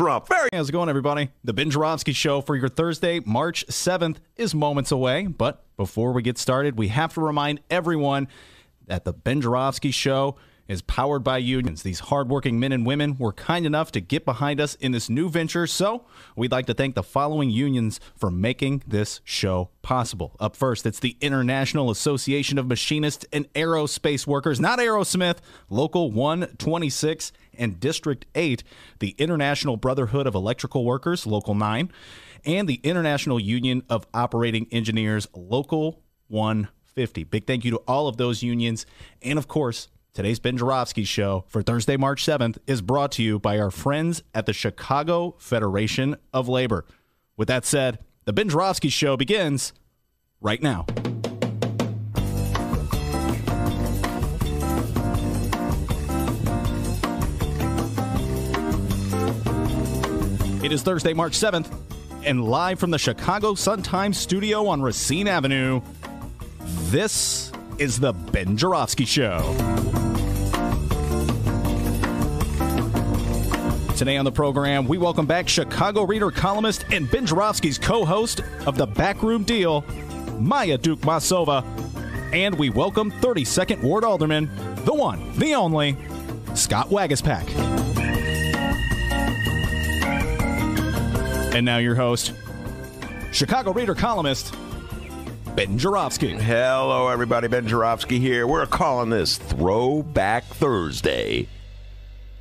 Trump. How's it going, everybody? The Ben Joravsky Show for your Thursday, March 7th is moments away. But before we get started, we have to remind everyone that the Ben Joravsky Show is powered by unions. These hardworking men and women were kind enough to get behind us in this new venture, so we'd like to thank the following unions for making this show possible. Up first, it's the International Association of Machinists and Aerospace Workers, not Aerosmith, Local 126 and District 8, the International Brotherhood of Electrical Workers, Local 9, and the International Union of Operating Engineers, Local 150. Big thank you to all of those unions, and of course, today's Ben Joravsky Show for Thursday, March 7th is brought to you by our friends at the Chicago Federation of Labor. With that said, the Ben Joravsky Show begins right now. It is Thursday, March 7th, and live from the Chicago Sun-Times studio on Racine Avenue, this is the Ben Joravsky Show. Today on the program, we welcome back Chicago Reader columnist and Ben Joravsky's co-host of The Backroom Deal, Maya Dukmasova. And we welcome 32nd Ward Alderman, the one, the only, Scott Waguespack. And now your host, Chicago Reader columnist, Ben Joravsky. Hello, everybody. Ben Joravsky here. We're calling this Throwback Thursday.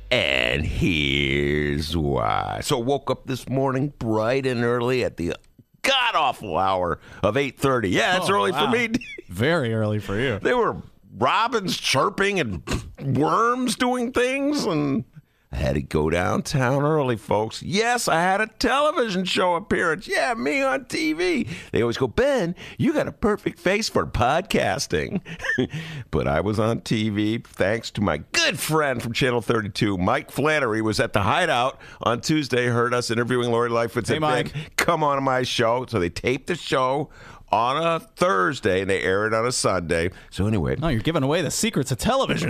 And here's why. So woke up this morning bright and early at the god-awful hour of 8:30. Yeah, it's early for me. Very early for you. There were robins chirping and worms doing things, and I had to go downtown early, folks. Yes, I had a television show appearance. Yeah, me on TV. They always go, Ben, you got a perfect face for podcasting. But I was on TV thanks to my good friend from Channel 32, Mike Flannery, was at the Hideout on Tuesday, heard us interviewing Lori Lightfoot. Hey, Mike. Come on to my show. So they taped the show on a Thursday, and they air it on a Sunday. So anyway. Oh, you're giving away the secrets of television.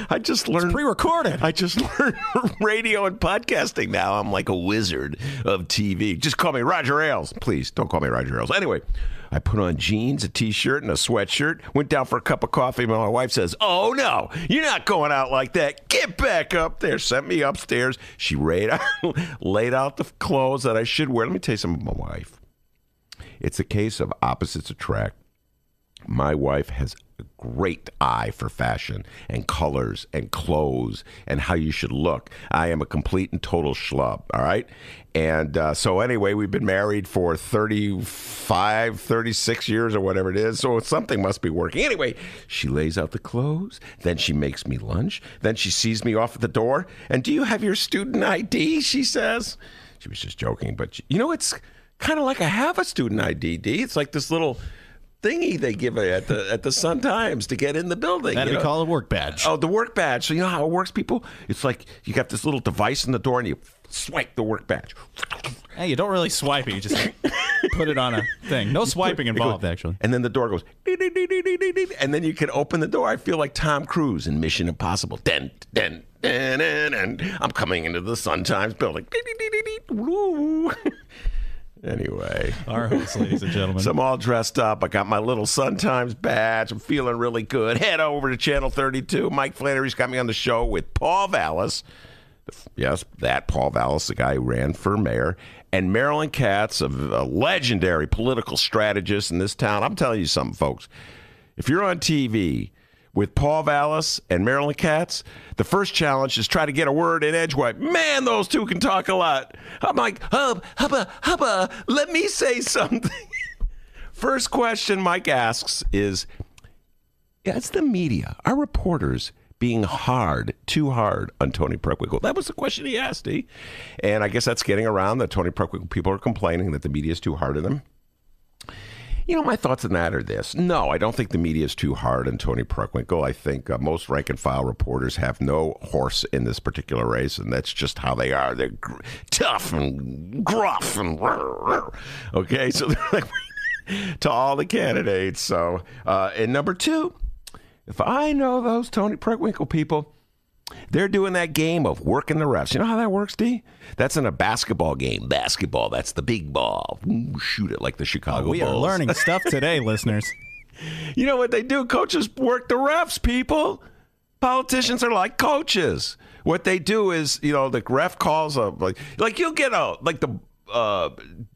I just learned. It's pre-recorded. I just learned radio and podcasting now. I'm like a wizard of TV. Just call me Roger Ailes. Please, don't call me Roger Ailes. Anyway, I put on jeans, a T-shirt, and a sweatshirt. Went down for a cup of coffee. My wife says, "Oh, no, you're not going out like that. Get back up there." Sent me upstairs. She laid out the clothes that I should wear. Let me tell you something about my wife. It's a case of opposites attract. My wife has a great eye for fashion and colors and clothes and how you should look. I am a complete and total schlub, all right? And so anyway, we've been married for 35, 36 years or whatever it is, so something must be working. Anyway, she lays out the clothes, then she makes me lunch, then she sees me off at the door, and do you have your student ID, she says. She was just joking, but it's kind of like I have a student ID, D. It's like this little thingy they give at the Sun-Times to get in the building. That'd be called a work badge. Oh, the work badge. So you know how it works, people? It's like you got this little device in the door and you swipe the work badge. Hey, you don't really swipe it. You just put it on a thing. No swiping involved, actually. And then the door goes, and then you can open the door. I feel like Tom Cruise in Mission Impossible. Den, den, den, den, and I'm coming into the Sun-Times building. Anyway. Our host, ladies and gentlemen. So I'm all dressed up. I got my little Sun-Times badge. I'm feeling really good. Head over to Channel 32. Mike Flannery's got me on the show with Paul Vallis. Yes, that Paul Vallis, the guy who ran for mayor. And Marilyn Katz, a legendary political strategist in this town. I'm telling you something, folks. If you're on TV with Paul Vallis and Marilyn Katz, the first challenge is try to get a word in edgewise. Man, those two can talk a lot. I'm like, hubba, let me say something. First question Mike asks is, it's the media, our reporters, being too hard on Tony Preckwinkle? That was the question he asked, and I guess that's getting around that Tony Preckwinkle people are complaining that the media is too hard on them. My thoughts on that are this. No, I don't think the media is too hard on Tony Preckwinkle. I think most rank-and-file reporters have no horse in this particular race, and that's just how they are. They're tough and gruff and okay, so they're like to all the candidates. So, and number two, if I know those Tony Preckwinkle people, They're doing that game of working the refs. You know how that works, D? That's in a basketball game. Basketball, that's the big ball. Ooh, shoot it like the Chicago We Bulls. are learning stuff today, listeners. You know what they do? Coaches work the refs, people. Politicians are like coaches. What they do is, the ref calls a, like you'll get the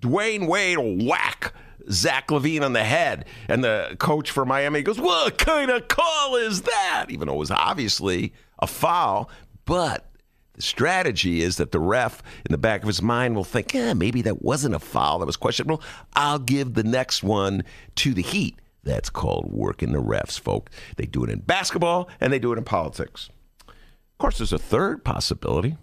Dwayne Wade will whack Zach LaVine on the head, and the coach for Miami goes, "What kind of call is that?" Even though it was obviously a foul, but the strategy is that the ref in the back of his mind will think, maybe that wasn't a foul, that was questionable. I'll give the next one to the Heat. That's called working the refs, folks. They do it in basketball, and they do it in politics. Of course, there's a third possibility.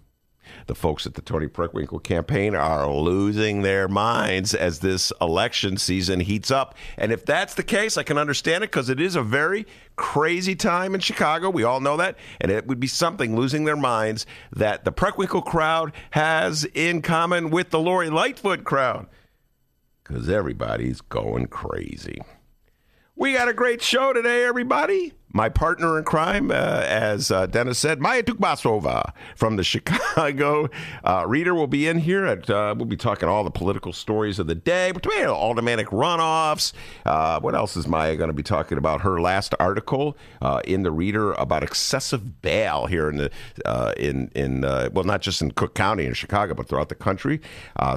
The folks at the Tony Preckwinkle campaign are losing their minds as this election season heats up. And if that's the case, I can understand it, because it is a very crazy time in Chicago. We all know that. And it would be something, losing their minds, that the Preckwinkle crowd has in common with the Lori Lightfoot crowd, because everybody's going crazy. We got a great show today, everybody. My partner in crime, as Dennis said, Maya Dukmasova from the Chicago Reader will be in here. We'll be talking all the political stories of the day, aldermanic runoffs. What else is Maya going to be talking about? Her last article in the Reader about excessive bail here in well, not just in Cook County and Chicago, but throughout the country.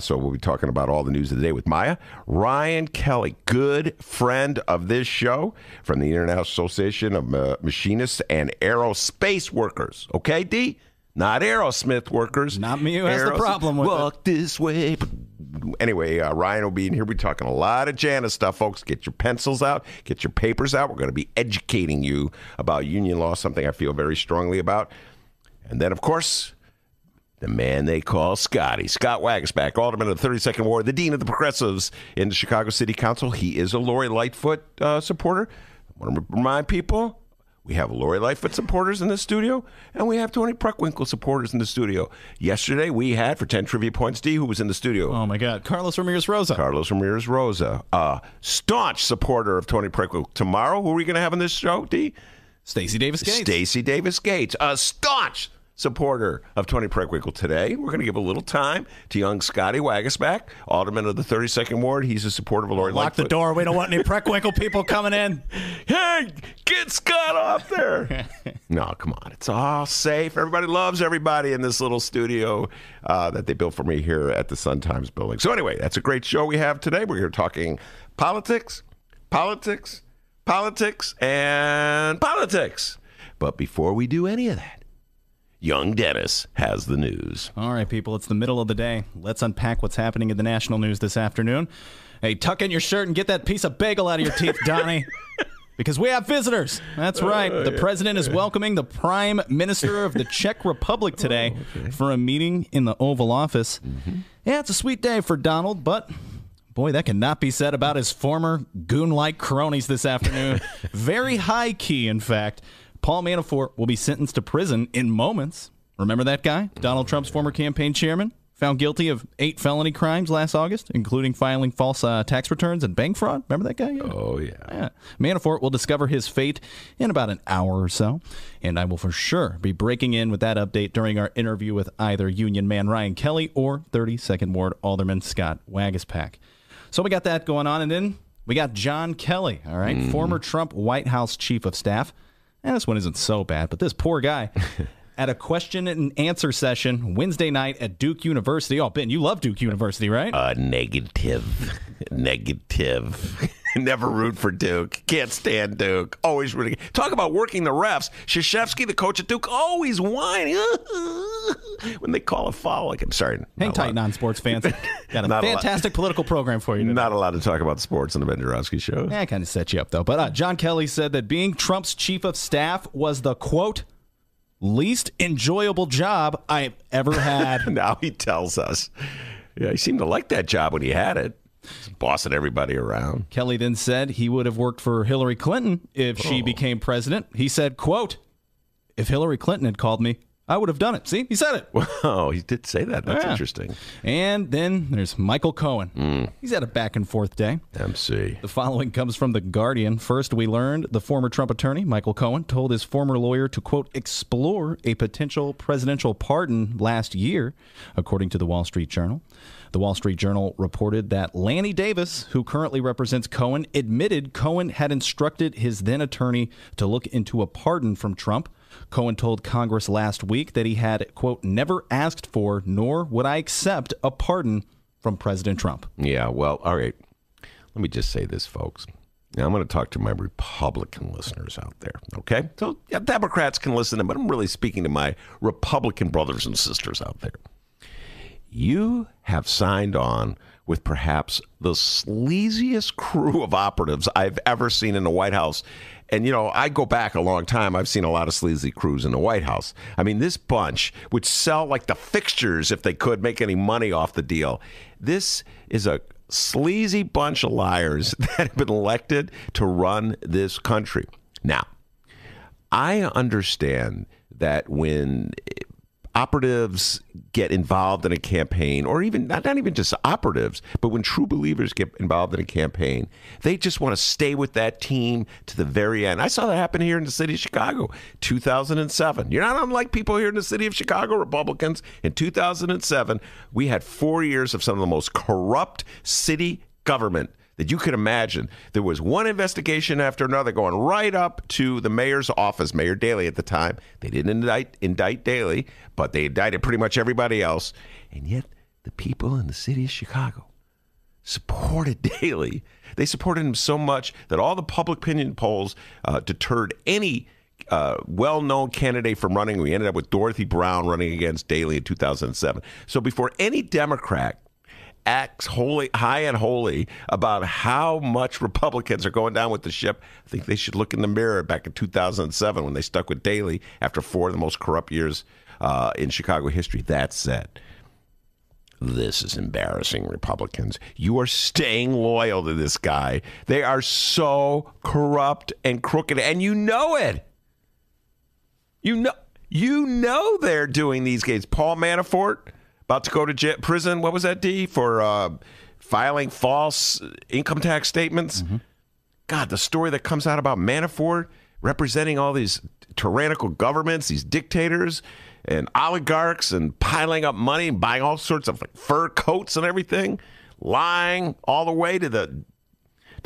So we'll be talking about all the news of the day with Maya. Ryan Kelly, good friend of this show from the International Association of Machinists and Aerospace Workers. Okay, D? Not Aerosmith workers. Not me who has the problem with Walk this way. Anyway, Ryan will be in here. We're talking a lot of Janice stuff, folks. Get your pencils out. Get your papers out. We're going to be educating you about union law, something I feel very strongly about. And then, of course, the man they call Scotty. Scott Waguespack, alderman of the 32nd Ward, the dean of the progressives in the Chicago City Council. He is a Lori Lightfoot supporter. I want to remind people, we have Lori Lightfoot supporters in the studio, and we have Tony Preckwinkle supporters in the studio. Yesterday, we had, for 10 trivia points, D, who was in the studio? Oh, my God. Carlos Ramirez-Rosa. Carlos Ramirez-Rosa. Staunch supporter of Tony Preckwinkle. Tomorrow, who are we going to have on this show, D? Stacey Davis Gates. Stacey Davis Gates. A staunch supporter of Tony Preckwinkle. Today, we're going to give a little time to young Scotty Waguespack, alderman of the 32nd Ward. He's a supporter of Lori Lightfoot. Lock the door. We don't want any Preckwinkle people coming in. Hey, get Scott off there. No, come on. It's all safe. Everybody loves everybody in this little studio that they built for me here at the Sun Times building. So anyway, that's a great show we have today. We're here talking politics, politics, politics, and politics. But before we do any of that, young Dennis has the news. All right, people, it's the middle of the day. Let's unpack what's happening in the national news this afternoon. Hey, tuck in your shirt and get that piece of bagel out of your teeth, Donnie. Because we have visitors. That's right. The president is welcoming the prime minister of the Czech Republic today for a meeting in the Oval Office. Yeah, it's a sweet day for Donald, but boy, that cannot be said about his former goon-like cronies this afternoon. Very high key, in fact. Paul Manafort will be sentenced to prison in moments. Remember that guy? Donald Trump's former campaign chairman? Found guilty of 8 felony crimes last August, including filing false tax returns and bank fraud. Remember that guy? Yeah. Oh, yeah. Manafort will discover his fate in about an hour or so, and I will for sure be breaking in with that update during our interview with either Union man Ryan Kelly or 32nd Ward Alderman Scott Waguespack. So we got that going on, and then we got John Kelly, all right, former Trump White House chief of staff. And this one isn't so bad, but this poor guy at a question and answer session Wednesday night at Duke University. Oh, Ben, you love Duke University, right? Negative. Never root for Duke. Can't stand Duke. Always rooting. Talk about working the refs. Krzyzewski, the coach at Duke, always whining when they call a foul. Like, I'm sorry. Hang tight, non-sports fans. Got a fantastic political program for you today. Not allowed to talk about sports on the Ben Joravsky Show. Yeah, I kind of set you up, though. But John Kelly said that being Trump's chief of staff was the, quote, least enjoyable job I've ever had. Now he tells us. Yeah, he seemed to like that job when he had it. Bossing everybody around. Kelly then said he would have worked for Hillary Clinton if she became president. He said, quote, if Hillary Clinton had called me, I would have done it. See, he said it. Wow, he did say that. That's interesting. And then there's Michael Cohen. He's had a back and forth day. MC. The following comes from The Guardian. First, we learned the former Trump attorney, Michael Cohen, told his former lawyer to, quote, explore a potential presidential pardon last year, according to the Wall Street Journal. The Wall Street Journal reported that Lanny Davis, who currently represents Cohen, admitted Cohen had instructed his then attorney to look into a pardon from Trump. Cohen told Congress last week that he had, quote, never asked for, nor would I accept a pardon from President Trump. Yeah, well, all right. Let me just say this, folks. Now, I'm going to talk to my Republican listeners out there, okay? So, yeah, Democrats can listen, but I'm really speaking to my Republican brothers and sisters out there. You have signed on with perhaps the sleaziest crew of operatives I've ever seen in the White House. And, you know, I go back a long time. I've seen a lot of sleazy crews in the White House. I mean, this bunch would sell like the fixtures if they could make any money off the deal. This is a sleazy bunch of liars that have been elected to run this country. Now, I understand that when operatives get involved in a campaign, or even not even just operatives, but when true believers get involved in a campaign, they just want to stay with that team to the very end. I saw that happen here in the city of Chicago, 2007. You're not unlike people here in the city of Chicago, Republicans. In 2007, we had 4 years of some of the most corrupt city government that you could imagine. There was one investigation after another going right up to the mayor's office, Mayor Daley at the time. They didn't indict Daley, but they indicted pretty much everybody else. And yet the people in the city of Chicago supported Daley. They supported him so much that all the public opinion polls deterred any well-known candidate from running. We ended up with Dorothy Brown running against Daley in 2007. So before any Democrat acts high and holy about how much Republicans are going down with the ship, I think they should look in the mirror back in 2007 when they stuck with Daley after 4 of the most corrupt years in Chicago history. That said, this is embarrassing, Republicans. You are staying loyal to this guy. They are so corrupt and crooked, and you know it. You know they're doing these games. Paul Manafort, about to go to prison, what was that, D? For filing false income tax statements? Mm-hmm. God, the story that comes out about Manafort representing all these tyrannical governments, these dictators and oligarchs, and piling up money and buying all sorts of like fur coats and everything, lying all the way to the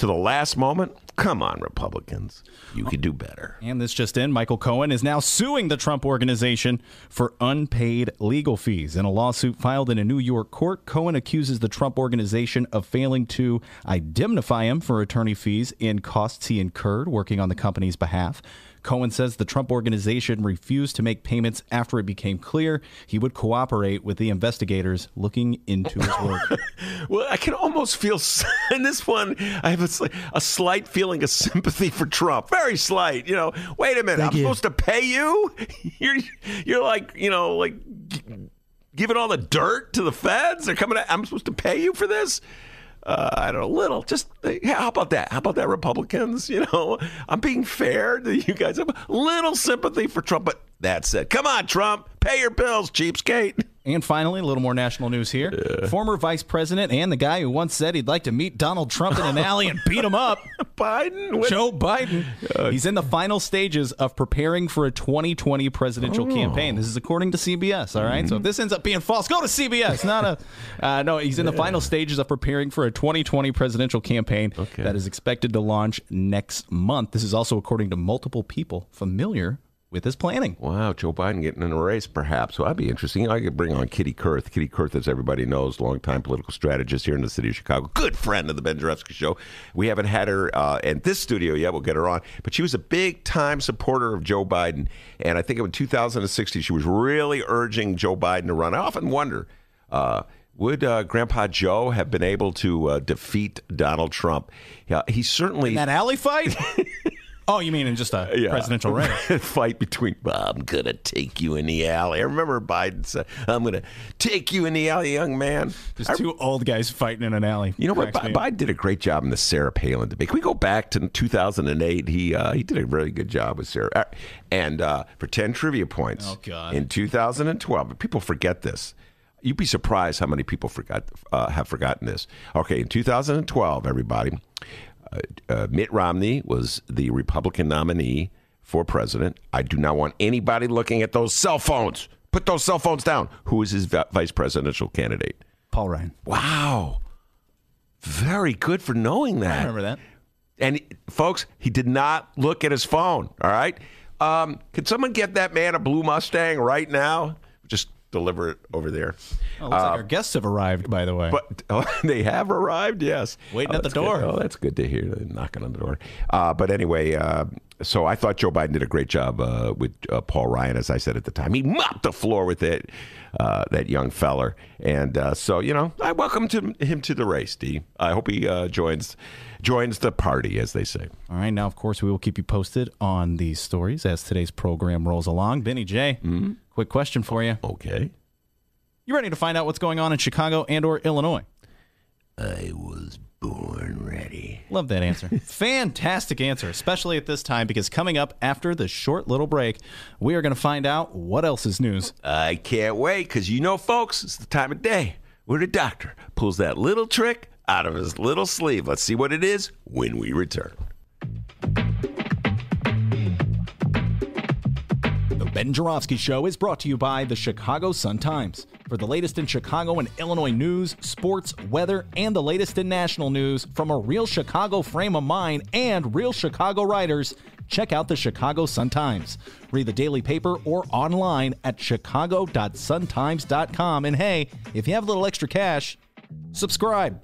last moment. Come on, Republicans. You could do better. And this just in, Michael Cohen is now suing the Trump Organization for unpaid legal fees. In a lawsuit filed in a New York court, Cohen accuses the Trump Organization of failing to indemnify him for attorney fees and costs he incurred working on the company's behalf. Cohen says the Trump Organization refused to make payments after it became clear he would cooperate with the investigators looking into his work. Well, I can almost feel, in this one, I have a slight feeling of sympathy for Trump. Very slight. You know, wait a minute, supposed to pay you? You're like, you know, like giving all the dirt to the feds? They're coming I'm supposed to pay you for this? I don't know, little, just, how about that? How about that, Republicans? You know, I'm being fair to you guys. I have a little sympathy for Trump, but that said, come on, Trump, pay your bills, cheapskate. And finally, a little more national news here. Former vice president and the guy who once said he'd like to meet Donald Trump in an alley and beat him up, Joe Biden. He's in the final stages of preparing for a 2020 presidential campaign. This is according to CBS, all right? So if this ends up being false, go to CBS. No, he's in the final stages of preparing for a 2020 presidential campaign that is expected to launch next month. This is also according to multiple people familiar with his planning. Wow, Joe Biden getting in a race, perhaps. Well, that'd be interesting. I could bring on Kitty Kurth. Kitty Kurth, as everybody knows, longtime political strategist here in the city of Chicago. Good friend of the Ben Joravsky Show. We haven't had her in this studio yet. We'll get her on. But she was a big-time supporter of Joe Biden. And I think in 2016, she was really urging Joe Biden to run. I often wonder, would Grandpa Joe have been able to defeat Donald Trump? He certainly... In that alley fight? Oh, you mean in just a presidential race? Fight between, I'm going to take you in the alley. I remember Biden said, I'm going to take you in the alley, young man. Just two old guys fighting in an alley. You know what? Biden did a great job in the Sarah Palin debate. Can we go back to 2008? He did a really good job with Sarah. And for 10 trivia points, in 2012, people forget this. You'd be surprised how many people have forgotten this. Okay, in 2012, everybody, Mitt Romney was the Republican nominee for president. I do not want anybody looking at those cell phones. Put those cell phones down. Who is his vice presidential candidate? Paul Ryan. Wow. Very good for knowing that. I remember that. And, folks, he did not look at his phone, all right? Can someone get that man a blue Mustang right now? Just deliver it over there. Oh, looks like our guests have arrived, by the way. But they have arrived, yes. Waiting at the door. Good. Oh, that's good to hear. They're knocking on the door. But anyway, so I thought Joe Biden did a great job with Paul Ryan, as I said at the time. He mopped the floor with it, that young feller. And so, I welcome him to the race, D. I hope he joins the party, as they say. All right. Now, of course, we will keep you posted on these stories as today's program rolls along. Benny J, quick question for you. Okay. You ready to find out what's going on in Chicago and or Illinois? I was born ready. Love that answer. Fantastic answer, especially at this time, because coming up after the short little break, we are going to find out what else is news. I can't wait, because folks, it's the time of day where the doctor pulls that little trick out of his little sleeve. Let's see what it is when we return. The Ben Joravsky Show is brought to you by the Chicago Sun-Times. For the latest in Chicago and Illinois news, sports, weather, and the latest in national news from a real Chicago frame of mind and real Chicago writers, check out the Chicago Sun-Times. Read the daily paper or online at chicago.suntimes.com. And hey, if you have a little extra cash, subscribe.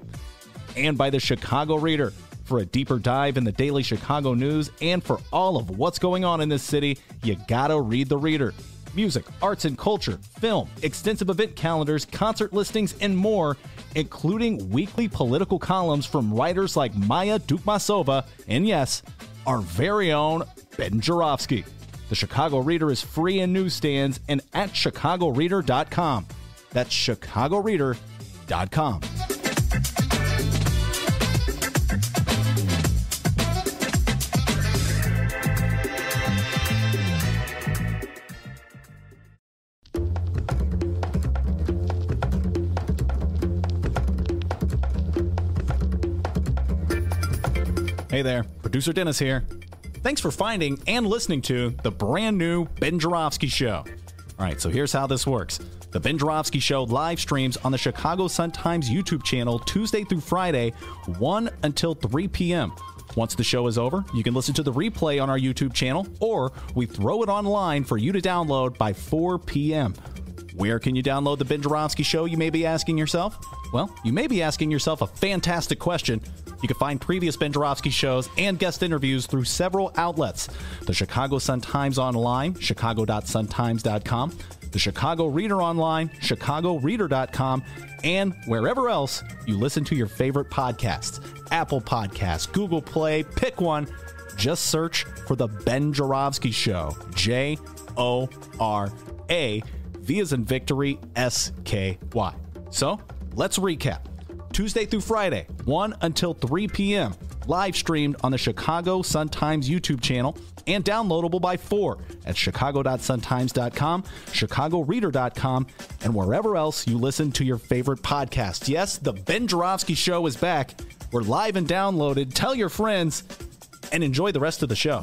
And by the Chicago Reader. For a deeper dive in the daily Chicago news and for all of what's going on in this city, you gotta read the Reader. Music, arts and culture, film, extensive event calendars, concert listings, and more, including weekly political columns from writers like Maya Dukmasova and, yes, our very own Ben Joravsky. The Chicago Reader is free in newsstands and at chicagoreader.com. That's chicagoreader.com. Hey there, producer Dennis here. Thanks for finding and listening to the brand new Ben Joravsky Show. All right, so here's how this works. The Ben Joravsky Show live streams on the Chicago Sun-Times YouTube channel Tuesday through Friday, 1 until 3 p.m. Once the show is over, you can listen to the replay on our YouTube channel, or we throw it online for you to download by 4 p.m. Where can you download the Ben Joravsky Show, you may be asking yourself? Well, you may be asking yourself a fantastic question. You can find previous Ben Joravsky shows and guest interviews through several outlets. The Chicago Sun-Times online, chicago.suntimes.com, the Chicago Reader online, chicagoreader.com, and wherever else you listen to your favorite podcasts. Apple Podcasts, Google Play, pick one. Just search for The Ben Joravsky Show. J-O-R-A, V as in victory, S-K-Y. So, let's recap. Tuesday through Friday, 1 until 3 p.m. Live streamed on the Chicago Sun-Times YouTube channel and downloadable by 4 at chicago.suntimes.com, chicagoreader.com, and wherever else you listen to your favorite podcasts. Yes, the Ben Joravsky Show is back. We're live and downloaded. Tell your friends and enjoy the rest of the show.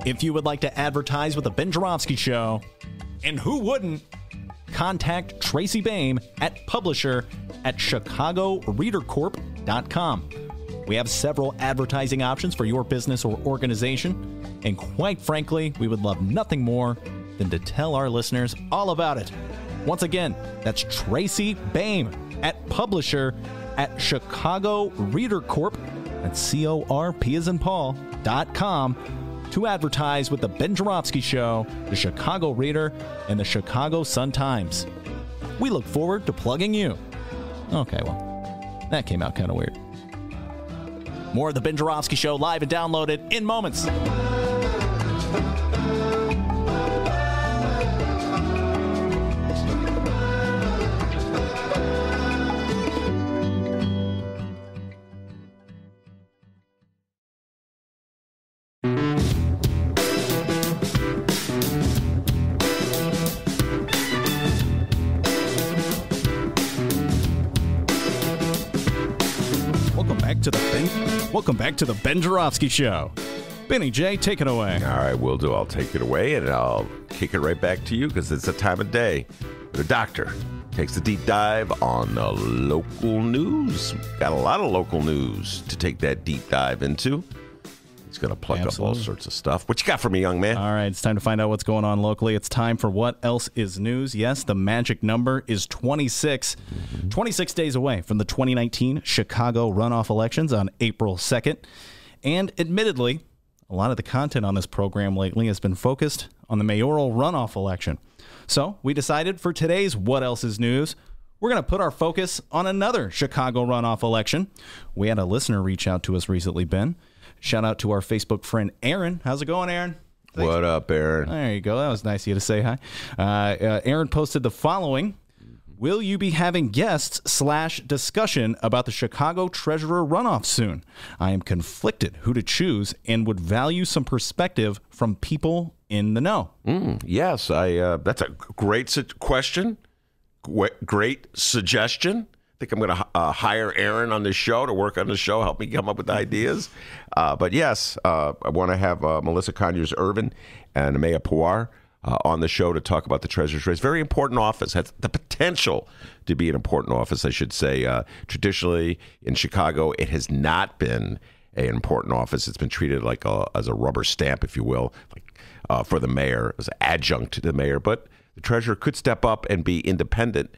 If you would like to advertise with the Ben Joravsky Show, and who wouldn't, contact Tracy Boehm at publisher@chicagoreadercorp.com. We have several advertising options for your business or organization, and quite frankly, we would love nothing more than to tell our listeners all about it. Once again, that's Tracy Boehm at publisher@chicagoreadercorp.com. That's CORP as in Paul.com to advertise with the Ben Joravsky Show, the Chicago Reader, and the Chicago Sun-Times. We look forward to plugging you. Okay, well, that came out kind of weird. More of the Ben Joravsky Show live and downloaded in moments. Welcome back to the Ben Joravsky Show. Benny J, take it away. All right, will do. I'll take it away, and I'll kick it right back to you because it's the time of day. The doctor takes a deep dive on the local news. Got a lot of local news to take that deep dive into. He's going to plug up all sorts of stuff. What you got for me, young man? All right, it's time to find out what's going on locally. It's time for What Else Is News. Yes, the magic number is 26. 26 days away from the 2019 Chicago runoff elections on April 2nd. And admittedly, a lot of the content on this program lately has been focused on the mayoral runoff election. So we decided for today's What Else Is News, we're going to put our focus on another Chicago runoff election. We had a listener reach out to us recently, Ben. Shout out to our Facebook friend, Aaron. How's it going, Aaron? Thanks. What up, Aaron? There you go. That was nice of you to say hi. Aaron posted the following. Will you be having guests/discussion about the Chicago Treasurer runoff soon? I am conflicted who to choose and would value some perspective from people in the know. Yes, that's a great question. Great suggestion. I think I'm going to hire Aaron on the show to work on the show, help me come up with ideas. But yes, I want to have Melissa Conyers-Irvin and Amaya Pawar on the show to talk about the Treasurer's race. Very important office. Has the potential to be an important office, I should say. Traditionally, in Chicago, it has not been an important office. It's been treated like as a rubber stamp, if you will, like for the mayor, as an adjunct to the mayor. But the treasurer could step up and be independent.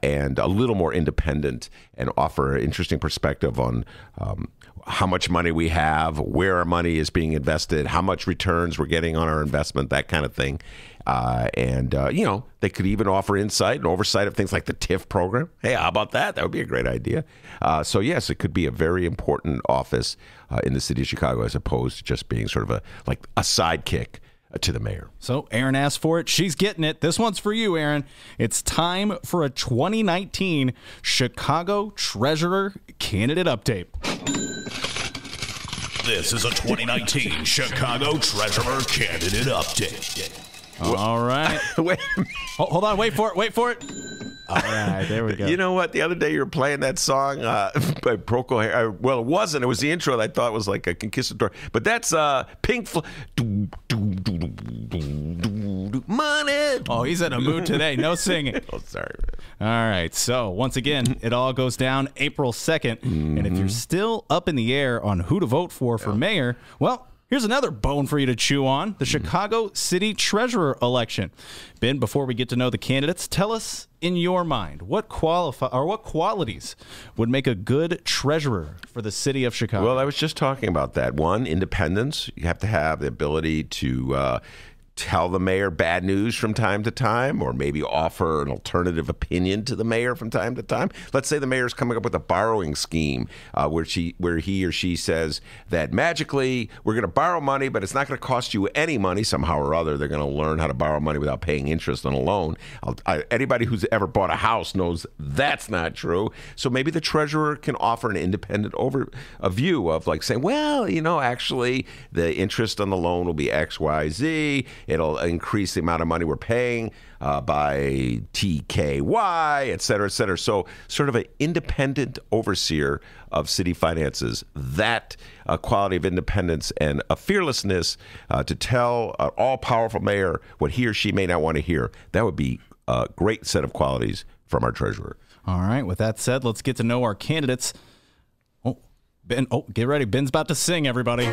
And a little more independent and offer an interesting perspective on how much money we have, where our money is being invested, how much returns we're getting on our investment, that kind of thing. They could even offer insight and oversight of things like the TIF program. Hey, how about that? That would be a great idea. So, yes, it could be a very important office in the city of Chicago as opposed to just being sort of a sidekick to the mayor. So Aaron asked for it. She's getting it. This one's for you, Aaron. It's time for a 2019 Chicago Treasurer candidate update. This is a 2019 Chicago Treasurer candidate update. All right. Wait. Hold on. Wait for it. All right. There we go. You know what? The other day you were playing that song by Procol. Well, it wasn't. It was the intro that I thought was like a conquistador. But that's Pink Floyd. Money. Oh, he's in a mood today. No singing. Oh, sorry. All right. So once again, it all goes down April 2nd. And if you're still up in the air on who to vote for mayor, well, here's another bone for you to chew on, the Chicago City Treasurer election. Ben, before we get to know the candidates, tell us in your mind what qualities would make a good treasurer for the city of Chicago? Well, I was just talking about that. One, independence. You have to have the ability to tell the mayor bad news from time to time, or maybe offer an alternative opinion to the mayor from time to time. Let's say the mayor's coming up with a borrowing scheme where he or she says that magically we're going to borrow money, but it's not going to cost you any money somehow or other. They're going to learn how to borrow money without paying interest on a loan. Anybody who's ever bought a house knows that's not true. So maybe the treasurer can offer an independent view of like saying, well, actually the interest on the loan will be X, Y, Z. It'll increase the amount of money we're paying by TKY, et cetera, et cetera. So sort of an independent overseer of city finances, that quality of independence and a fearlessness to tell an all-powerful mayor what he or she may not want to hear. That would be a great set of qualities from our treasurer. All right. With that said, let's get to know our candidates. Oh, Ben. Oh, get ready. Ben's about to sing, everybody.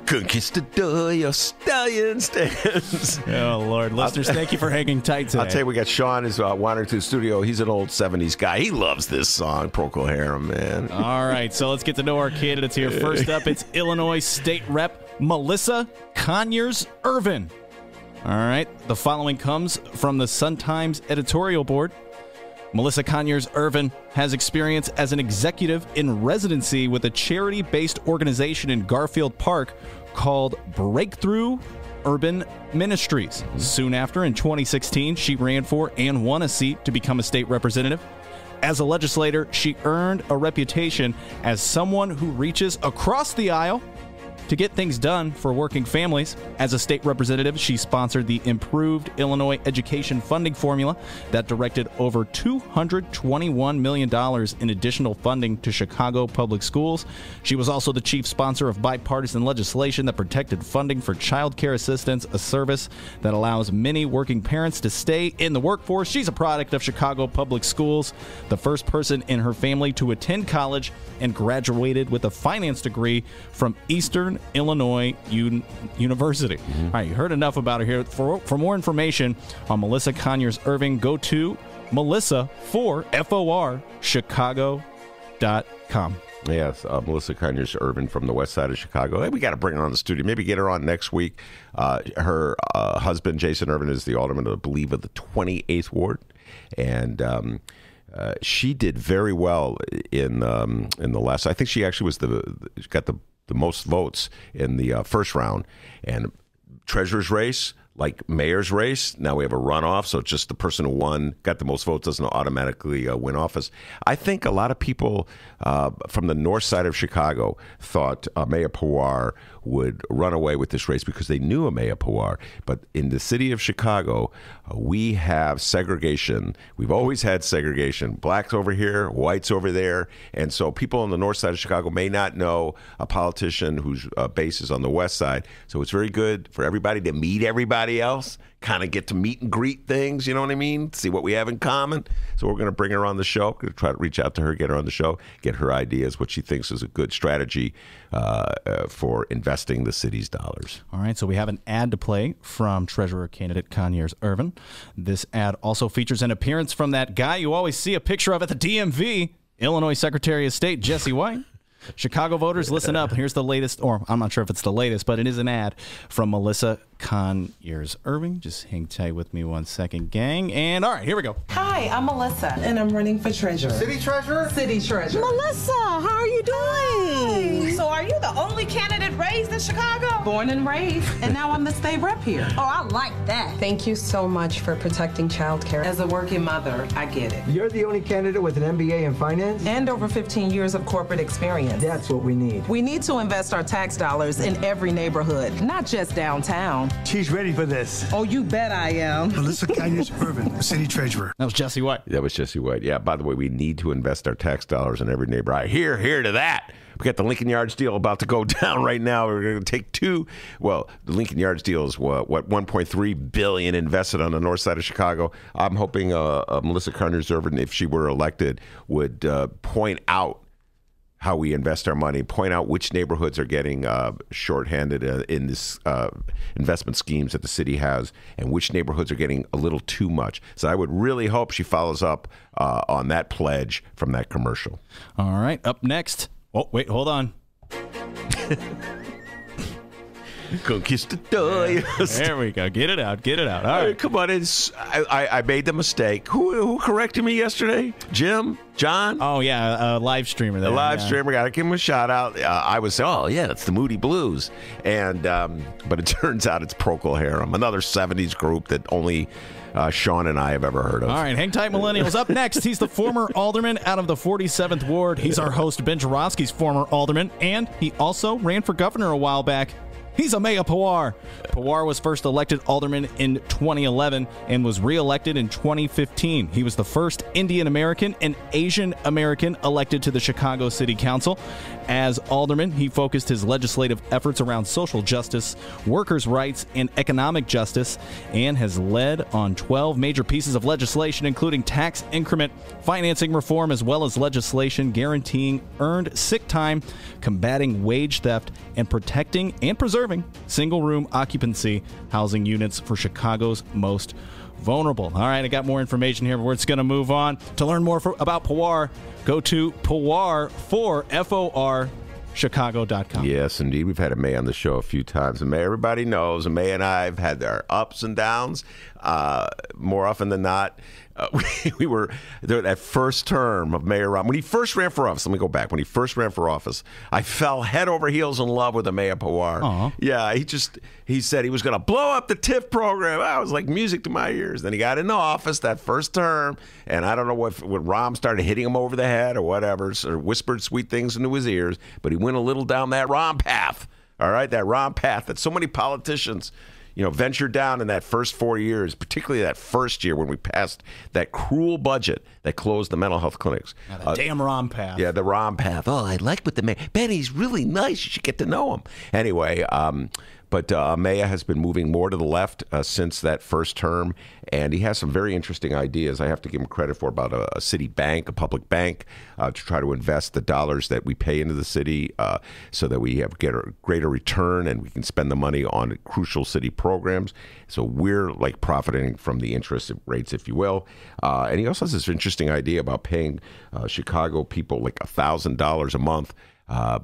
Conquistador, your stallion stands. Oh, Lord. Listeners, thank you for hanging tight today. I'll tell you, we got Sean is wandering through the studio. He's an old 70s guy. He loves this song, Procol Harum, man. All right, so let's get to know our candidates here. First up, it's Illinois State Rep Melissa Conyers-Ervin. All right, the following comes from the Sun-Times editorial board. Melissa Conyers-Ervin has experience as an executive in residency with a charity-based organization in Garfield Park called Breakthrough Urban Ministries. Soon after, in 2016, she ran for and won a seat to become a state representative. As a legislator, she earned a reputation as someone who reaches across the aisle to get things done for working families. As a state representative, she sponsored the Improved Illinois Education Funding Formula that directed over $221 million in additional funding to Chicago public schools. She was also the chief sponsor of bipartisan legislation that protected funding for child care assistance, a service that allows many working parents to stay in the workforce. She's a product of Chicago public schools, the first person in her family to attend college, and graduated with a finance degree from Eastern Illinois University. All right, you heard enough about her here. For more information on Melissa Conyers-Ervin, go to Chicago.com. Yes, Melissa Conyers-Ervin from the west side of Chicago. Hey, we got to bring her on the studio. Maybe get her on next week. Her husband, Jason Ervin, is the alderman, I believe, of the 28th Ward. And she did very well in the last. I think she actually was got the most votes in the first round. And treasurer's race, like mayor's race, now we have a runoff. So just the person who got the most votes doesn't automatically win office. I think a lot of people from the north side of Chicago thought Mayor Pawar would run away with this race because they knew Mayor Pawar. But in the city of Chicago, we have segregation. We've always had segregation. Blacks over here, whites over there. And so people on the north side of Chicago may not know a politician whose base is on the west side. So it's very good for everybody to meet everybody else, kind of get to meet and greet things, you know what I mean? See what we have in common. So we're going to bring her on the show. We're going to try to reach out to her, get her on the show, get her ideas, what she thinks is a good strategy for investing the city's dollars. All right, so we have an ad to play from Treasurer candidate Conyers-Ervin. This ad also features an appearance from that guy you always see a picture of at the DMV, Illinois Secretary of State Jesse White. Chicago voters, listen up. Here's the latest, or I'm not sure if it's the latest, but it is an ad from Melissa Conyers-Ervin. Just hang tight with me one second, gang. And all right, here we go. Hi, I'm Melissa, and I'm running for treasurer. City treasurer? City treasurer. Melissa, how are you doing? So are you the only candidate raised in Chicago? Born and raised, and now I'm the state rep here. Oh, I like that. Thank you so much for protecting childcare. As a working mother, I get it. You're the only candidate with an MBA in finance? And over 15 years of corporate experience. That's what we need. We need to invest our tax dollars in every neighborhood, not just downtown. She's ready for this. Oh, you bet I am. Melissa Conyers-Ervin, city treasurer. That was Jesse White. That was Jesse White. Yeah, by the way, we need to invest our tax dollars in every neighborhood. I hear to that. We got the Lincoln Yards deal about to go down right now. We're going to take the Lincoln Yards deal is what $1.3 billion invested on the north side of Chicago. I'm hoping Melissa Conyers-Ervin, if she were elected, would point out how we invest our money, point out which neighborhoods are getting shorthanded in this investment schemes that the city has, and which neighborhoods are getting a little too much. So I would really hope she follows up on that pledge from that commercial. All right, up next. Oh, wait, hold on. Conquistador. There we go. Get it out. All right. Come on. I made the mistake. Who corrected me yesterday? Jim? John? Oh, yeah, a live streamer there. A live streamer. Got to give him a shout out. I was, it's the Moody Blues. And but it turns out it's Procol Harum, another 70s group that only Sean and I have ever heard of. All right, hang tight, millennials. Up next, he's the former alderman out of the 47th Ward. He's our host, Ben Joravsky's former alderman, and he also ran for governor a while back. He's Amaya Pawar. Pawar was first elected alderman in 2011 and was re-elected in 2015. He was the first Indian American and Asian American elected to the Chicago City Council. As alderman, he focused his legislative efforts around social justice, workers' rights, and economic justice, and has led on 12 major pieces of legislation, including tax increment financing reform, as well as legislation guaranteeing earned sick time, combating wage theft, and protecting and preserving single-room occupancy housing units for Chicago's most vulnerable. All right, I got more information here, but we're just going to move on. To learn more about Pawar, go to Pawar, Chicago.com. Yes, indeed. We've had Amaya on the show a few times. And everybody knows Amaya and I have had our ups and downs. More often than not, we were there that first term of Mayor Ron. When he first ran for office, let me go back. When he first ran for office, I fell head over heels in love with Amaya Pawar. Aww. Yeah, he said he was going to blow up the TIF program. I was like music to my ears. Then he got into office that first term, and I don't know what Rom started hitting him over the head or whatever, or whispered sweet things into his ears, but he went a little down that Rom path. All right, that Rom path that so many politicians ventured down in that first 4 years, particularly that first year when we passed that cruel budget that closed the mental health clinics. The damn Rom path. Yeah, the Rom path. Oh, I like what the man. Ben, he's really nice. You should get to know him. Anyway, but Amaya has been moving more to the left since that first term, and he has some very interesting ideas. I have to give him credit for about a city bank, a public bank, to try to invest the dollars that we pay into the city so that we get a greater return and we can spend the money on crucial city programs. So we're like profiting from the interest rates, if you will. And he also has this interesting idea about paying Chicago people like $1,000 a month,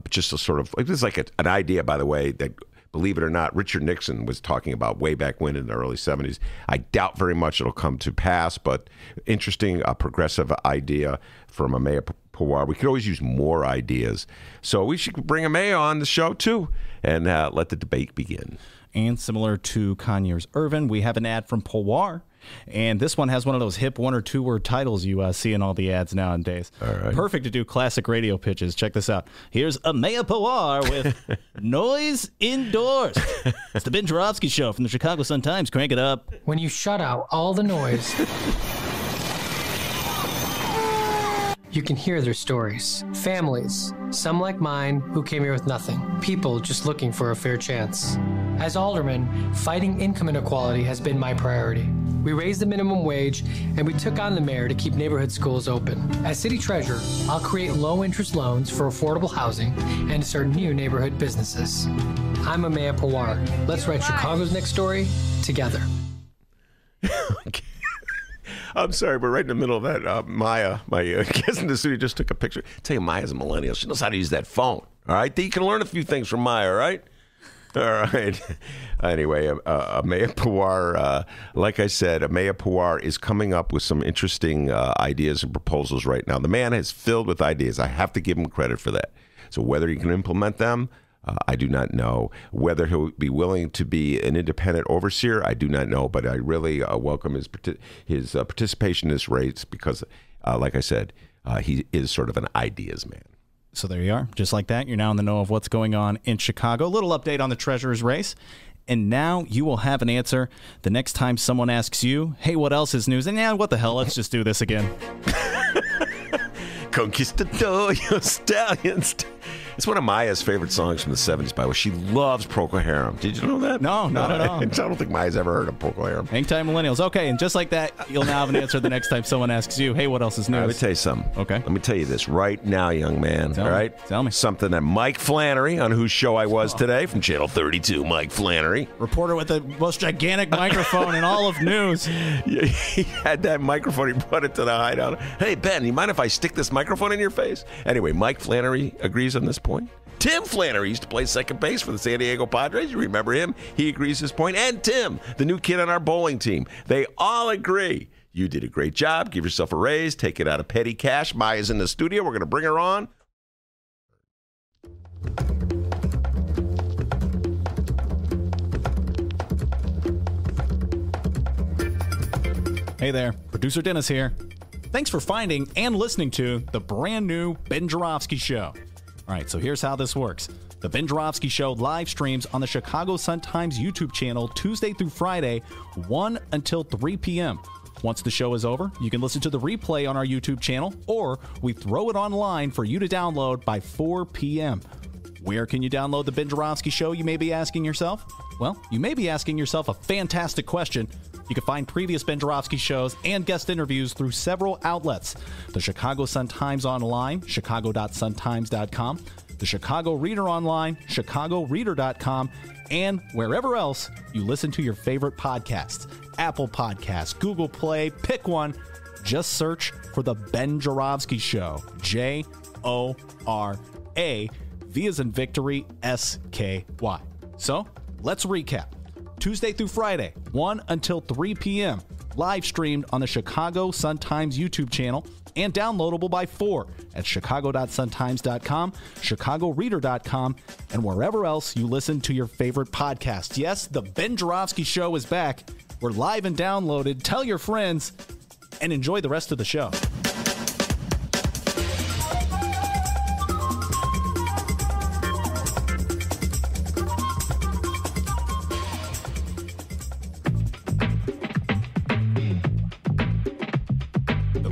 just to sort of, this is like an idea, by the way, that, believe it or not, Richard Nixon was talking about way back when in the early 70s. I doubt very much it'll come to pass, but interesting, progressive idea from Amaya Pawar. We could always use more ideas. So we should bring Amaya on the show, too, and let the debate begin. And similar to Conyers Irvin, we have an ad from Pawar. And this one has one of those hip one or two word titles you see in all the ads nowadays. All right. Perfect to do classic radio pitches. Check this out. Here's Amaya Pawar with Noise Indoors. It's the Ben Joravsky Show from the Chicago Sun-Times. Crank it up. When you shut out all the noise, you can hear their stories. Families, some like mine, who came here with nothing. People just looking for a fair chance. As alderman, fighting income inequality has been my priority. We raised the minimum wage, and we took on the mayor to keep neighborhood schools open. As city treasurer, I'll create low-interest loans for affordable housing and start new neighborhood businesses. I'm Amaya Pawar. Let's write Chicago's next story together. Okay. I'm sorry, but right in the middle of that, Maya, my guest in the studio, just took a picture. Tell you, Maya's a millennial. She knows how to use that phone. All right? You can learn a few things from Maya, all right? All right. Anyway, Amaya Pawar, like I said, Amaya Pawar is coming up with some interesting ideas and proposals right now. The man is filled with ideas. I have to give him credit for that. So whether he can implement them, I do not know. Whether he'll be willing to be an independent overseer, I do not know. But I really welcome his participation in this race because, like I said, he is sort of an ideas man. So there you are. Just like that, you're now in the know of what's going on in Chicago. A little update on the treasurer's race. And now you will have an answer the next time someone asks you, hey, what else is news? And yeah, what the hell? Let's just do this again. Conquistador, your stallions. It's one of Maya's favorite songs from the 70s, by the way. She loves Procol Harum. Did you know that? No, not at all. I don't think Maya's ever heard of Procol Harum. Hang time, millennials. Okay, and just like that, you'll now have an answer the next time someone asks you, hey, what else is news? Let me tell you something. Okay. Let me tell you this right now, young man. Tell all me. right? Tell me. Something that Mike Flannery, on whose show I was today, from Channel 32, Mike Flannery. Reporter with the most gigantic microphone in all of news. Yeah, he had that microphone. He brought it to the hideout. Hey, Ben, you mind if I stick this microphone in your face? Anyway, Mike Flannery agrees on this point. Tim Flannery used to play second base for the San Diego Padres. You remember him? He agrees his point. And Tim, the new kid on our bowling team. They all agree. You did a great job. Give yourself a raise. Take it out of petty cash. Maya's in the studio. We're going to bring her on. Hey there, producer Dennis here. Thanks for finding and listening to the brand new Ben Joravsky Show. All right, so here's how this works. The Ben Joravsky Show live streams on the Chicago Sun-Times YouTube channel Tuesday through Friday, 1 until 3 p.m. Once the show is over, you can listen to the replay on our YouTube channel, or we throw it online for you to download by 4 p.m. Where can you download the Ben Joravsky Show, you may be asking yourself? Well, you may be asking yourself a fantastic question. You can find previous Ben Joravsky shows and guest interviews through several outlets. The Chicago Sun-Times online, chicago.suntimes.com, the Chicago Reader online, chicagoreader.com, and wherever else you listen to your favorite podcasts. Apple Podcasts, Google Play, pick one. Just search for The Ben Joravsky Show. J-O-R-A, V as in victory, S-K-Y. So, let's recap. Tuesday through Friday, 1 until 3 p.m. Live streamed on the Chicago Sun-Times YouTube channel and downloadable by 4 at chicago.suntimes.com, chicagoreader.com, and wherever else you listen to your favorite podcast. Yes, the Ben Joravsky Show is back. We're live and downloaded. Tell your friends and enjoy the rest of the show.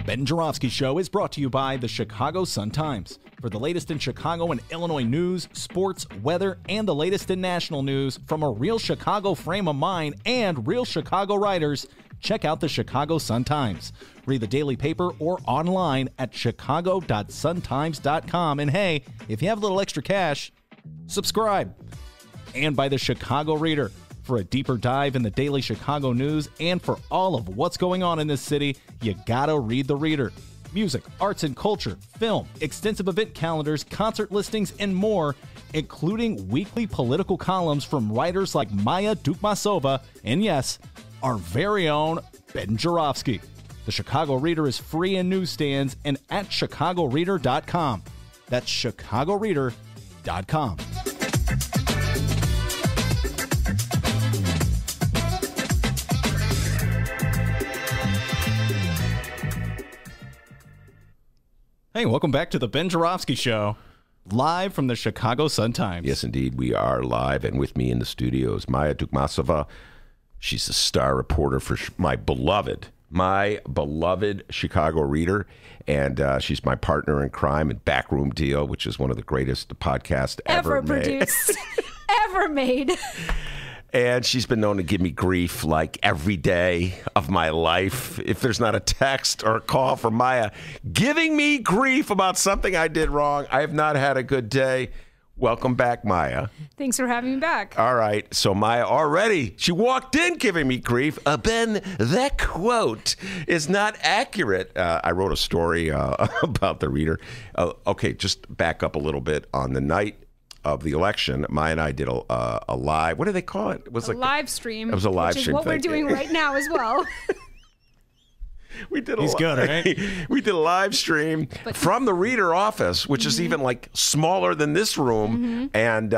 Ben Joravsky Show is brought to you by the Chicago Sun-Times. For the latest in Chicago and Illinois news, sports, weather, and the latest in national news from a real Chicago frame of mind and real Chicago writers, check out the Chicago Sun-Times. Read the daily paper or online at chicago.suntimes.com. And hey, if you have a little extra cash, subscribe. And by the Chicago Reader. For a deeper dive in the daily Chicago news and for all of what's going on in this city, you gotta read the Reader. Music, arts and culture, film, extensive event calendars, concert listings, and more, including weekly political columns from writers like Maya Dukmasova and, yes, our very own Ben Joravsky. The Chicago Reader is free in newsstands and at chicagoreader.com. That's chicagoreader.com. Hey, welcome back to the Ben Joravsky Show, live from the Chicago Sun-Times. Yes, indeed, we are live, and with me in the studio is Maya Dukmasova. She's a star reporter for my beloved Chicago Reader, and she's my partner in crime in Backroom Deal, which is one of the greatest podcasts ever produced, ever made. And she's been known to give me grief like every day of my life. If there's not a text or a call from Maya giving me grief about something I did wrong, I have not had a good day. Welcome back, Maya. Thanks for having me back. All right. So Maya already, she walked in giving me grief. Ben, that quote is not accurate. I wrote a story about the Reader. Okay, just back up a little bit. On the night of the election, Maya and I did a live, what do they call it? It was a live stream. It was a live stream. Which is what we're doing right now as well. We did He's good, right? We did a live stream from the Reader office, which is even like smaller than this room. And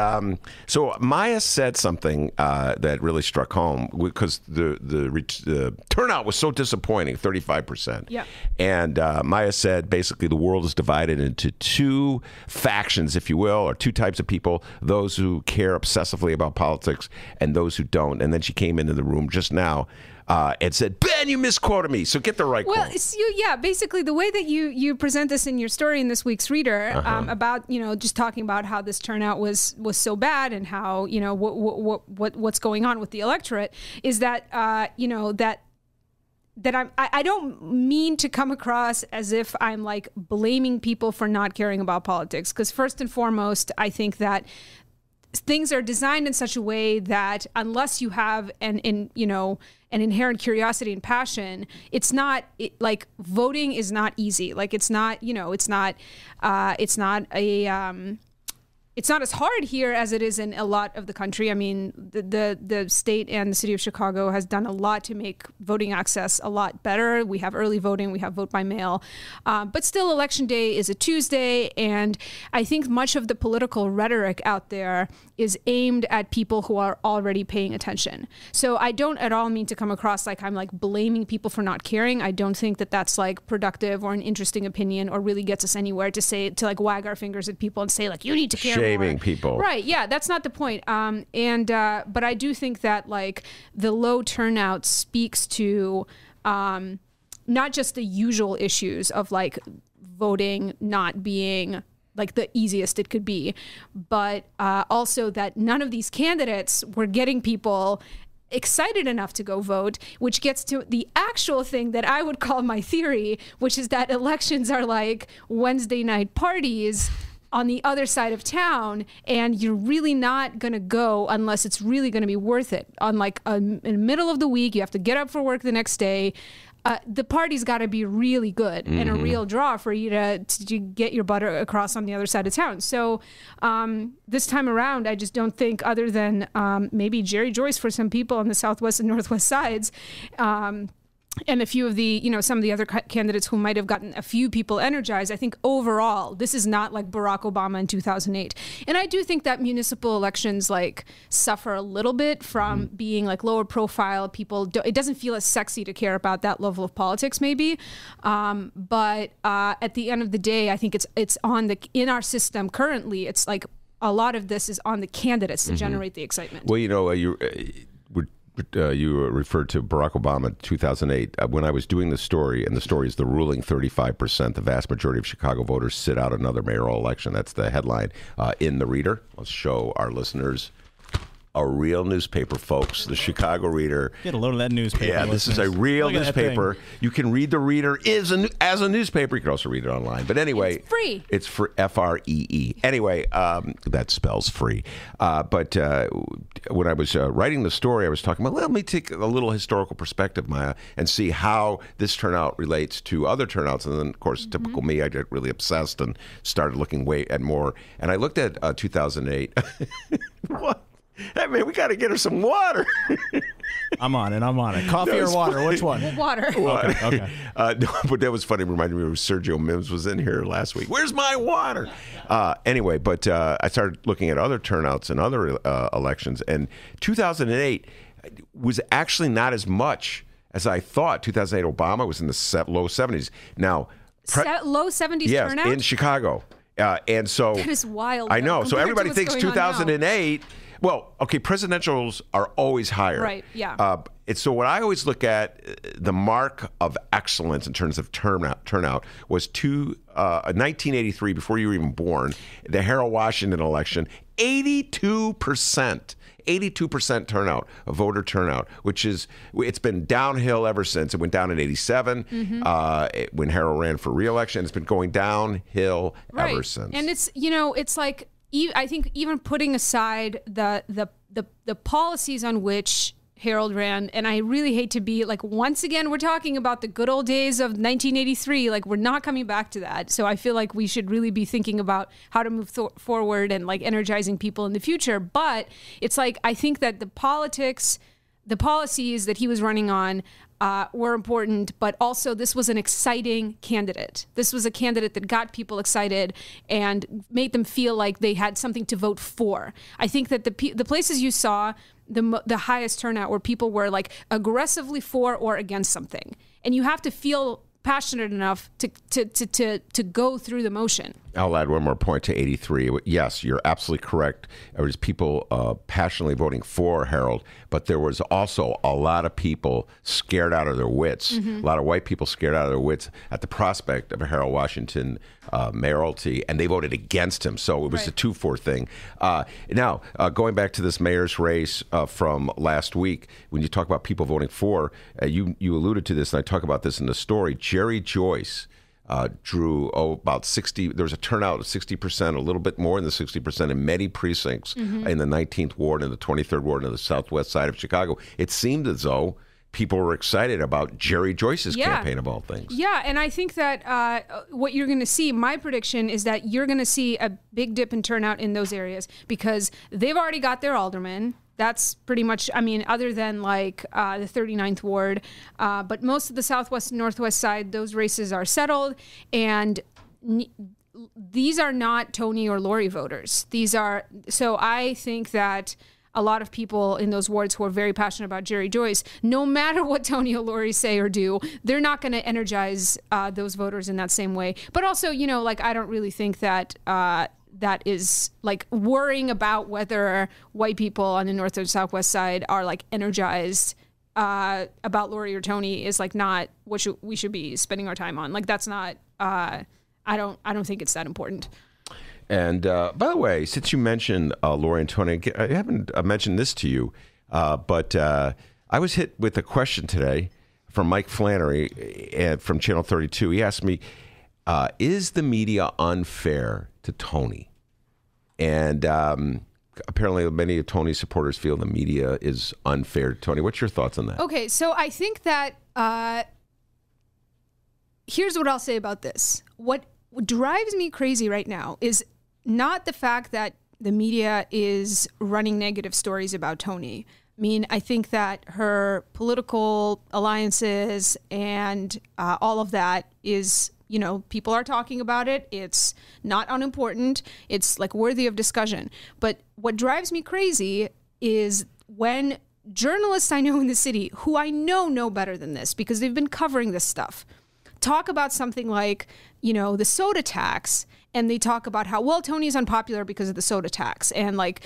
so Maya said something that really struck home because the turnout was so disappointing, 35%. Yeah. And Maya said basically the world is divided into two factions, if you will, or two types of people: those who care obsessively about politics and those who don't. And then she came into the room just now and said, Ben, you misquoted me. So get the right quote. Yeah, basically the way that you present this in your story in this week's Reader about, just talking about how this turnout was so bad and how, what's going on with the electorate is that, that I don't mean to come across as if I'm like blaming people for not caring about politics. Because first and foremost, I think that things are designed in such a way that unless you have an inherent curiosity and passion, it's not like voting is not easy. Like it's not it's not as hard here as it is in a lot of the country. I mean, the state and the city of Chicago has done a lot to make voting access a lot better. We have early voting, we have vote by mail, but still election day is a Tuesday. And I think much of the political rhetoric out there is aimed at people who are already paying attention. So I don't at all mean to come across like I'm like blaming people for not caring. I don't think that that's like productive or an interesting opinion or really gets us anywhere to like wag our fingers at people and say like, you need to care shaming people. Right. Yeah, that's not the point. But I do think that like the low turnout speaks to not just the usual issues of like voting not being like the easiest it could be, but also that none of these candidates were getting people excited enough to go vote, which gets to the actual thing that I would call my theory, which is that elections are like Wednesday night parties on the other side of town, and you're really not going to go unless it's really going to be worth it. On like in the middle of the week, you have to get up for work the next day. The party's got to be really good and a real draw for you to get your butt across on the other side of town. So this time around, I just don't think, other than maybe Jerry Joyce for some people on the southwest and northwest sides, and a few of the, some of the other candidates who might have gotten a few people energized, I think overall, this is not like Barack Obama in 2008. And I do think that municipal elections like suffer a little bit from being like lower profile. It doesn't feel as sexy to care about that level of politics maybe. But at the end of the day, I think it's in our system currently, it's like a lot of this is on the candidates to generate the excitement. Well, you referred to Barack Obama in 2008. When I was doing the story, and the story is the ruling 35%, the vast majority of Chicago voters sit out another mayoral election. That's the headline in the Reader. Let's show our listeners a real newspaper, folks. The Chicago Reader. Get a load of that newspaper. Yeah, this is a real newspaper. You can read the Reader as a newspaper. You can also read it online. But anyway, it's free. It's for FREE. Anyway, that spells free. But when I was writing the story, I was talking about, let me take a little historical perspective, Maya, and see how this turnout relates to other turnouts. And then, of course, typical me, I get really obsessed and started looking way at more. And I looked at 2008. What? Hey, man, we got to get her some water. I'm on it. Coffee or water? Which one? Water. Okay. No, but that was funny. It reminded me of Sergio Mims was in here last week. Where's my water? Anyway, but I started looking at other turnouts and other elections, and 2008 was actually not as much as I thought. 2008 Obama was in the low 70s. Now, low 70s turnout? in Chicago. And so that is wild. I know. So everybody thinks 2008. Well, okay, presidentials are always higher. Right, yeah. So what I always look at, the mark of excellence in terms of turnout was 1983, before you were even born, the Harold Washington election, 82%. 82% turnout, a voter turnout, it's been downhill ever since. It went down in 87 when Harold ran for re-election. It's been going downhill ever since. And it's like, I think even putting aside the policies on which Harold ran, and I really hate to be like, once again, we're talking about the good old days of 1983. Like, we're not coming back to that. So I feel like we should really be thinking about how to move forward and like energizing people in the future. But it's like, I think that the policies that he was running on were important, but also this was an exciting candidate. This was a candidate that got people excited and made them feel like they had something to vote for. I think that the places you saw the highest turnout where people were like aggressively for or against something, and you have to feel passionate enough to go through the motion. I'll add one more point to 83. Yes, you're absolutely correct. There was people passionately voting for Harold, but there was also a lot of people scared out of their wits. A lot of white people scared out of their wits at the prospect of a Harold Washington mayoralty, and they voted against him. So it was a 2-4 thing. Now, going back to this mayor's race from last week, when you talk about people voting for, you alluded to this, and I talk about this in the story. Jerry Joyce drew about 60. There was a turnout of 60%, a little bit more than the 60% in many precincts in the 19th Ward and the 23rd Ward on the southwest side of Chicago. It seemed as though people were excited about Jerry Joyce's campaign of all things. Yeah, and I think that what you're going to see, my prediction is that you're going to see a big dip in turnout in those areas because they've already got their aldermen. That's pretty much, I mean, other than like the 39th Ward, but most of the southwest and northwest side, those races are settled, and these are not Tony or Lori voters. So I think that a lot of people in those wards who are very passionate about Jerry Joyce, no matter what Tony or Lori say or do, they're not going to energize those voters in that same way. But also, like, I don't really think that that is like worrying about whether white people on the north or southwest side are like energized about Lori or Tony is like not what we should be spending our time on. Like that's not. I don't think it's that important. And by the way, since you mentioned Lori and Tony, I haven't mentioned this to you, but I was hit with a question today from Mike Flannery from Channel 32. He asked me, is the media unfair to Tony? And apparently many of Tony's supporters feel the media is unfair to Tony. What's your thoughts on that? Okay, so I think that here's what I'll say about this. What drives me crazy right now is not the fact that the media is running negative stories about Tony. I mean, I think that her political alliances and all of that is, you know, people are talking about it. It's not unimportant. It's like worthy of discussion. But what drives me crazy is when journalists I know in the city, who I know better than this because they've been covering this stuff, talk about something like, you know, the soda tax, and they talk about how, well, Tony's unpopular because of the soda tax, and like,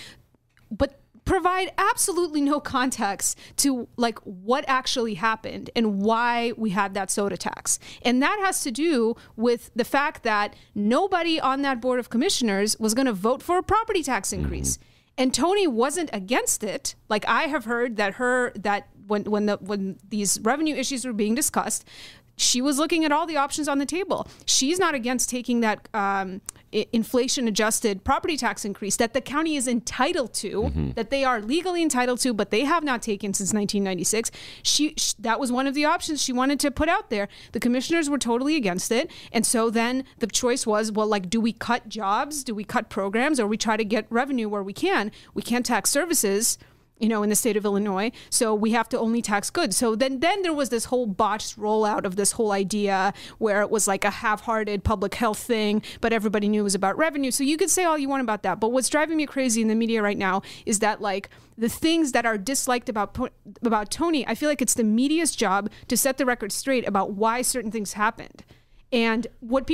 but provide absolutely no context to like what actually happened and why we had that soda tax. And that has to do with the fact that nobody on that board of commissioners was going to vote for a property tax increase. And Tony wasn't against it. Like I have heard that when these revenue issues were being discussed, she was looking at all the options on the table. She's not against taking that inflation-adjusted property tax increase that the county is entitled to, that they are legally entitled to, but they have not taken since 1996. That was one of the options she wanted to put out there. The commissioners were totally against it. And so then the choice was, well, like, do we cut jobs? Do we cut programs? Or we try to get revenue where we can? We can't tax services, you know, in the state of Illinois. So we have to only tax goods. So then there was this whole botched rollout of this whole idea where it was like a half-hearted public health thing, but everybody knew it was about revenue. So you could say all you want about that. But what's driving me crazy in the media right now is that like the things that are disliked about Tony, I feel like it's the media's job to set the record straight about why certain things happened. And what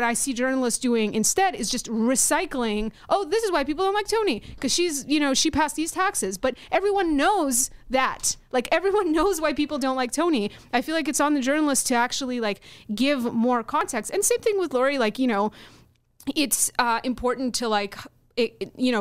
I see journalists doing instead is just recycling, oh, this is why people don't like Tony, because she passed these taxes. But everyone knows that. Like, everyone knows why people don't like Tony. I feel like it's on the journalists to actually, like, give more context. And same thing with Lori, like, you know, it's important to, like,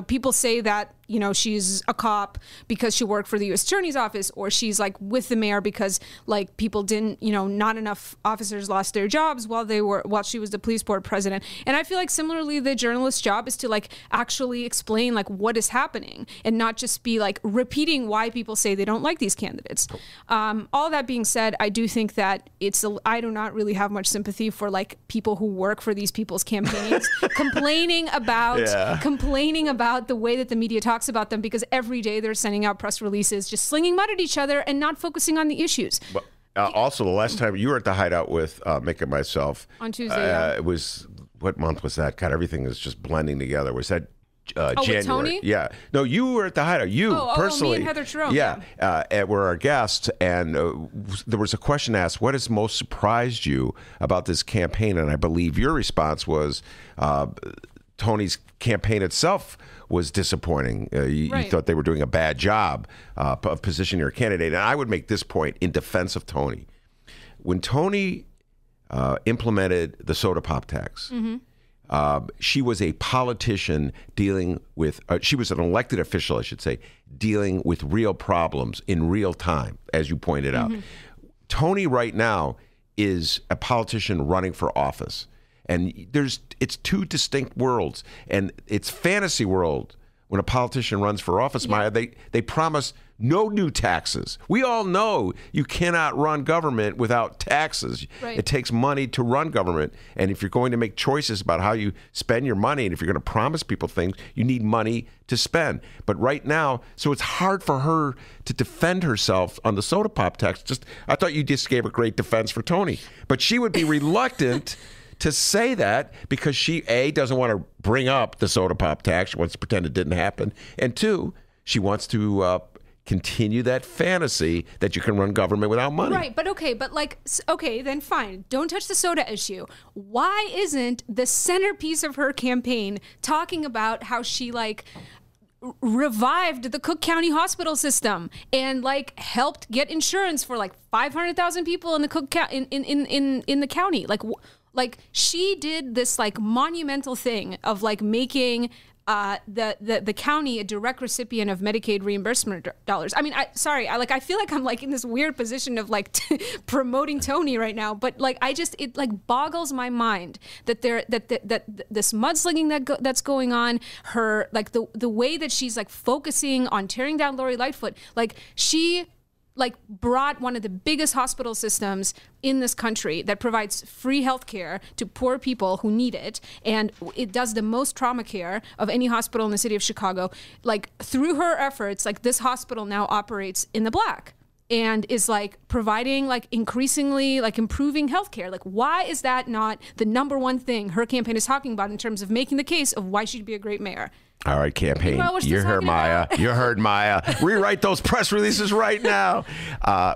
people say that, you know, she's a cop because she worked for the U.S. Attorney's Office, or she's like with the mayor because like people didn't, you know, not enough officers lost their jobs while she was the police board president. And I feel like similarly, the journalist's job is to like actually explain like what is happening and not just be like repeating why people say they don't like these candidates. All that being said, I do think that I do not really have much sympathy for like people who work for these people's campaigns complaining about the way that the media talks about them, because every day they're sending out press releases just slinging mud at each other and not focusing on the issues. Well, also, the last time you were at the Hideout with Mick and myself on Tuesday, it was, what month was that? God, everything is just blending together. Was that January? With Tony? Yeah. No, you were at the Hideout. You personally. Me and Heather Jerome. Yeah. Were our guests, and there was a question asked, what has most surprised you about this campaign? And I believe your response was Tony's campaign itself was disappointing. You thought they were doing a bad job of positioning your candidate. And I would make this point in defense of Tony. When Tony implemented the soda pop tax, she was a politician dealing with, she was an elected official, I should say, dealing with real problems in real time, as you pointed out. Tony right now is a politician running for office. And it's two distinct worlds, and it's fantasy world when a politician runs for office. Maya, they promise no new taxes. We all know you cannot run government without taxes. Right. It takes money to run government, and if you're going to make choices about how you spend your money, and if you're going to promise people things, you need money to spend. But right now, so it's hard for her to defend herself on the soda pop tax. I thought you just gave a great defense for Tony, but she would be reluctant to say that because she, A, doesn't want to bring up the soda pop tax. She wants to pretend it didn't happen. And two, she wants to continue that fantasy that you can run government without money. Right, but okay, then fine. Don't touch the soda issue. Why isn't the centerpiece of her campaign talking about how she revived the Cook County hospital system and helped get insurance for 500,000 people in the Cook in the county? She did this monumental thing of making the county a direct recipient of Medicaid reimbursement dollars. I mean, I feel like I'm in this weird position of promoting Tony right now, but it boggles my mind that this mudslinging that's going on, her the way that she's focusing on tearing down Lori Lightfoot, she brought one of the biggest hospital systems in this country that provides free health care to poor people who need it, and it does the most trauma care of any hospital in the city of Chicago. Through her efforts, this hospital now operates in the black and is providing increasingly improving healthcare. Why is that not the number one thing her campaign is talking about in terms of making the case of why she'd be a great mayor? All right, campaign. You heard Maya. You heard Maya. Rewrite those press releases right now.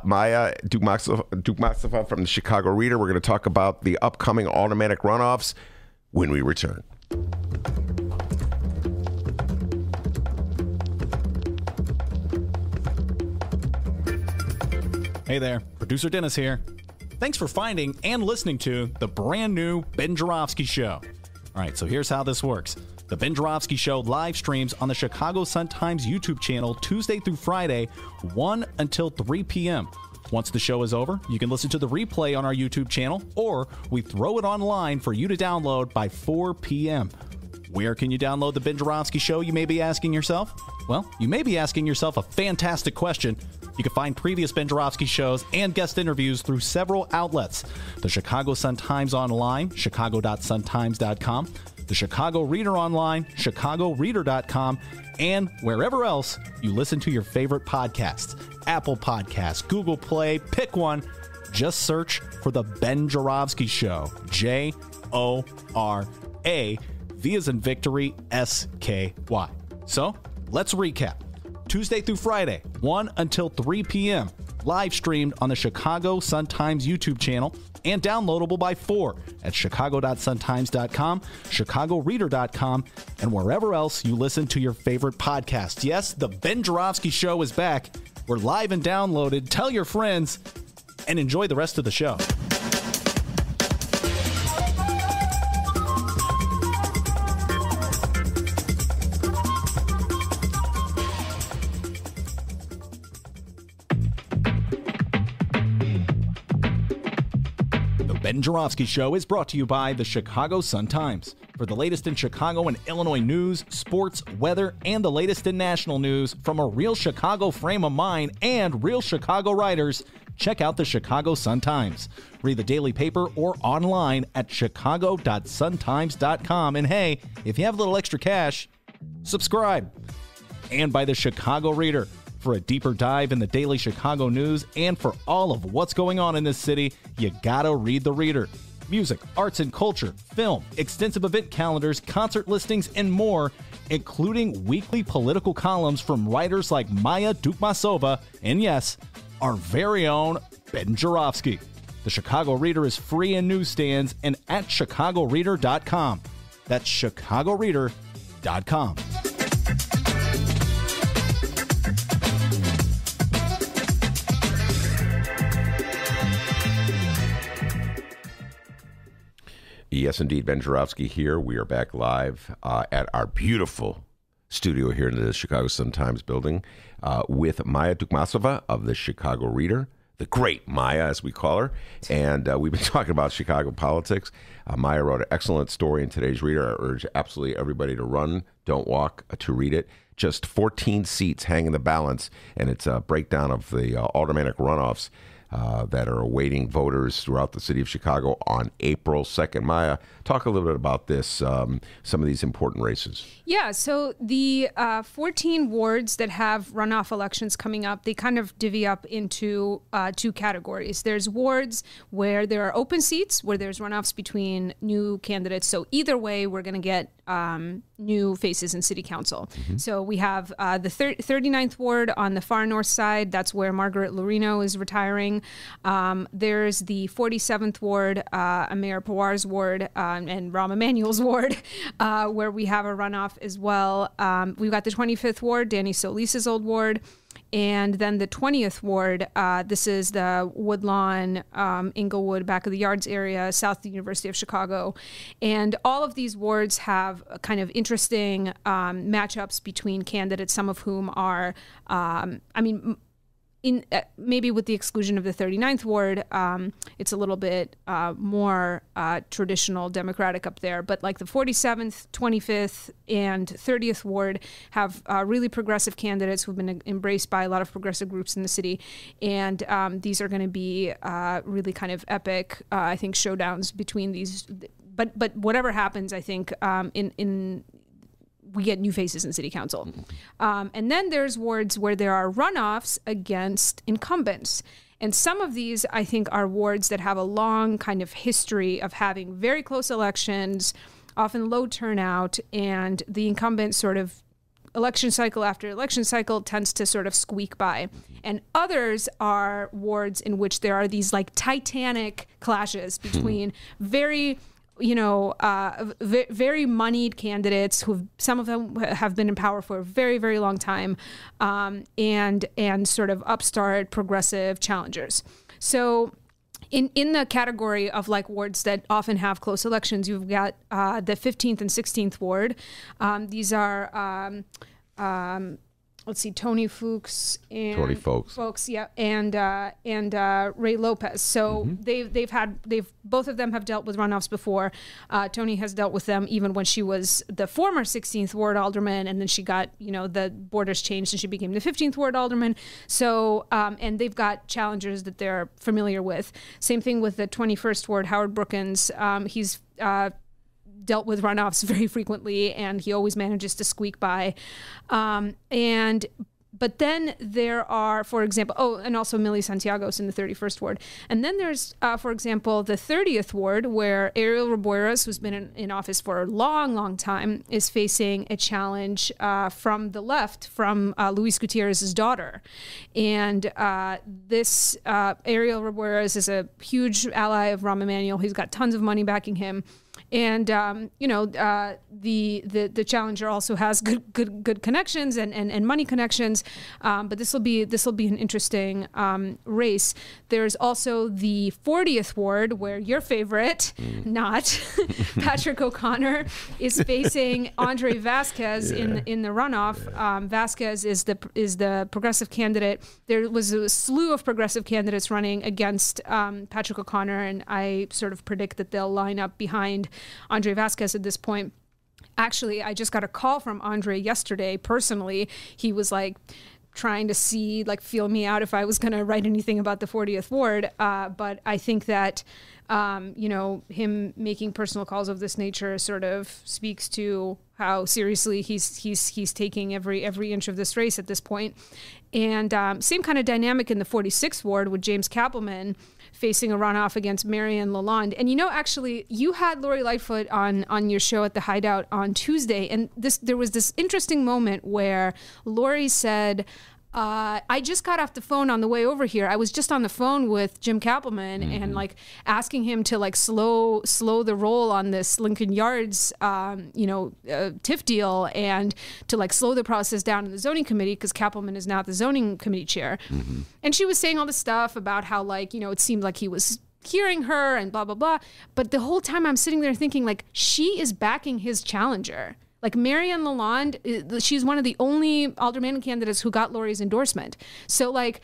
Maya Dukmasova from the Chicago Reader. We're going to talk about the upcoming automatic runoffs when we return. Hey there, producer Dennis here. Thanks for finding and listening to the brand new Ben Joravsky Show. All right, so here's how this works. The Ben Joravsky Show live streams on the Chicago Sun-Times YouTube channel Tuesday through Friday, 1 until 3 p.m. Once the show is over, you can listen to the replay on our YouTube channel, or we throw it online for you to download by 4 p.m. Where can you download the Ben Joravsky Show, you may be asking yourself? Well, you may be asking yourself a fantastic question. You can find previous Ben Joravsky shows and guest interviews through several outlets. The Chicago Sun-Times online, chicago.suntimes.com, the Chicago Reader online, chicagoreader.com, and wherever else you listen to your favorite podcasts. Apple Podcasts, Google Play, pick one. Just search for The Ben Joravsky Show. J-O-R-A, V as in victory, S-K-Y. So, let's recap. Tuesday through Friday, 1 until 3 p.m. Live streamed on the Chicago Sun-Times YouTube channel and downloadable by 4 at chicago.suntimes.com, chicagoreader.com, and wherever else you listen to your favorite podcasts. Yes, the Ben Joravsky Show is back. We're live and downloaded. Tell your friends and enjoy the rest of the show. Ben Joravsky Show is brought to you by the Chicago Sun-Times. For the latest in Chicago and Illinois news, sports, weather, and the latest in national news from a real Chicago frame of mind and real Chicago writers, check out the Chicago Sun-Times. Read the daily paper or online at chicago.suntimes.com. And hey, if you have a little extra cash, subscribe. And by the Chicago Reader. For a deeper dive in the daily Chicago news and for all of what's going on in this city, you gotta read the Reader. Music, arts and culture, film, extensive event calendars, concert listings, and more, including weekly political columns from writers like Maya Dukmasova and, yes, our very own Ben Joravsky. The Chicago Reader is free in newsstands and at chicagoreader.com. That's chicagoreader.com. Yes, indeed. Ben Joravsky here. We are back live at our beautiful studio here in the Chicago Sun-Times building with Maya Dukmasova of the Chicago Reader, the great Maya, as we call her. And we've been talking about Chicago politics. Maya wrote an excellent story in today's Reader. I urge absolutely everybody to run, don't walk, to read it. Just 14 seats hang in the balance, and it's a breakdown of the automatic runoffs that are awaiting voters throughout the city of Chicago on April 2nd. Maya, talk a little bit about this, some of these important races. Yeah, so the 14 wards that have runoff elections coming up, they kind of divvy up into two categories. There's wards where there are open seats, where there's runoffs between new candidates. So either way, we're going to get new faces in city council. So we have the 39th ward on the far north side. That's where Margaret Lorino is retiring. There's the 47th ward, Mayor Pawar's ward, and Rahm Emanuel's ward, where we have a runoff as well. We've got the 25th ward, Danny Solis's old ward. And then the 20th ward, this is the Woodlawn, Inglewood, back of the yards area, south of the University of Chicago. And all of these wards have kind of interesting matchups between candidates, some of whom are, maybe with the exclusion of the 39th ward, it's a little bit more traditional Democratic up there. But like the 47th, 25th, and 30th ward have really progressive candidates who've been embraced by a lot of progressive groups in the city. And these are going to be really kind of epic, I think, showdowns between these. But whatever happens, I think, we get new faces in city council. And then there's wards where there are runoffs against incumbents. And some of these, I think, are wards that have a long kind of history of having very close elections, often low turnout, and the incumbent sort of election cycle after election cycle tends to sort of squeak by. And others are wards in which there are these like titanic clashes between very very moneyed candidates who some of them have been in power for a very, very long time, and sort of upstart progressive challengers. So in the category of like wards that often have close elections, you've got the 15th and 16th ward. These are let's see, Tony Fuchs and Ray Lopez. So they've both of them have dealt with runoffs before. Tony has dealt with them even when she was the former 16th ward alderman, and then she got the borders changed and she became the 15th ward alderman. So and they've got challengers that they're familiar with. Same thing with the 21st ward, Howard Brookins. He's dealt with runoffs very frequently, and he always manages to squeak by. But then there are, for example, and also Millie Santiago's in the 31st ward. And then there's, for example, the 30th ward, where Ariel Rabueras, who's been in office for a long, long time, is facing a challenge from the left, from Luis Gutierrez's daughter. And this Ariel Rabueras is a huge ally of Rahm Emanuel. He's got tons of money backing him. And the challenger also has good connections and money connections, but this will be an interesting race. There's also the 40th ward, where your favorite, not Patrick O'Connor, is facing Andre Vasquez in the runoff. Vasquez is the progressive candidate. There was a slew of progressive candidates running against Patrick O'Connor, and I sort of predict that they'll line up behind Andre Vasquez at this point. Actually, I just got a call from Andre yesterday personally. He was like trying to feel me out if I was going to write anything about the 40th ward. But I think that, him making personal calls of this nature sort of speaks to how seriously he's taking every inch of this race at this point. And same kind of dynamic in the 46th ward with James Kappelman facing a runoff against Marianne Lalonde. And actually, you had Lori Lightfoot on your show at the Hideout on Tuesday, and there was this interesting moment where Lori said, I just got off the phone on the way over here. I was just on the phone with Jim Kappelman and asking him to slow the roll on this Lincoln Yards, TIF deal, and to slow the process down in the zoning committee, because Kappelman is now the zoning committee chair. And she was saying all this stuff about how it seemed like he was hearing her and blah, blah, blah. But the whole time I'm sitting there thinking she is backing his challenger. Marianne Lalonde, she's one of the only alderman candidates who got Lori's endorsement. So it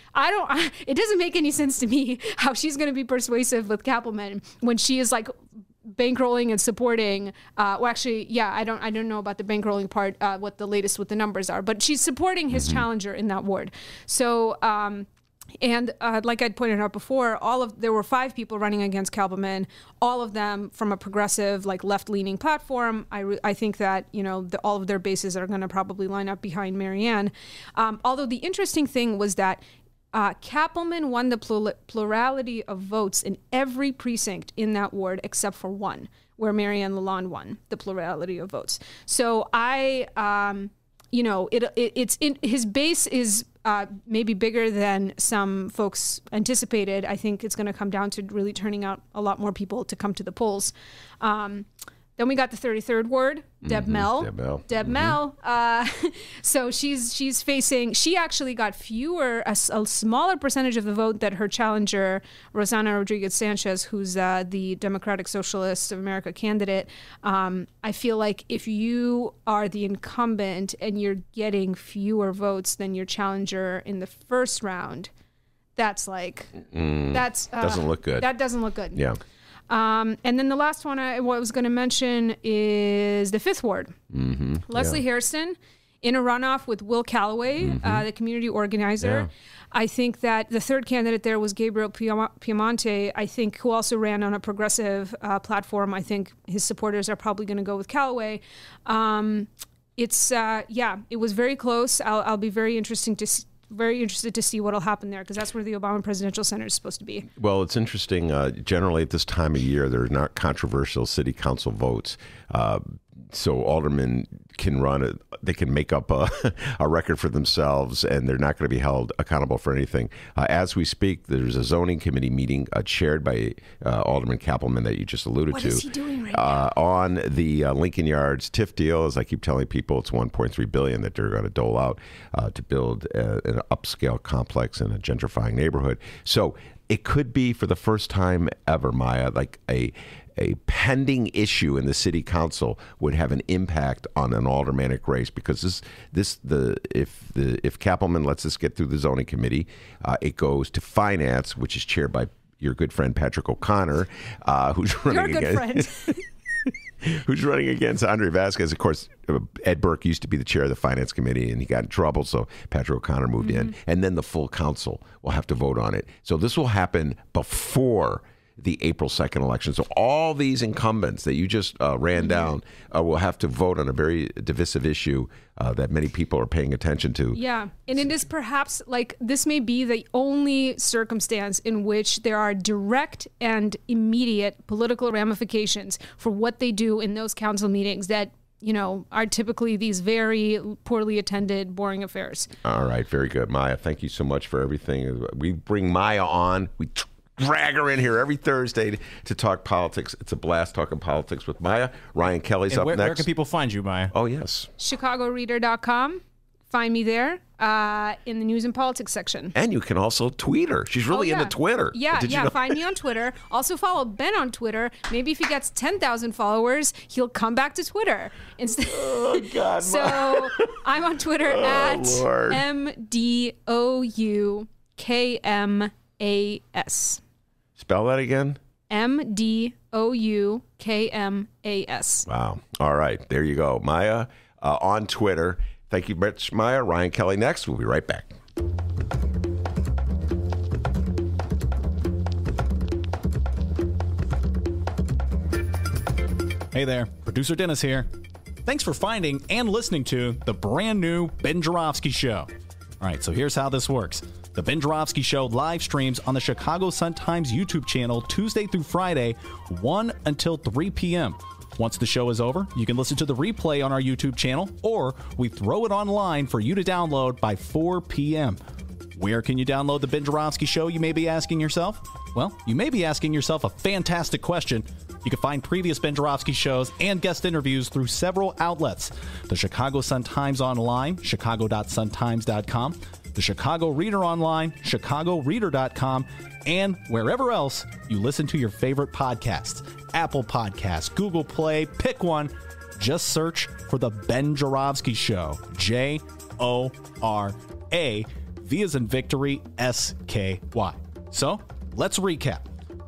doesn't make any sense to me how she's going to be persuasive with Kappelman when she is bankrolling and supporting. I don't know about the bankrolling part, what the latest with the numbers are, but she's supporting his challenger in that ward. So, And like I'd pointed out before, there were 5 people running against Kalberman, all of them from a progressive, like left-leaning platform. I think that all of their bases are going to probably line up behind Marianne. Although the interesting thing was that Kappelman won the plurality of votes in every precinct in that ward except for one, where Marianne Lalonde won the plurality of votes. So his base is maybe bigger than some folks anticipated. I think it's going to come down to really turning out a lot more people to come to the polls. Then we got the 33rd ward, Deb Mell. So she actually got a smaller percentage of the vote that her challenger, Rossana Rodriguez Sanchez, who's the Democratic Socialists of America candidate. I feel like if you are the incumbent and you're getting fewer votes than your challenger in the first round, that's doesn't look good. That doesn't look good. Yeah. And then the last one I was going to mention is the 5th ward. Leslie Hairston in a runoff with Will Calloway, the community organizer. Yeah. I think that the 3rd candidate there was Gabriel Piemonte, I think, who also ran on a progressive platform. I think his supporters are probably going to go with Calloway. It was very close. I'll be very interested to see what will happen there, because that's where the Obama Presidential Center is supposed to be. Well, it's interesting. Generally, at this time of year, there are not controversial city council votes. So aldermen can run they can make up a record for themselves, and they're not going to be held accountable for anything. As we speak, there's a zoning committee meeting chaired by Alderman Kappelman that you just alluded to. What is he doing right now? On the Lincoln Yards TIF deal. As I keep telling people, it's $1.3 billion that they're going to dole out to build an upscale complex in a gentrifying neighborhood. So it could be, for the first time ever, Maya, like a pending issue in the city council would have an impact on an aldermanic race, because if Kappelman lets this get through the zoning committee, it goes to finance, which is chaired by your good friend Patrick O'Connor, who's running who's running against Andre Vasquez. Of course, Ed Burke used to be the chair of the finance committee, and he got in trouble, so Patrick O'Connor moved in, and then the full council will have to vote on it. So this will happen before the April 2nd election. So all these incumbents that you just ran down will have to vote on a very divisive issue that many people are paying attention to. Yeah, and it is perhaps this may be the only circumstance in which there are direct and immediate political ramifications for what they do in those council meetings that are typically these very poorly attended, boring affairs. All right, very good. Maya, thank you so much for everything. We bring Maya on. We drag her in here every Thursday to talk politics. It's a blast talking politics with Maya. Ryan Kelly's up next. Where can people find you, Maya? Oh, yes. ChicagoReader.com. Find me there in the news and politics section. And you can also tweet her. She's really into Twitter. Yeah, find me on Twitter. Also follow Ben on Twitter. Maybe if he gets 10,000 followers, he'll come back to Twitter. Oh, God. So I'm on Twitter at MDOUKMAS. Spell that again. MDOUKMAS. Wow. All right. There you go. Maya on Twitter. Thank you much, Maya. Ryan Kelly next. We'll be right back. Hey there. Producer Dennis here. Thanks for finding and listening to the brand new Ben Joravsky Show. All right, so here's how this works. The Ben Joravsky Show live streams on the Chicago Sun-Times YouTube channel Tuesday through Friday, 1 until 3 p.m. Once the show is over, you can listen to the replay on our YouTube channel, or we throw it online for you to download by 4 p.m. Where can you download the Ben Joravsky Show, you may be asking yourself? Well, you may be asking yourself a fantastic question. You can find previous Ben Joravsky shows and guest interviews through several outlets. The Chicago Sun-Times online, chicago.suntimes.com, the Chicago Reader online, chicagoreader.com, and wherever else you listen to your favorite podcasts. Apple Podcasts, Google Play, pick one. Just search for The Ben Joravsky Show. J-O-R-A, V as in victory, S-K-Y. So, let's recap.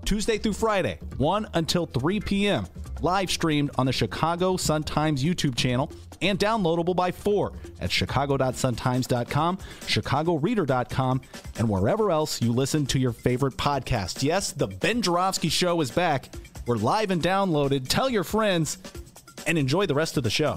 Tuesday through Friday, 1 until 3 p.m. live streamed on the Chicago Sun-Times YouTube channel and downloadable by 4 at chicago.suntimes.com, chicagoreader.com, and wherever else you listen to your favorite podcast. Yes, the Ben Joravsky Show is back. We're live and downloaded. Tell your friends and enjoy the rest of the show.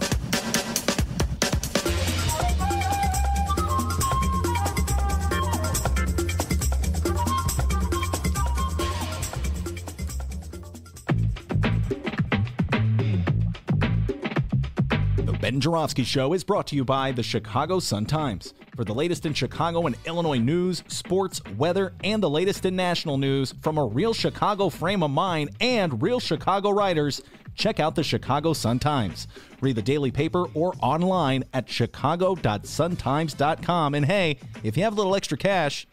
Ben Joravsky Show is brought to you by the Chicago Sun-Times. For the latest in Chicago and Illinois news, sports, weather, and the latest in national news from a real Chicago frame of mind and real Chicago writers, check out the Chicago Sun-Times. Read the daily paper or online at chicago.suntimes.com. And hey, if you have a little extra cash,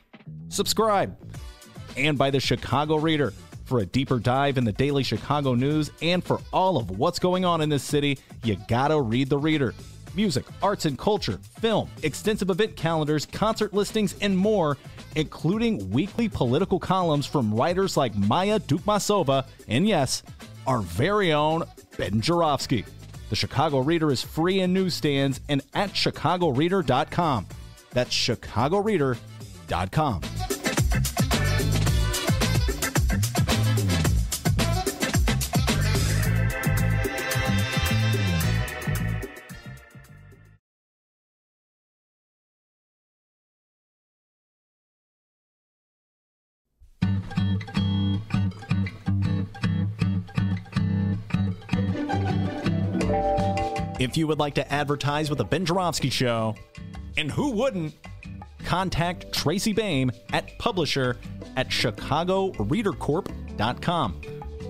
subscribe. And by the Chicago Reader. For a deeper dive in the daily Chicago news and for all of what's going on in this city, you gotta read the Reader. Music, arts and culture, film, extensive event calendars, concert listings, and more, including weekly political columns from writers like Maya Dukmasova and, yes, our very own Ben Joravsky. The Chicago Reader is free in newsstands and at chicagoreader.com. That's chicagoreader.com. If you would like to advertise with the Ben Joravsky Show, and who wouldn't, contact Tracy Boehm at publisher at chicagoreadercorp.com.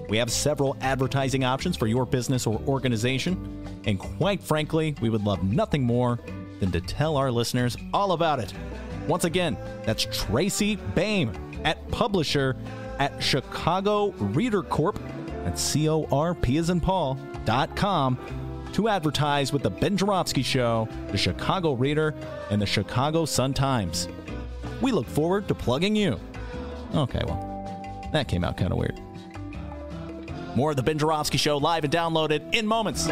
We have several advertising options for your business or organization, and quite frankly, we would love nothing more than to tell our listeners all about it. Once again, that's Tracy Boehm at publisher at chicagoreadercorp, that's C-O-R-P as in Paul.com, to advertise with the Ben Joravsky Show, the Chicago Reader, and the Chicago Sun-Times. We look forward to plugging you. Okay, well, that came out kind of weird. More of the Ben Joravsky Show live and downloaded in moments.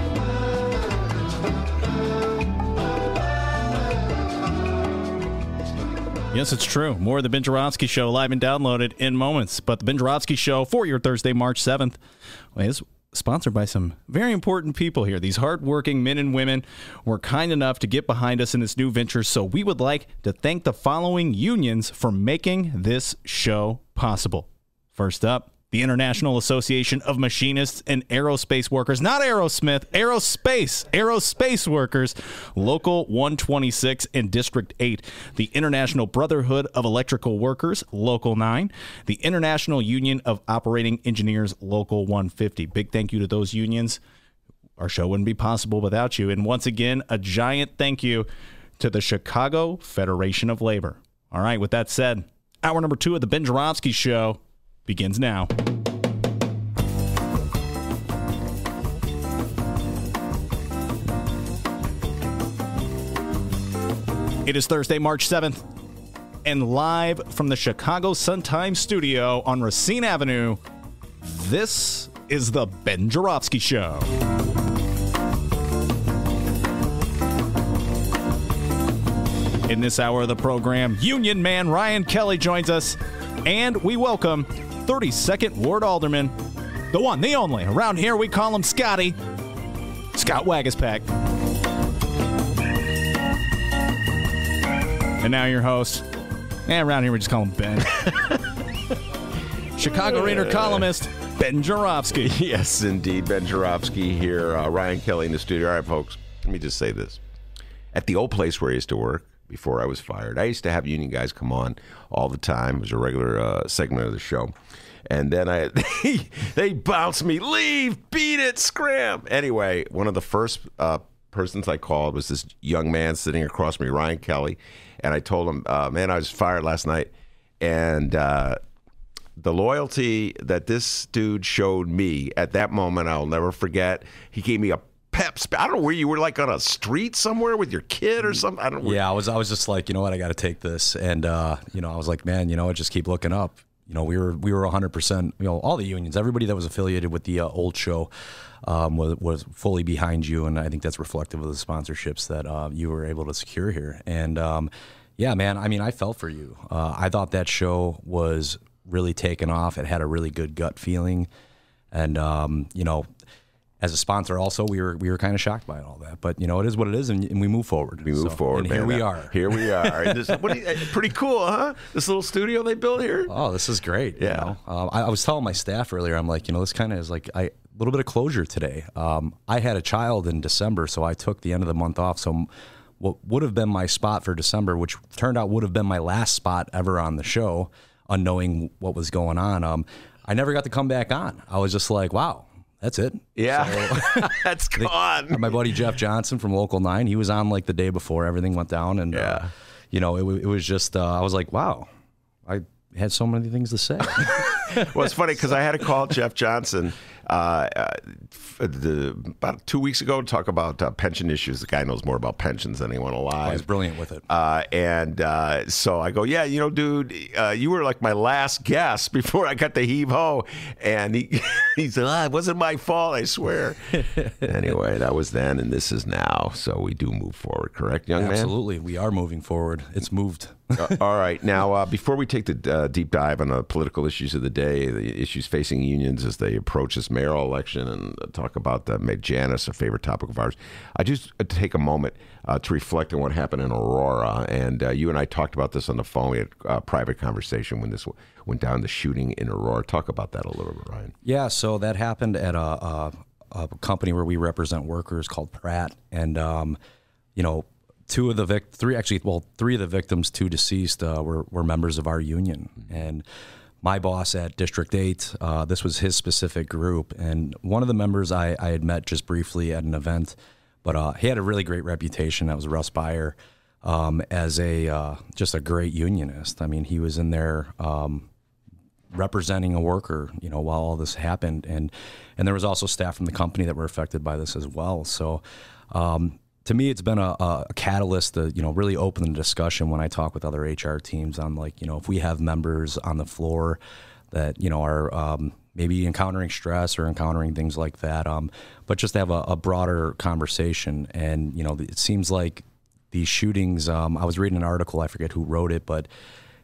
Yes, it's true. More of the Ben Joravsky Show live and downloaded in moments. But the Ben Joravsky Show for your Thursday, March 7th is sponsored by some very important people here. These hardworking men and women were kind enough to get behind us in this new venture, so we would like to thank the following unions for making this show possible. First up, the International Association of Machinists and Aerospace Workers, not Aerosmith, aerospace workers, Local 126 and District 8. The International Brotherhood of Electrical Workers, Local 9. The International Union of Operating Engineers, Local 150. Big thank you to those unions. Our show wouldn't be possible without you. And once again, a giant thank you to the Chicago Federation of Labor. All right, with that said, hour number 2 of the Ben Joravsky Show begins now. It is Thursday, March 7th, and live from the Chicago Sun-Times studio on Racine Avenue, this is the Ben Joravsky Show. In this hour of the program, Union Man Ryan Kelly joins us, and we welcome 32nd Ward Alderman, the one, the only. Around here, we call him Scotty. Scott Waguespack. And now your host. And around here, we just call him Ben. Chicago Reader columnist, Ben Joravsky. Yes, indeed. Ben Joravsky here. Ryan Kelly in the studio. All right, folks, let me just say this. At the old place where I used to work, before I was fired, I used to have union guys come on all the time. It was a regular segment of the show. And then they bounced me, leave, beat it, scram. Anyway, one of the first persons I called was this young man sitting across from me, Ryan Kelly. And I told him, man, I was fired last night. And the loyalty that this dude showed me at that moment, I'll never forget. He gave me a pep. I don't know where you were, like on a street somewhere with your kid or something. I don't know. Yeah, I was just like, you know what, I got to take this. And, I was like, man, just keep looking up. we were 100%, all the unions, everybody that was affiliated with the old show was fully behind you. And I think that's reflective of the sponsorships that you were able to secure here. And yeah, man, I mean, I felt for you. I thought that show was really taken off. It had a really good gut feeling. And, as a sponsor also, we were kind of shocked by all that. But, it is what it is, and we move forward. We move forward, and man. Here we are. Here we are. And pretty cool, huh? This little studio they built here? Oh, this is great. Yeah. I was telling my staff earlier, I'm like, this kind of is like a little bit of closure today. I had a child in December, so I took the end of the month off. So what would have been my spot for December, which turned out would have been my last spot ever on the show, unknowing what was going on, I never got to come back on. I was just like, wow. That's it. Yeah, so, that's gone. My buddy Jeff Johnson from Local 9, he was on like the day before everything went down. And, it was just, I was like, wow, I had so many things to say. Well, it's funny because I had to call Jeff Johnson about 2 weeks ago to talk about pension issues. The guy knows more about pensions than anyone alive. He's brilliant with it. So I go, yeah, dude, you were like my last guest before I got the heave-ho. And he said, it wasn't my fault, I swear. Anyway, that was then, and this is now. So we do move forward, correct, young man? Absolutely. We are moving forward. It's moved. All right. Now, before we take the deep dive on the political issues of the day, the issues facing unions as they approach this mayoral election, and talk about Janice, a favorite topic of ours, I just take a moment to reflect on what happened in Aurora. And you and I talked about this on the phone. We had a private conversation when this went down, the shooting in Aurora. Talk about that a little bit, Ryan. Yeah, so that happened at a company where we represent workers called Pratt. And, three of the victims, 2 deceased, were members of our union. And my boss at District 8, this was his specific group. And one of the members I had met just briefly at an event, but he had a really great reputation. That was Russ Beyer, as just a great unionist. I mean, he was in there representing a worker, while all this happened. And there was also staff from the company that were affected by this as well. So, to me, it's been a catalyst to, really open the discussion when I talk with other HR teams on, like, if we have members on the floor that, are maybe encountering stress or encountering things like that, but just to have a broader conversation. And, it seems like these shootings, I was reading an article, I forget who wrote it, but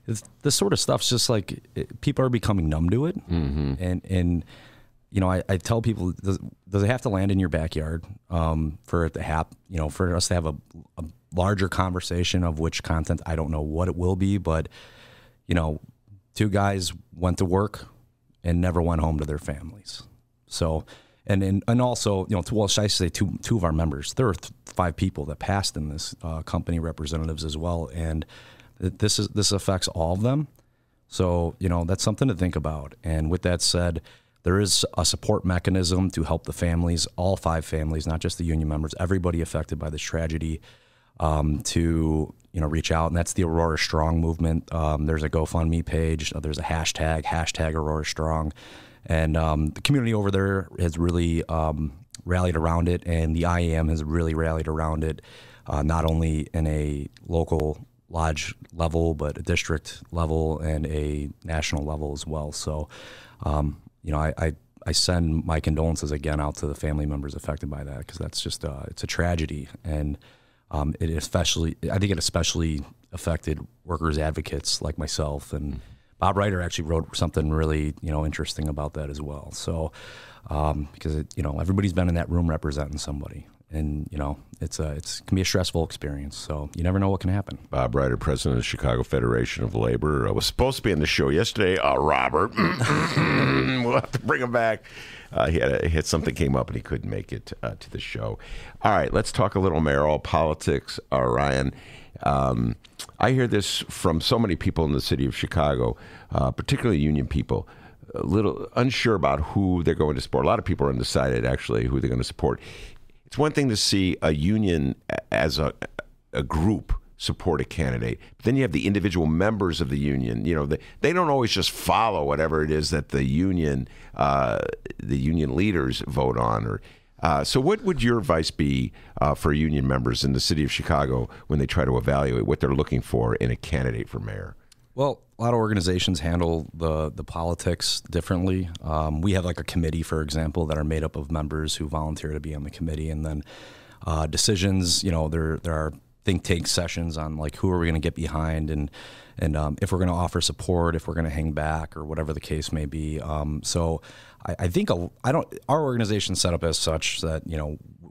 this sort of stuff's just like people are becoming numb to it. Mm-hmm. And I tell people, does it have to land in your backyard for it to happen? For us to have a larger conversation of which content, I don't know what it will be, but 2 guys went to work and never went home to their families. So, and also, should I say two of our members? There are 5 people that passed in this company representatives as well, and this affects all of them. So, that's something to think about. And with that said, there is a support mechanism to help the families, all 5 families, not just the union members, everybody affected by this tragedy, to reach out, and that's the Aurora Strong movement. There's a GoFundMe page. There's a hashtag Aurora Strong, and the community over there has really rallied around it, and the IAM has really rallied around it, not only in a local lodge level, but a district level and a national level as well. So. I send my condolences again out to the family members affected by that, because that's just it's a tragedy, and I think it especially affected workers advocates like myself, and Bob Ryder actually wrote something really interesting about that as well. So because everybody's been in that room representing somebody, and it can be a stressful experience. So you never know what can happen. Bob Ryder, president of the Chicago Federation of Labor, was supposed to be on the show yesterday. Robert, we'll have to bring him back. He had something came up and he couldn't make it to the show. All right, let's talk a little mayoral politics. Ryan, I hear this from so many people in the city of Chicago, particularly union people, a little unsure about who they're going to support. A lot of people are undecided, actually, who they're going to support. It's one thing to see a union as a group support a candidate, but then you have the individual members of the union. They don't always just follow whatever it is that the union leaders vote on. So what would your advice be for union members in the city of Chicago when they try to evaluate what they're looking for in a candidate for mayor? Well, of organizations handle the politics differently. We have like a committee, for example, that are made up of members who volunteer to be on the committee, and then decisions. There are think tank sessions on like who are we going to get behind, and if we're going to offer support, if we're going to hang back, or whatever the case may be. So I think our organization's set up as such that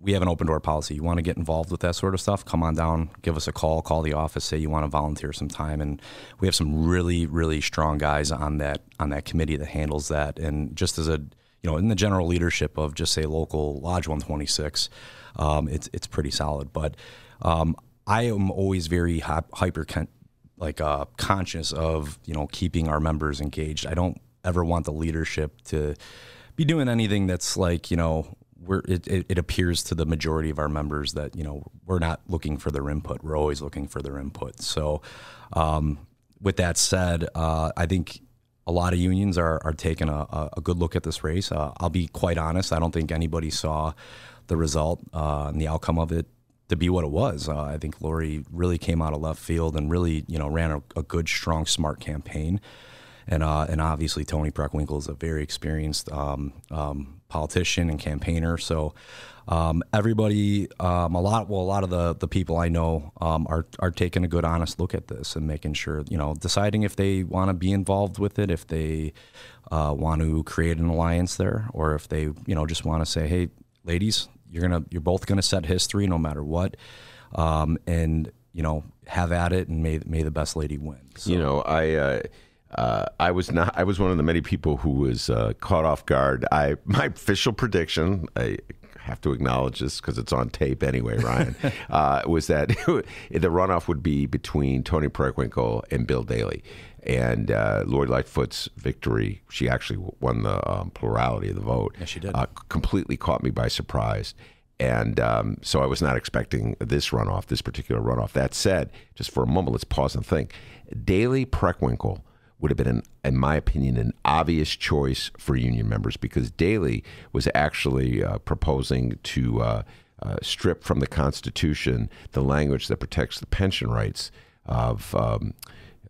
we have an open door policy. You want to get involved with that sort of stuff, come on down, give us a call the office, say you want to volunteer some time. And we have some really, really strong guys on that committee that handles that. And just as in the general leadership of just say local Lodge 126, it's pretty solid. But I am always very conscious of, keeping our members engaged. I don't ever want the leadership to be doing anything that's like, it appears to the majority of our members that, we're not looking for their input. We're always looking for their input. So with that said, I think a lot of unions are taking a good look at this race. I'll be quite honest. I don't think anybody saw the result and the outcome of it to be what it was. I think Lori really came out of left field and really, ran a good, strong, smart campaign. And obviously Tony Preckwinkle is a very experienced politician and campaigner. So everybody, a lot of the people I know are taking a good, honest look at this and making sure, deciding if they want to be involved with it, if they want to create an alliance there, or if they, just want to say, hey, ladies, you're both gonna set history no matter what, and have at it, and may the best lady win. So. I was one of the many people who was caught off guard. My official prediction, I have to acknowledge this because it's on tape anyway, Ryan, was that the runoff would be between Tony Preckwinkle and Bill Daley. And Lori Lightfoot's victory, she actually won the plurality of the vote. Yes, she did. Completely caught me by surprise. And so I was not expecting this particular runoff. That said, just for a moment, let's pause and think. Daley Preckwinkle would have been, in my opinion, an obvious choice for union members, because Daley was actually proposing to strip from the Constitution the language that protects the pension rights of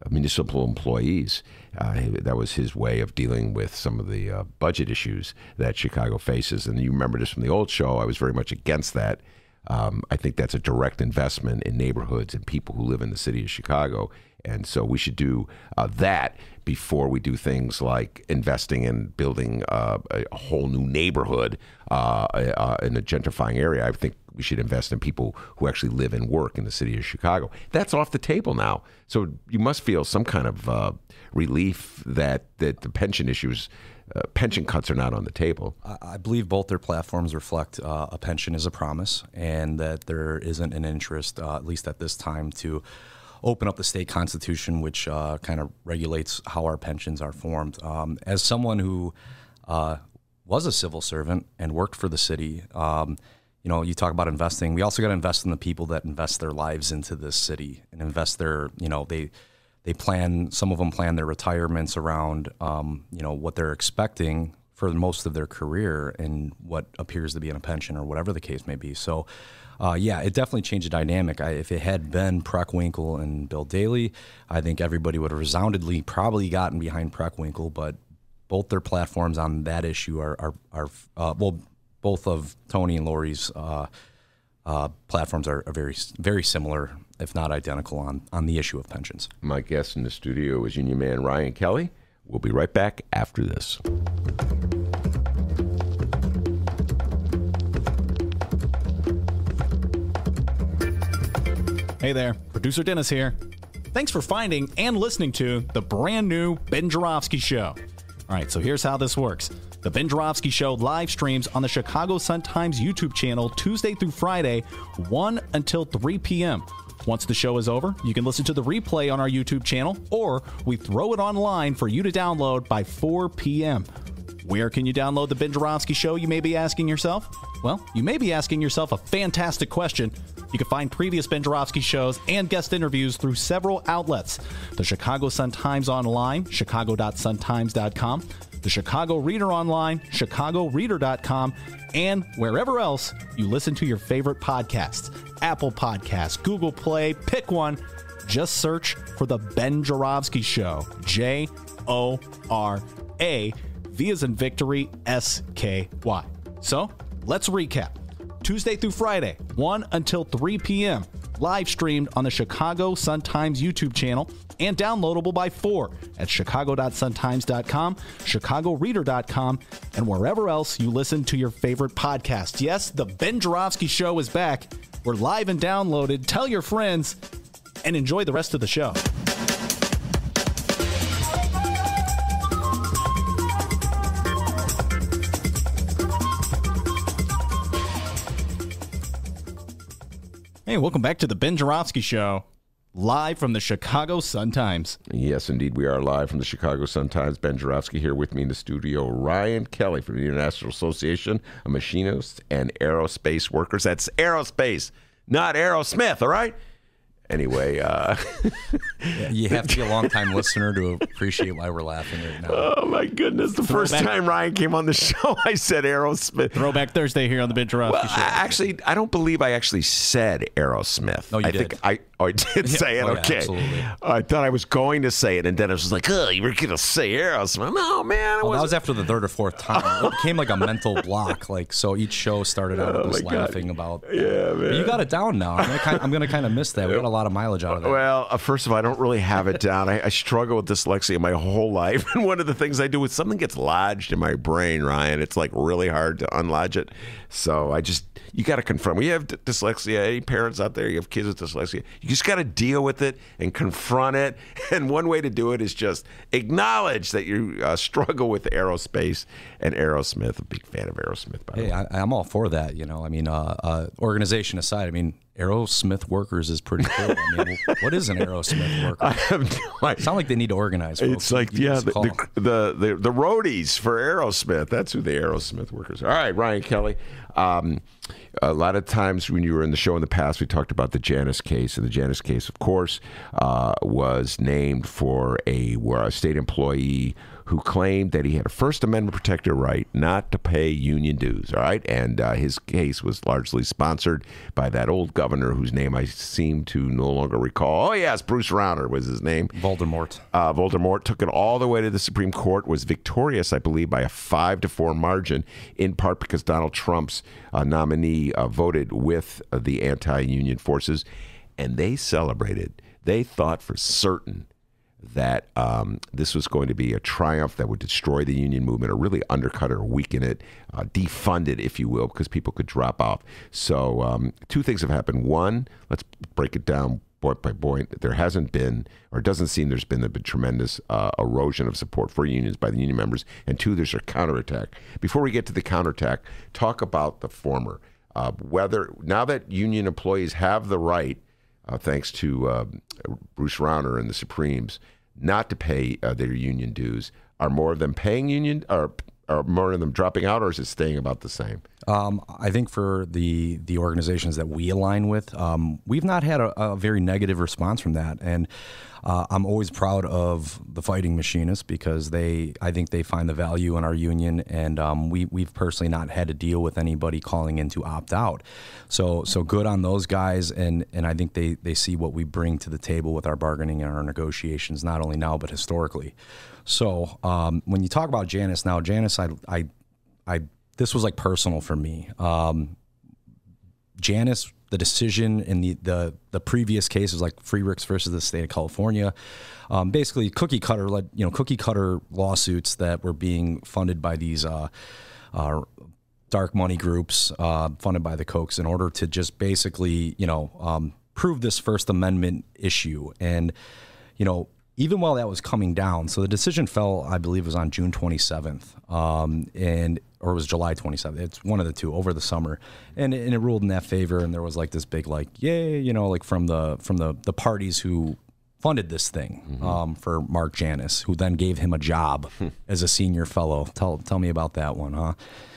municipal employees. That was his way of dealing with some of the budget issues that Chicago faces. And you remember this from the old show. I was very much against that. I think that's a direct investment in neighborhoods and people who live in the city of Chicago. And so we should do that before we do things like investing in building a whole new neighborhood in a gentrifying area. I think we should invest in people who actually live and work in the city of Chicago. That's off the table now. So you must feel some kind of relief that the pension issues, pension cuts are not on the table. I believe both their platforms reflect a pension is a promise, and that there isn't an interest, at least at this time, to open up the state constitution, which kind of regulates how our pensions are formed. As someone who was a civil servant and worked for the city, you talk about investing. We also got to invest in the people that invest their lives into this city and invest their, they plan, some of them plan their retirements around, what they're expecting for most of their career and what appears to be in a pension or whatever the case may be. So, it definitely changed the dynamic. If it had been Preckwinkle and Bill Daley, I think everybody would have resoundingly probably gotten behind Preckwinkle, but both their platforms on that issue are both of Tony and Lori's platforms are very, very similar, if not identical, on the issue of pensions. My guest in the studio is union man Ryan Kelly. We'll be right back after this. Hey there, producer Dennis here. Thanks for finding and listening to the brand new Ben Joravsky Show. All right, so here's how this works. The Ben Joravsky Show live streams on the Chicago Sun-Times YouTube channel Tuesday through Friday, 1 until 3 p.m. Once the show is over, you can listen to the replay on our YouTube channel, or we throw it online for you to download by 4 p.m. Where can you download the Ben Joravsky Show, you may be asking yourself? Well, you may be asking yourself a fantastic question. You can find previous Ben Joravsky shows and guest interviews through several outlets. The Chicago Sun-Times Online, chicago.suntimes.com, the Chicago Reader Online, chicagoreader.com, and wherever else you listen to your favorite podcasts. Apple Podcasts, Google Play, pick one. Just search for The Ben Joravsky Show. J-O-R-A, V as in victory, S-K-Y. So, let's recap. Tuesday through Friday, 1 until 3 p.m., live streamed on the Chicago Sun-Times YouTube channel and downloadable by 4 at chicago.suntimes.com, chicagoreader.com, and wherever else you listen to your favorite podcast. Yes, the Ben Joravsky Show is back. We're live and downloaded. Tell your friends and enjoy the rest of the show. Hey, welcome back to the Ben Joravsky Show, live from the Chicago Sun-Times. Yes, indeed, we are live from the Chicago Sun-Times. Ben Joravsky here with me in the studio. Ryan Kelly from the International Association of Machinists and Aerospace Workers. That's aerospace, not Aerosmith, all right? Anyway, you have to be a long-time listener to appreciate why we're laughing right now. Oh, my goodness. The first time Ryan came on the show, I said Aerosmith. Throwback Thursday here on the Ben Joravsky Show. Actually, I don't believe I actually said Aerosmith. No, you did. I did say it. Yeah, okay. absolutely. I thought I was going to say it, and then I was just like, oh, you were going to say Aerosmith. No, man. That was after the third or fourth time. It became like a mental block. Like, so each show started out with us laughing about. Yeah, man. But you got it down now. I'm going to kind of miss that. We got a lot of mileage out of that. Well, first of all, I don't really have it down. I struggle with dyslexia my whole life. And one of the things I do is something gets lodged in my brain, Ryan. It's like really hard to unlodge it. So you got to confront. When you have dyslexia, any parents out there, you have kids with dyslexia, you just got to deal with it and confront it. And one way to do it is just acknowledge that you struggle with aerospace and Aerosmith. A big fan of Aerosmith, by the way. I'm all for that. You know, I mean, organization aside, I mean, Aerosmith Workers is pretty cool. I mean, what is an Aerosmith worker? I have no idea. Sound like they need to organize. Folks. It's like, the roadies for Aerosmith. That's who the Aerosmith workers are. All right, Ryan Kelly. A lot of times when you were in the show in the past, we talked about the Janus case. And the Janus case, of course, was named for a state employee who claimed that he had a First Amendment protected right not to pay union dues, all right? And his case was largely sponsored by that old governor whose name I seem to no longer recall. Oh, yes, Bruce Rauner was his name. Voldemort. Voldemort took it all the way to the Supreme Court, was victorious, I believe, by a 5-4 margin, in part because Donald Trump's nominee voted with the anti-union forces, and they celebrated. They thought for certain that this was going to be a triumph that would destroy the union movement or really undercut or weaken it, defund it, if you will, because people could drop off. So two things have happened. One, let's break it down point by point. There hasn't been, or it doesn't seem there's been a tremendous erosion of support for unions by the union members. And two, there's a counterattack. Before we get to the counterattack, talk about the former. Whether now that union employees have the right, thanks to Bruce Rauner and the Supremes, not to pay their union dues, are more of them paying union, or more of them dropping out, or is it staying about the same? I think for the organizations that we align with, we've not had a very negative response from that. And I'm always proud of the fighting machinists because I think they find the value in our union, and we've personally not had to deal with anybody calling in to opt out. So good on those guys, and I think they see what we bring to the table with our bargaining and our negotiations, not only now but historically. So when you talk about Janus now, Janus, this was like personal for me. Janus, the decision in the previous case was like Freericks versus the state of California. Basically, cookie cutter lawsuits that were being funded by these dark money groups, funded by the Kochs, in order to just basically prove this First Amendment issue. And even while that was coming down, so the decision fell, I believe, it was on June 27th, or it was July 27th. It's one of the two, over the summer, and it ruled in that favor. And there was like this big yay, from the parties who funded this thing, for Mark Janus, who then gave him a job as a senior fellow. Tell me about that one, huh?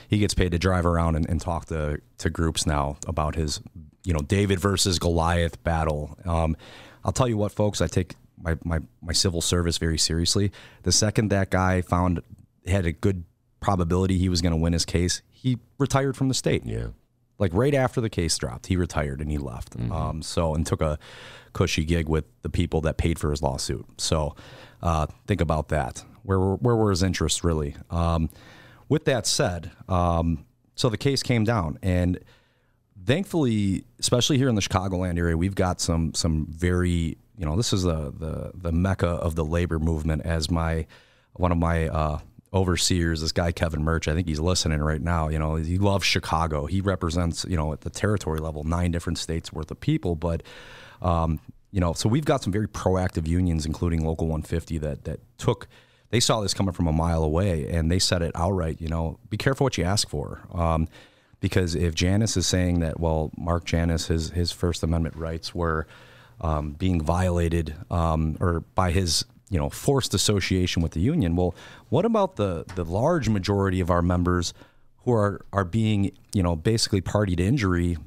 He gets paid to drive around and talk to groups now about his David versus Goliath battle. I'll tell you what, folks, I take my civil service very seriously. The second that guy had a good probability he was going to win his case, he retired from the state. Yeah. like right after the case dropped, he retired and he left. And took a cushy gig with the people that paid for his lawsuit. So think about that. Where were his interests really? With that said, so the case came down, and thankfully, especially here in the Chicagoland area, we've got some very, this is the mecca of the labor movement, as one of my overseers, this guy Kevin Murch, I think he's listening right now. He loves Chicago. He represents, at the territory level, 9 different states worth of people. But so we've got some very proactive unions, including Local 150, that they saw this coming from a mile away, and they said it outright. Be careful what you ask for, because if Janus is saying that, well, Mark Janus, his First Amendment rights were being violated, or by his forced association with the union. Well, what about the large majority of our members who are being, basically party to injury,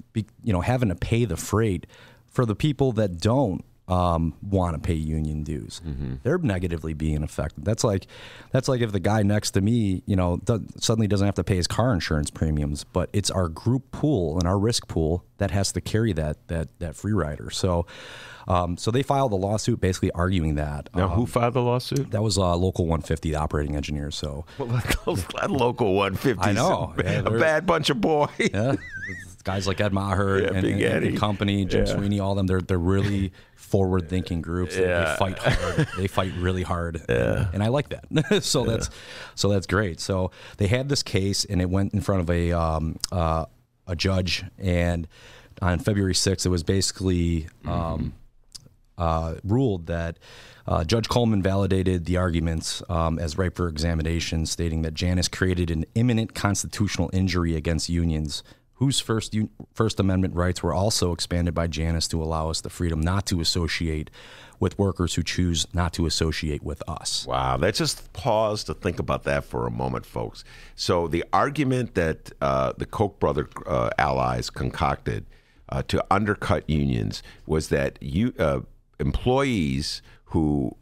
having to pay the freight for the people that don't want to pay union dues? They're negatively being affected. That's like if the guy next to me, suddenly doesn't have to pay his car insurance premiums, but it's our group pool and our risk pool that has to carry that free rider. So they filed a lawsuit basically arguing that. Now, who filed the lawsuit? That was Local 150, the operating engineers. So Local 150, I know, a bad bunch of boys. Yeah, guys like Ed Maher and company, Jim Sweeney, all of them. They're really forward-thinking groups. They fight hard. They fight really hard, and I like that. so that's great. So they had this case, and it went in front of a judge, and on February 6th, it was basically ruled that Judge Coleman validated the arguments as ripe for examination, stating that Janus created an imminent constitutional injury against unions whose First Amendment rights were also expanded by Janus to allow us the freedom not to associate with workers who choose not to associate with us. Wow. Let's just pause to think about that for a moment, folks. So the argument that the Koch brother allies concocted to undercut unions was that employees who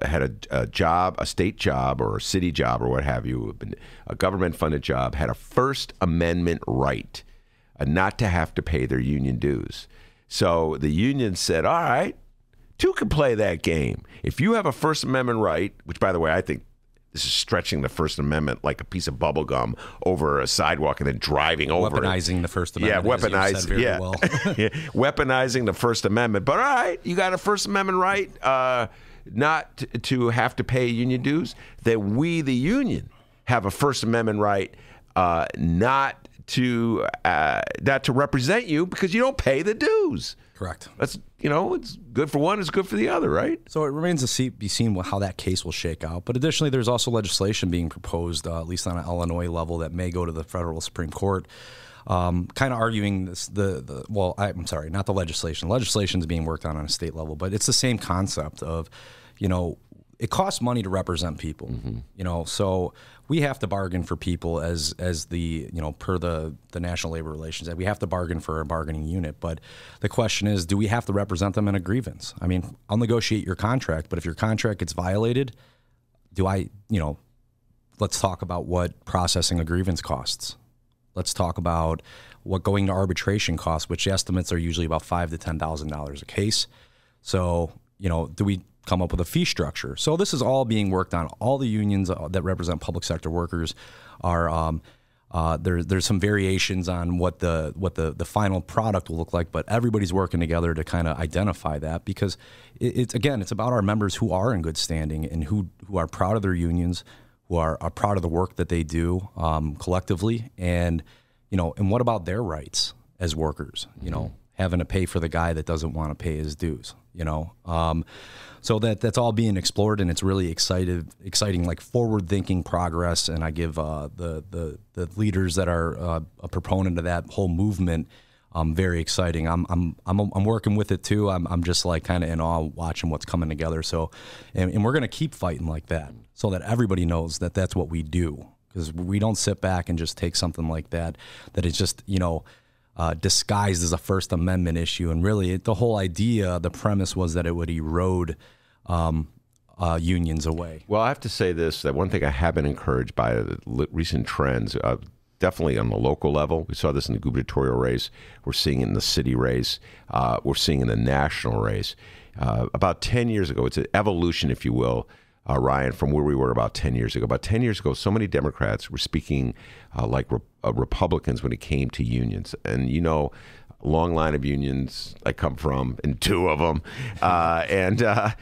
had a job, a state job or a city job or what have you, a government-funded job, had a First Amendment right not to have to pay their union dues. So the union said, all right, 2 can play that game. If you have a First Amendment right, which, by the way, I think this is stretching the First Amendment like a piece of bubble gum over a sidewalk and then driving over weaponizing the First Amendment. Yeah, weaponizing the First Amendment. But all right, you got a First Amendment right not to have to pay union dues. Then we, the union, have a First Amendment right not to represent you because you don't pay the dues. Correct. That's it's good for one, it's good for the other, right? So it remains to be seen how that case will shake out. But additionally, there's also legislation being proposed, at least on an Illinois level, that may go to the federal Supreme Court, kind of arguing this. I'm sorry, not the legislation. Legislation is being worked on a state level, but it's the same concept of, it costs money to represent people, so we have to bargain for people as the, per the National Labor Relations Act, we have to bargain for a bargaining unit. But the question is, do we have to represent them in a grievance? I mean, I'll negotiate your contract, but if your contract gets violated, let's talk about what processing a grievance costs. Let's talk about what going to arbitration costs, which estimates are usually about $5,000 to $10,000 a case. So, do we come up with a fee structure? So this is all being worked on. All the unions that represent public sector workers are there's some variations on what the final product will look like, but everybody's working together to kind of identify that, because it's about our members who are in good standing and who are proud of their unions, who are proud of the work that they do collectively, and what about their rights as workers? Having to pay for the guy that doesn't want to pay his dues. So that's all being explored, and it's really exciting, like forward-thinking progress. And I give the leaders that are a proponent of that whole movement very exciting. I'm working with it too. I'm just like kind of in awe watching what's coming together. So, and we're gonna keep fighting like that, so that everybody knows that that's what we do, because we don't sit back and just take something like that is just disguised as a First Amendment issue. And really, the whole idea, the premise was that it would erode unions away. Well, I have to say this, that one thing I have been encouraged by the recent trends. definitely on the local level. We saw this in the gubernatorial race. We're seeing it in the city race. We're seeing it in the national race. About 10 years ago, it's an evolution, if you will, Ryan, from where we were about 10 years ago. About 10 years ago, so many Democrats were speaking like Republicans when it came to unions. And, you know, a long line of unions I come from, and 2 of them. I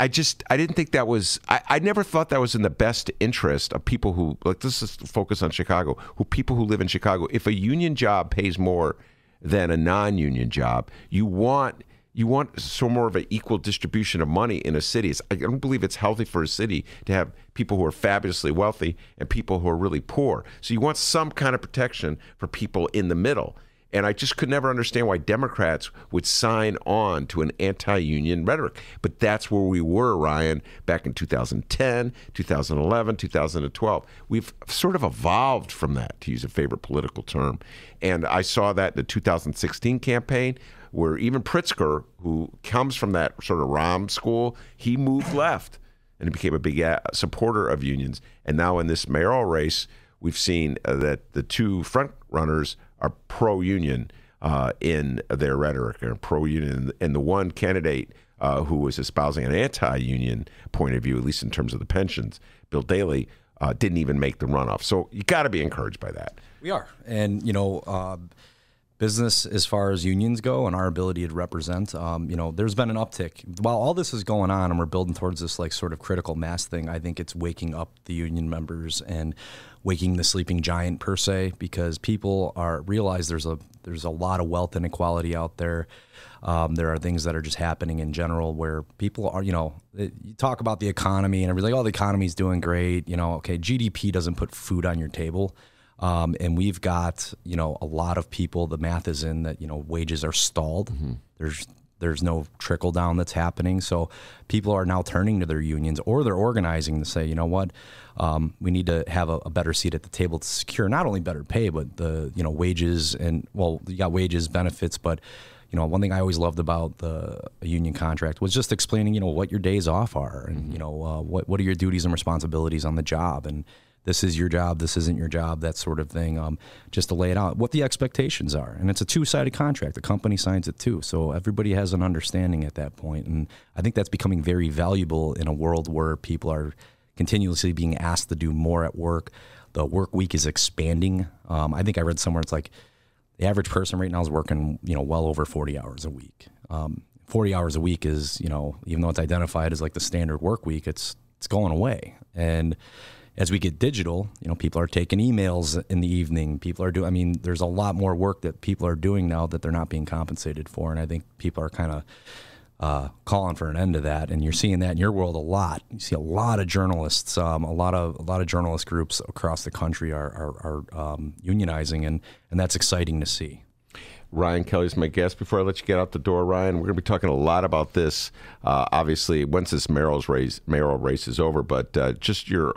didn't think that was, I never thought that was in the best interest of people who, like, this is focus on Chicago, people who live in Chicago. If a union job pays more than a non-union job, you want some more of an equal distribution of money in a city. I don't believe it's healthy for a city to have people who are fabulously wealthy and people who are really poor. So you want some kind of protection for people in the middle. And I just could never understand why Democrats would sign on to an anti-union rhetoric. But that's where we were, Ryan, back in 2010, 2011, 2012. We've sort of evolved from that, to use a favorite political term. And I saw that in the 2016 campaign, where even Pritzker, who comes from that sort of Rahm school, he moved left and he became a big supporter of unions. And now in this mayoral race, we've seen that the 2 front runners are pro-union in their rhetoric, or pro-union. And the one candidate who was espousing an anti-union point of view, at least in terms of the pensions, Bill Daley, didn't even make the runoff. So you got to be encouraged by that. We are. And, you know, business as far as unions go and our ability to represent, you know, there's been an uptick. While all this is going on and we're building towards this like sort of critical mass thing, I think it's waking up the union members and waking the sleeping giant per se, because people realize there's a lot of wealth inequality out there. There are things that are just happening in general where people are, you know, you talk about the economy and everybody's like, oh, the economy's doing great. You know, okay, GDP doesn't put food on your table. And we've got, you know, a lot of people, the math is in that, you know, wages are stalled. Mm-hmm. There's no trickle down that's happening. So people are now turning to their unions, or they're organizing to say, you know what, we need to have a better seat at the table to secure not only better pay, but the, you know, wages and, well, you got wages, benefits, but, you know, one thing I always loved about a union contract was just explaining, you know, what your days off are and, you know, what are your duties and responsibilities on the job, and this is your job, this isn't your job, that sort of thing, just to lay it out, what the expectations are. And it's a 2-sided contract. The company signs it too. So everybody has an understanding at that point. And I think that's becoming very valuable in a world where people are continuously being asked to do more at work. The work week is expanding. I think I read somewhere it's like the average person right now is working, you know, well over 40 hours a week. 40 hours a week is, you know, even though it's identified as like the standard work week, it's going away. And as we get digital, you know, people are taking emails in the evening. People are doing, I mean, there's a lot more work that people are doing now that they're not being compensated for. And I think people are kind of calling for an end to that. And you're seeing that in your world a lot. You see a lot of journalists, a lot of journalist groups across the country are unionizing, and that's exciting to see. Ryan Kelly's my guest. Before I let you get out the door, Ryan, we're going to be talking a lot about this, obviously, once this mayoral race is over, but just your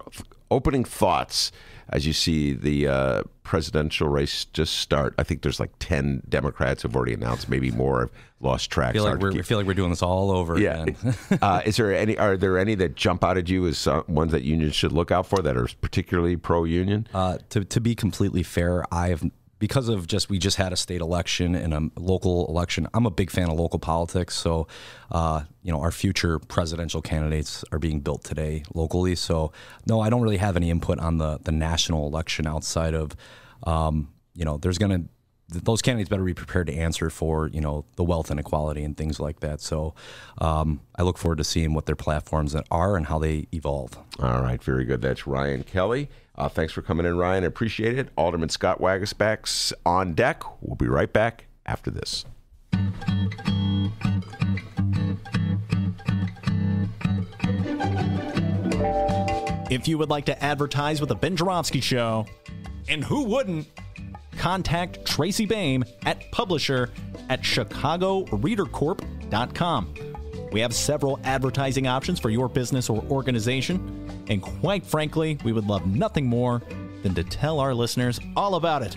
opening thoughts as you see the presidential race just start. I think there's like 10 Democrats who've already announced, maybe more. I've lost track. I feel like we're doing this all over again. Are there any that jump out at you as ones that unions should look out for that are particularly pro-union? To be completely fair, because of we just had a state election and a local election, I'm a big fan of local politics. So, you know, our future presidential candidates are being built today locally. So, no, I don't really have any input on the national election outside of, you know, those candidates better be prepared to answer for, you know, the wealth inequality and things like that. So I look forward to seeing what their platforms are and how they evolve. All right. Very good. That's Ryan Kelly. Thanks for coming in, Ryan. I appreciate it. Alderman Scott Waguespack's on deck. We'll be right back after this. If you would like to advertise with the Ben Joravsky Show, and who wouldn't, contact Tracy Boehm at publisher@chicagoreadercorp.com. We have several advertising options for your business or organization, and quite frankly, we would love nothing more than to tell our listeners all about it.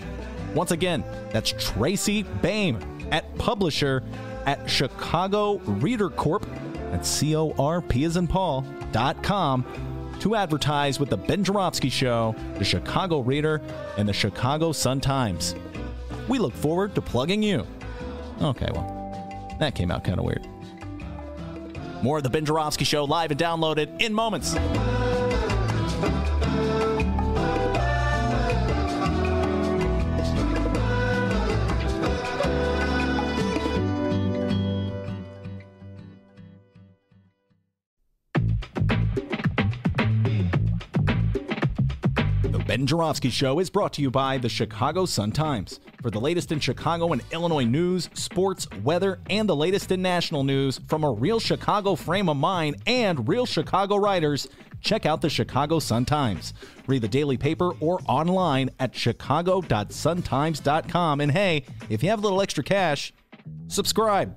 Once again, that's Tracy Boehm at publisher@chicagoreadercorp, that's CORP as in Paul.com. to advertise with the Ben Joravsky Show, the Chicago Reader, and the Chicago Sun-Times. We look forward to plugging you. Okay, well, that came out kind of weird. More of the Ben Joravsky Show live and downloaded in moments. The Ben Joravsky Show is brought to you by the Chicago Sun-Times. For the latest in Chicago and Illinois news, sports, weather, and the latest in national news from a real Chicago frame of mind and real Chicago writers, check out the Chicago Sun-Times. Read the daily paper or online at chicago.suntimes.com. And hey, if you have a little extra cash, subscribe.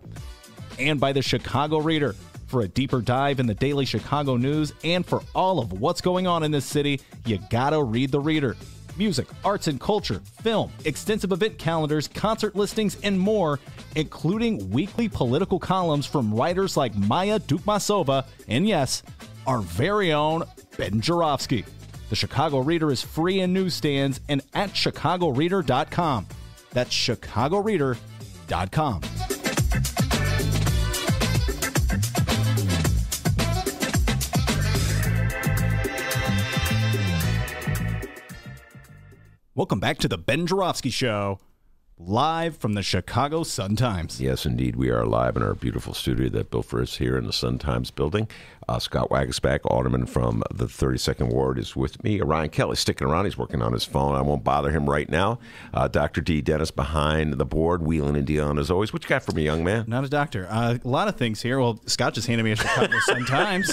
And by the Chicago Reader. For a deeper dive in the daily Chicago news and for all of what's going on in this city, you gotta read the Reader. Music, arts and culture, film, extensive event calendars, concert listings, and more, including weekly political columns from writers like Maya Dukmasova and, yes, our very own Ben Joravsky. The Chicago Reader is free in newsstands and at chicagoreader.com. That's chicagoreader.com. Welcome back to the Ben Joravsky Show, live from the Chicago Sun-Times. Yes, indeed. We are live in our beautiful studio that built for us here in the Sun-Times building. Scott Waguespack, alderman from the 32nd Ward, is with me. Ryan Kelly sticking around. He's working on his phone. I won't bother him right now. Dr. D. Dennis behind the board, wheeling and dealing as always. What you got for me, young man? Not a doctor. A lot of things here. Well, Scott just handed me a Chicago Sun-Times.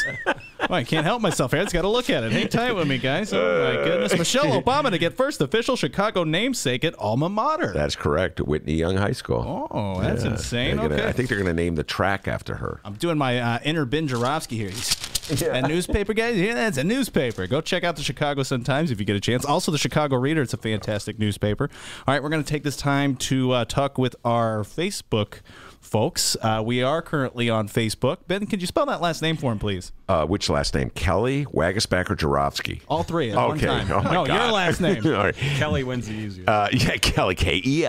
Well, I can't help myself. I just got to look at it. Hang tight with me, guys. Oh, my goodness. Michelle Obama to get first official Chicago namesake at Alma Mater. That's correct. Whitney Young High School. Oh, that's insane. Okay. I think they're going to name the track after her. I'm doing my inner Ben Joravsky here. That newspaper, guys? Yeah, that's a newspaper. Go check out the Chicago Sun-Times if you get a chance. Also, the Chicago Reader. It's a fantastic newspaper. All right, we're going to take this time to talk with our Facebook folks. We are currently on Facebook. Ben, could you spell that last name for him, please? Which last name? Kelly, Waguespack, or Joravsky? All three at one time. Oh my no, God. Your last name. All right. Kelly wins the easiest. Yeah, Kelly, Kelly,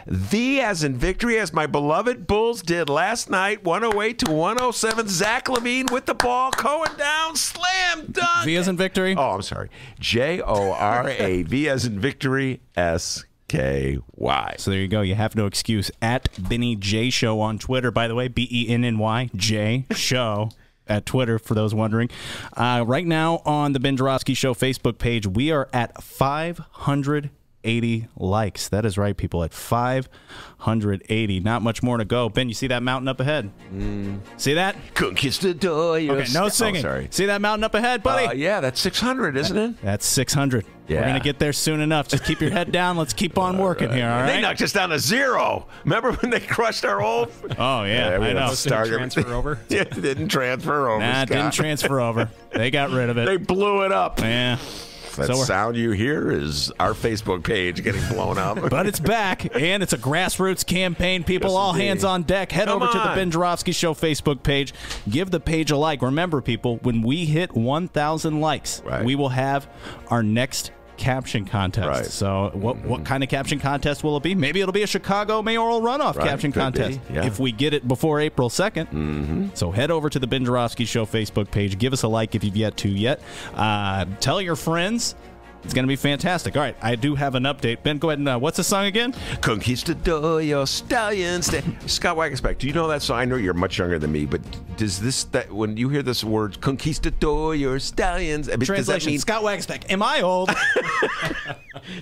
V as in victory, as my beloved Bulls did last night, 108-107. Zach LaVine with the ball, going down, slam dunk. V as in victory? Oh, I'm sorry. Jora, V as in victory, SKY. So there you go. You have no excuse. At Benny J Show on Twitter, by the way, BENNY J Show. At Twitter, for those wondering. Right now on the Ben Joravsky Show Facebook page, we are at 580 likes. That is right, people, at 580. Not much more to go. Ben, you see that mountain up ahead? See that? Conquistador. Okay, no singing. Oh, sorry. See that mountain up ahead, buddy? Yeah, that's 600, isn't it? That's 600. Yeah. We're going to get there soon enough. Just keep your head down. Let's keep on working here, all right? They knocked us down to 0. Remember when they crushed our old... Oh, yeah, I know. Didn't transfer over? Yeah, it didn't transfer over, Nah, Scott. didn't transfer over. They got rid of it. They blew it up. Yeah. That sound you hear is our Facebook page getting blown up. But it's back, and it's a grassroots campaign. People, Yes, all indeed. hands on deck. Head over to the Ben Joravsky Show Facebook page. Give the page a like. Remember, people, when we hit 1,000 likes, we will have our next caption contest. Right. So what kind of caption contest will it be? Maybe it'll be a Chicago mayoral runoff caption could contest be, yeah. if we get it before April 2nd. So head over to the Ben Joravsky Show Facebook page. Give us a like if you've yet to yet. Tell your friends. It's going to be fantastic. All right, I do have an update. Ben, go ahead and what's the song again? Conquistador, your stallions. Scott Waguespack, do you know that song? I know you're much younger than me, but does that when you hear this word, conquistador, your stallions? I mean, Translation, Scott Waguespack, am I old?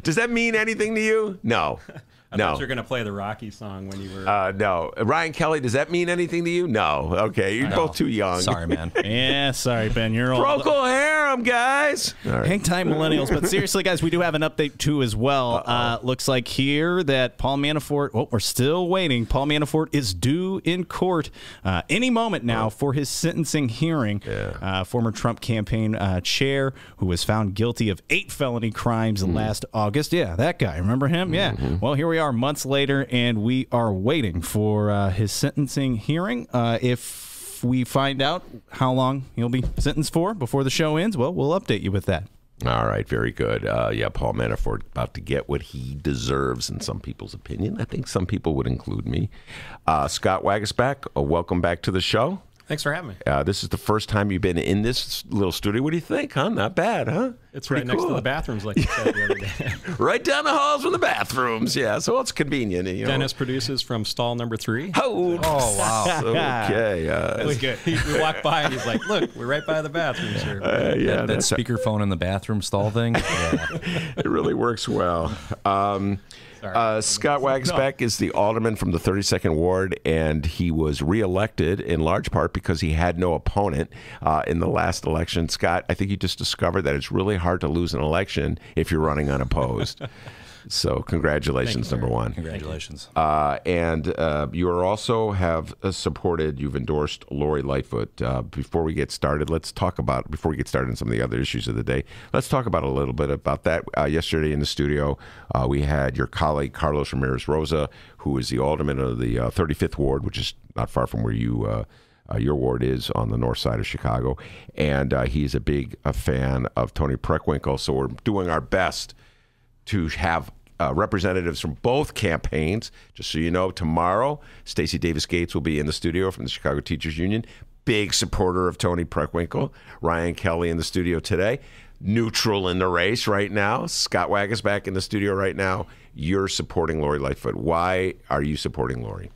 Does that mean anything to you? No. I thought you were going to play the Rocky song when you were... No. Ryan Kelly, does that mean anything to you? No. Okay, you're both too young. Sorry, man. Yeah, sorry, Ben. You're old. Procol Harum, guys. All right. Hang tight, millennials. But seriously, guys, we do have an update, too, as well. Looks like here that Paul Manafort, we're still waiting. Paul Manafort is due in court any moment now for his sentencing hearing. Former Trump campaign chair who was found guilty of 8 felony crimes last August. Yeah, that guy. Remember him? Yeah. Well, here we are months later, and we are waiting for his sentencing hearing. If if we find out how long he'll be sentenced for before the show ends, well, we'll update you with that. All right, very good. Yeah, Paul Manafort about to get what he deserves in some people's opinion. I think some people would include me. Scott Waguespack, welcome back to the show. Thanks for having me. This is the first time you've been in this little studio. What do you think, huh? Not bad, huh? It's right next to the bathrooms, like you said the other day. Right down the halls from the bathrooms, yeah. So it's convenient. You know. Dennis produces from stall number 3. Oh wow. Okay. It was good. We walked by and he's like, look, we're right by the bathrooms here. Yeah, that speakerphone in the bathroom stall thing. Yeah. It really works well. Scott Waguespack is the alderman from the 32nd Ward, and he was reelected in large part because he had no opponent in the last election. Scott, I think you just discovered that it's really hard to lose an election if you're running unopposed. So congratulations, number one. Congratulations. And you are also have supported, you've endorsed Lori Lightfoot. Before we get started, before we get started on some of the other issues of the day, let's talk about a little bit about that. Yesterday in the studio, we had your colleague, Carlos Ramirez Rosa, who is the alderman of the 35th Ward, which is not far from where you your ward is on the north side of Chicago. And he's a big fan of Tony Preckwinkle. So we're doing our best to have representatives from both campaigns. Just so you know, tomorrow, Stacey Davis Gates will be in the studio from the Chicago Teachers Union. Big supporter of Tony Preckwinkle. Ryan Kelly in the studio today. Neutral in the race right now. Scott Waguespack in the studio right now. You're supporting Lori Lightfoot. Why are you supporting Lori?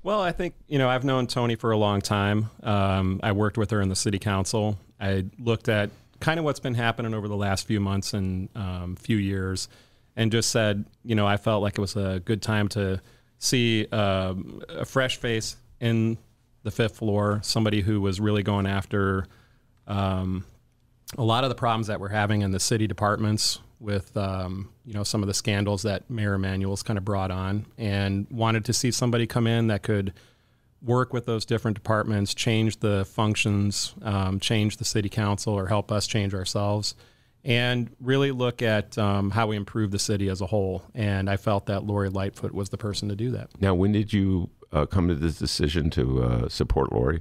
Well, I think, I've known Tony for a long time. I worked with her in the city council. I looked at kind of what's been happening over the last few months and few years, and just said, I felt like it was a good time to see a fresh face in the 5th floor, somebody who was really going after a lot of the problems that we're having in the city departments with, some of the scandals that Mayor Emanuel's kind of brought on, and wanted to see somebody come in that could work with those different departments, change the functions, change the city council, or help us change ourselves, and really look at how we improve the city as a whole. And I felt that Lori Lightfoot was the person to do that. Now, when did you come to this decision to support Lori?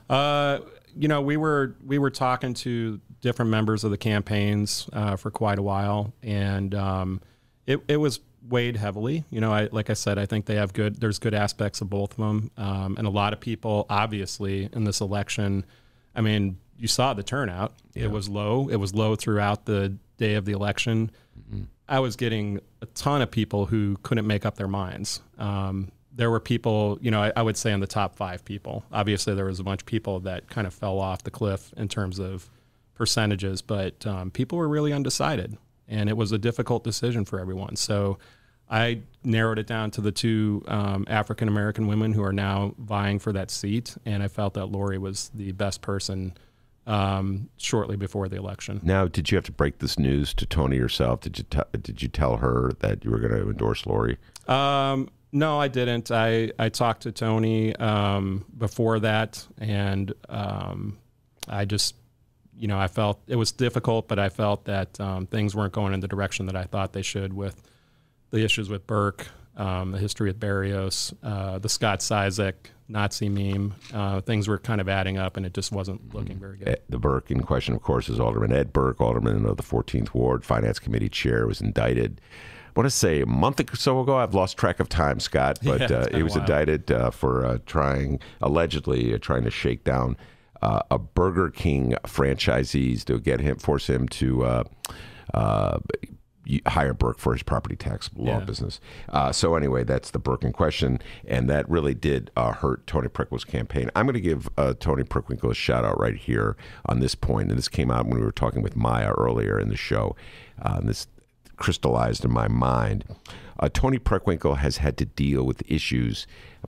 We were talking to different members of the campaigns for quite a while, and it was weighed heavily. Like I said, I think there's good aspects of both of them, and a lot of people, obviously, in this election. I mean, you saw the turnout. Yeah. It was low. It was low throughout the day of the election. Mm-hmm. I was getting a ton of people who couldn't make up their minds. There were people, I would say in the top 5 people. Obviously, there was a bunch of people that kind of fell off the cliff in terms of percentages, but people were really undecided, and it was a difficult decision for everyone. So I narrowed it down to the 2 African-American women who are now vying for that seat, and I felt that Lori was the best person shortly before the election. Now, did you have to break this news to Tony yourself? Did you tell her that you were going to endorse Lori? No, I didn't. I talked to Tony before that, and I just, I felt it was difficult, but I felt that things weren't going in the direction that I thought they should with the issues with Burke, the history with Barrios, the Scott Sizek Nazi meme. Things were kind of adding up, and it just wasn't looking very good. The Burke in question, of course, is Alderman Ed Burke, alderman of the 14th Ward, Finance Committee chair, was indicted. I want to say a month or so ago. I've lost track of time, Scott, but he was indicted for allegedly trying to shake down a Burger King franchisees to force him to hire Burke for his property tax law business. So anyway, that's the Burke in question, and that really did hurt Tony Preckwinkle's campaign. I'm going to give Tony Preckwinkle a shout out right here on this point, and this came out when we were talking with Maya earlier in the show. This crystallized in my mind. Tony Preckwinkle has had to deal with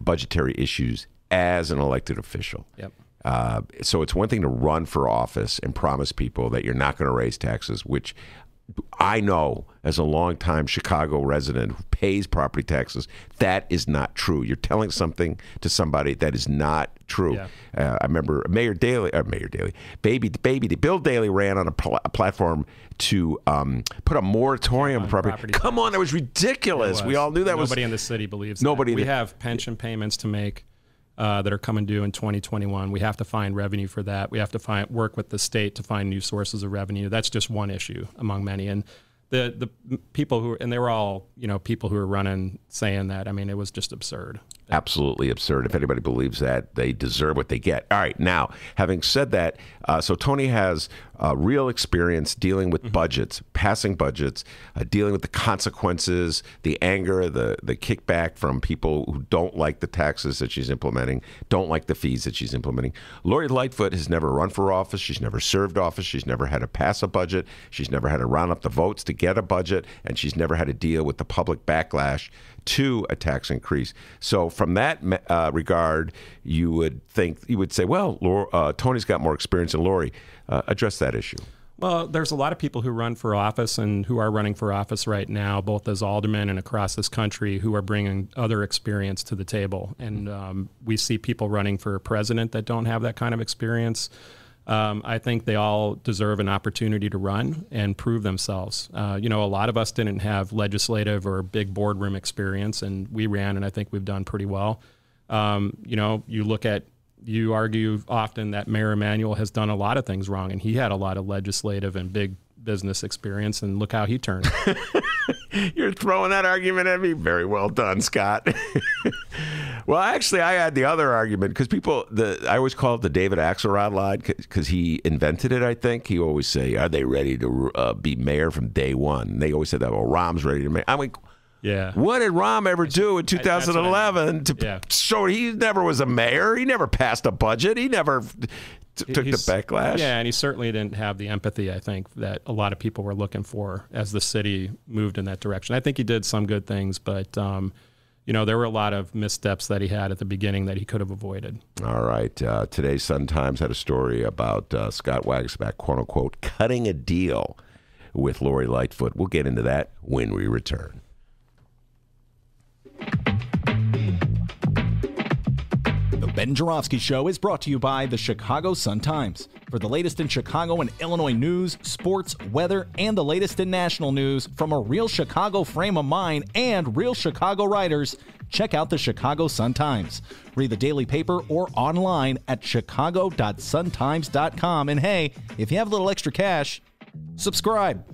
budgetary issues, as an elected official. Yep. So it's one thing to run for office and promise people that you're not going to raise taxes, which I know as a longtime Chicago resident who pays property taxes, that is not true. You're telling something to somebody that is not true. Yeah. I remember Bill Daley ran on a platform to put a moratorium on property. Come on, that was ridiculous. We all knew that Nobody in the city believes nobody. That. We have pension payments to make. that are coming due in 2021. We have to find revenue for that. We have to work with the state to find new sources of revenue. That's just one issue among many. And the people who, and they were all, people who were running saying that. I mean, it was just absurd. Absolutely absurd. If anybody believes that, they deserve what they get. All right. Now, having said that, so Tony has real experience dealing with budgets, passing budgets, dealing with the consequences, the anger, the kickback from people who don't like the taxes that she's implementing, don't like the fees that she's implementing. Lori Lightfoot has never run for office. She's never served office. She's never had to pass a budget. She's never had to round up the votes to get a budget. And she's never had to deal with the public backlash to a tax increase. So from that regard, you would say, well, Tony's got more experience than Lori. Address that issue. Well, there's a lot of people who run for office and who are running for office right now, both as aldermen and across this country, who are bringing other experience to the table. And we see people running for president that don't have that kind of experience. I think they all deserve an opportunity to run and prove themselves. A lot of us didn't have legislative or big boardroom experience, and we ran, and I think we've done pretty well. You argue often that Mayor Emanuel has done a lot of things wrong, and he had a lot of legislative and big business experience, and look how he turned. You're throwing that argument at me? Very well done, Scott. Well, actually, I had the other argument because I always call it the David Axelrod line because he invented it, I think. He always say, are they ready to be mayor from day one? And they always said that, well, Rahm's ready to mayor. I mean, yeah. What did Rahm ever do in 2011 to show he never was a mayor? He never passed a budget. He never took the backlash. Yeah, and he certainly didn't have the empathy, I think, that a lot of people were looking for as the city moved in that direction. I think he did some good things, but there were a lot of missteps that he had at the beginning that he could have avoided. All right. Today's Sun-Times had a story about Scott Waguespack, quote-unquote, cutting a deal with Lori Lightfoot. We'll get into that when we return. The Ben Joravsky Show is brought to you by the Chicago Sun-Times. For the latest in Chicago and Illinois news, sports, weather, and the latest in national news from a real Chicago frame of mind and real Chicago writers, check out the Chicago Sun-Times. Read the daily paper or online at chicago.suntimes.com. And hey, if you have a little extra cash, subscribe.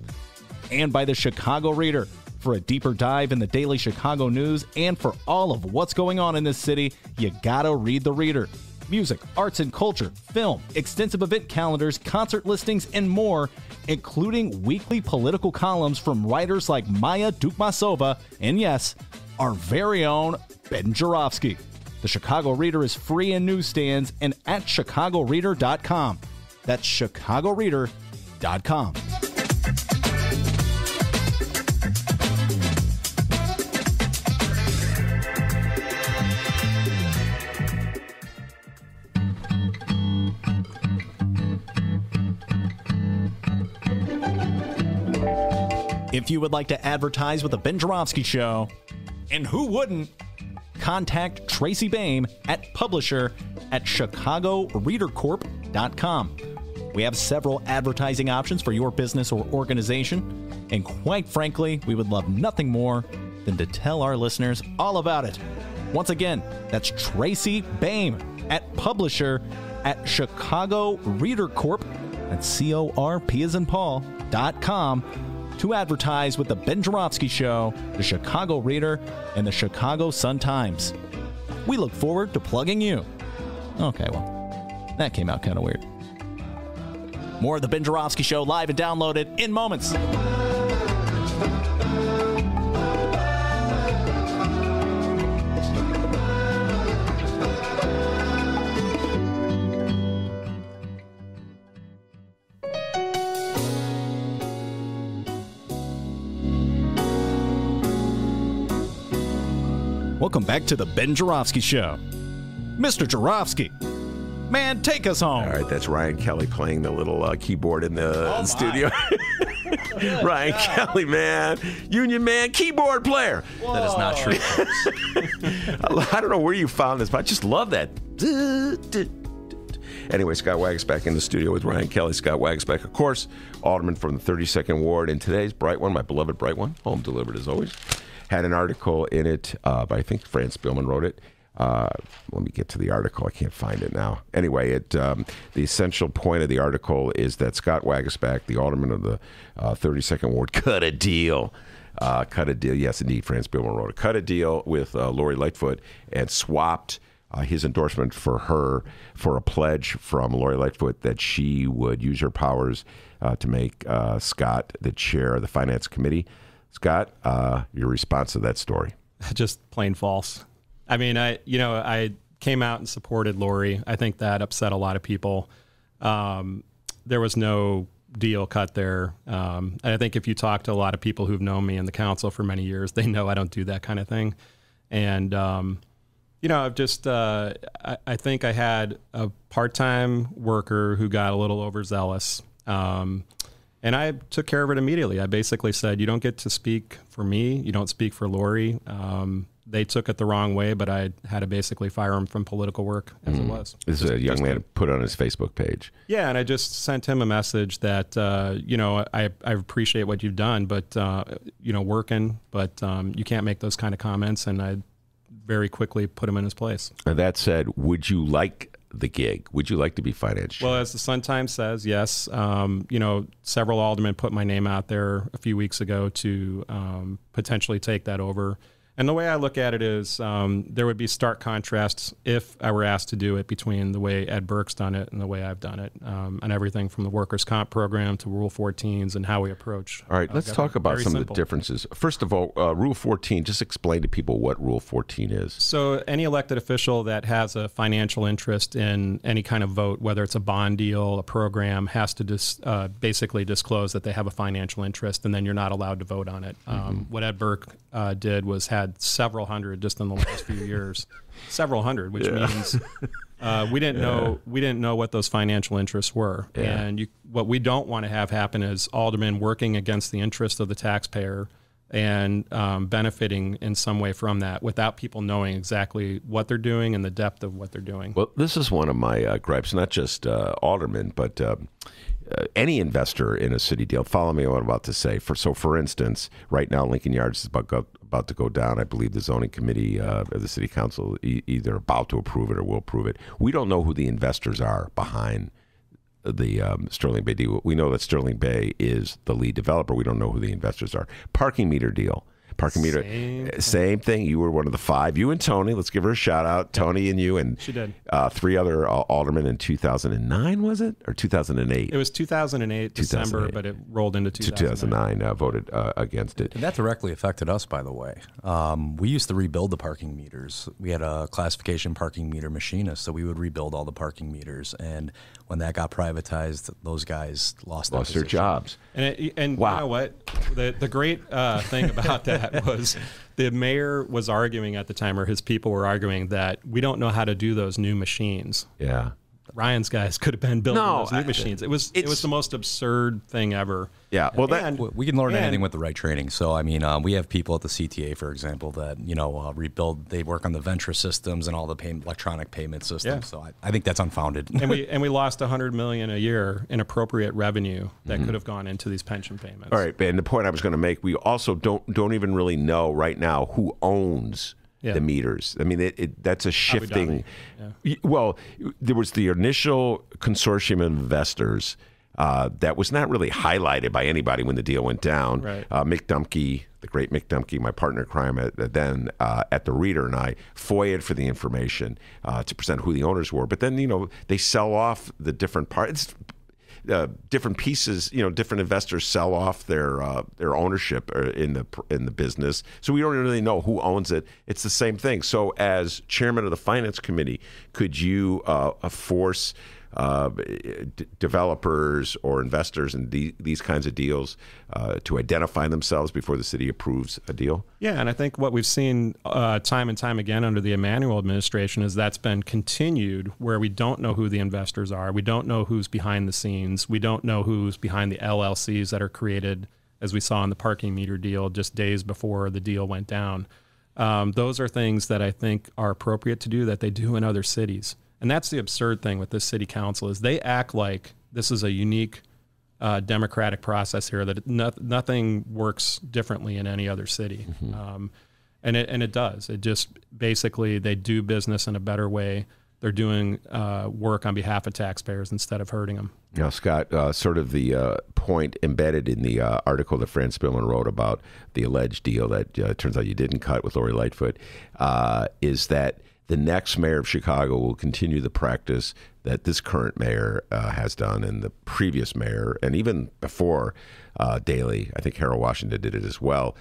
And by the Chicago Reader. For a deeper dive in the daily Chicago news and for all of what's going on in this city, you gotta read the Reader. Music, arts and culture, film, extensive event calendars, concert listings, and more, including weekly political columns from writers like Maya Dukmasova and, yes, our very own Ben Joravsky. The Chicago Reader is free in newsstands and at chicagoreader.com. That's chicagoreader.com. If you would like to advertise with the Ben Joravsky Show, and who wouldn't, contact Tracy Boehm at publisher@chicagoreadercorp.com. We have several advertising options for your business or organization, and quite frankly, we would love nothing more than to tell our listeners all about it. Once again, that's Tracy Boehm at publisher@chicagoreadercorp, that's CORP as in Paul.com, to advertise with the Ben Joravsky Show, the Chicago Reader, and the Chicago Sun-Times. We look forward to plugging you. Okay, well, that came out kind of weird. More of the Ben Joravsky Show live and downloaded in moments. Welcome back to the Ben Joravsky Show. Mr. Joravsky, man, take us home. All right, that's Ryan Kelly playing the little keyboard in the studio. Ryan Kelly, man. Union man, keyboard player. Whoa. That is not true. I don't know where you found this, but I just love that. Anyway, Scott Waguespack in the studio with Ryan Kelly. Scott Waguespack, of course, alderman from the 32nd Ward. And today's Bright One, my beloved Bright One, home delivered as always, had an article in it by, I think, Fran Spielman wrote it, Let me get to the article. I can't find it now. Anyway, the essential point of the article is that Scott Waguespack, the alderman of the 32nd Ward, cut a deal. Yes, indeed, Franz Billman wrote it. Cut a deal with Lori Lightfoot and swapped his endorsement for her for a pledge from Lori Lightfoot that she would use her powers to make Scott the chair of the Finance Committee. Scott, your response to that story? Just plain false. I mean, I came out and supported Lori. I think that upset a lot of people. There was no deal cut there. And I think if you talk to a lot of people who've known me in the council for many years, they know I don't do that kind of thing. And, I've just, I think I had a part-time worker who got a little overzealous. And I took care of it immediately. I basically said, you don't get to speak for me. You don't speak for Lori. They took it the wrong way, but I had to basically fire him from political work as it was. This is a young man put on his Facebook page. Yeah, and I just sent him a message that, I appreciate what you've done, but, working, but you can't make those kind of comments. And I very quickly put him in his place. And that said, would you like the gig? Would you like to be finance chair? Well, as the Sun Times says, yes. Several aldermen put my name out there a few weeks ago to potentially take that over. And the way I look at it is there would be stark contrasts if I were asked to do it between the way Ed Burke's done it and the way I've done it, and everything from the workers' comp program to Rule 14s and how we approach. All right, let's talk about some of the differences. First of all, Rule 14, just explain to people what Rule 14 is. So any elected official that has a financial interest in any kind of vote, whether it's a bond deal, a program, has to basically disclose that they have a financial interest, and then you're not allowed to vote on it. What Ed Burke did was had several hundred just in the last few years, several hundred, which means we didn't know what those financial interests were. Yeah. And what we don't want to have happen is aldermen working against the interest of the taxpayer and benefiting in some way from that without people knowing exactly what they're doing and the depth of what they're doing. Well, this is one of my gripes, not just aldermen, but any investor in a city deal. Follow me on what I'm about to say. For instance, right now Lincoln Yards is about to go down. I believe the zoning committee of the city council either about to approve it or will approve it. We don't know who the investors are behind the Sterling Bay deal. We know that Sterling Bay is the lead developer. We don't know who the investors are. Parking meter deal. Parking meter, same thing. You were one of the five. You and Tony. Let's give her a shout out. Yep. Tony and you and she did. Three other aldermen in 2009, was it? Or 2008? It was 2008, December, but it rolled into 2009. Voted against it. And that directly affected us, by the way. We used to rebuild the parking meters. We had a classification parking meter machinist, so we would rebuild all the parking meters. And when that got privatized, those guys lost their jobs. And wow. You know what? The great thing about that was the mayor was arguing at the time, or his people were arguing, that we don't know how to do those new machines. Yeah. Ryan's guys could have been building those new machines. It was the most absurd thing ever. Yeah, well, we can learn anything with the right training. So, I mean, we have people at the CTA, for example, that rebuild. They work on the Venture systems and all the electronic payment systems. Yeah. So, I think that's unfounded. And we lost $100 million a year in appropriate revenue that could have gone into these pension payments. All right, and the point I was going to make, we also don't even really know right now who owns the meters. I mean, that's a shifting. Yeah. Well, there was the initial consortium of investors that was not really highlighted by anybody when the deal went down. Right. Mick Dumke, the great Mick Dumke, my partner in crime at the Reader, and I FOIA'd for the information to present who the owners were. But then, they sell off the different parts. Different pieces, different investors sell off their ownership in the business, so we don't really know who owns it. It's the same thing. So, as chairman of the finance committee, could you force developers or investors in these kinds of deals to identify themselves before the city approves a deal? Yeah, and I think what we've seen time and time again under the Emanuel administration is that's been continued, where we don't know who the investors are. We don't know who's behind the scenes. We don't know who's behind the LLCs that are created, as we saw in the parking meter deal just days before the deal went down. Those are things that I think are appropriate to do, that they do in other cities. And that's the absurd thing with this city council, is they act like this is a unique democratic process here, that nothing works differently in any other city. And it does. It just basically they do business in a better way. They're doing work on behalf of taxpayers instead of hurting them. Now, Scott, sort of the point embedded in the article that Fran Spillman wrote about the alleged deal that turns out you didn't cut with Lori Lightfoot is that the next mayor of Chicago will continue the practice that this current mayor has done, and the previous mayor, and even before Daley, I think Harold Washington did it as well,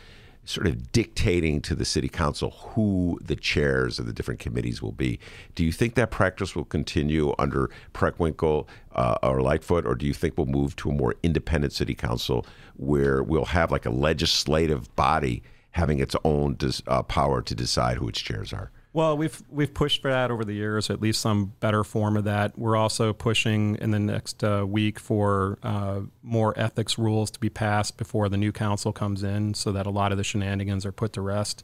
sort of dictating to the city council who the chairs of the different committees will be. Do you think that practice will continue under Preckwinkle or Lightfoot, or do you think we'll move to a more independent city council where we'll have like a legislative body having its own power to decide who its chairs are? Well, we've pushed for that over the years, at least some better form of that. We're also pushing in the next week for more ethics rules to be passed before the new council comes in, so that a lot of the shenanigans are put to rest.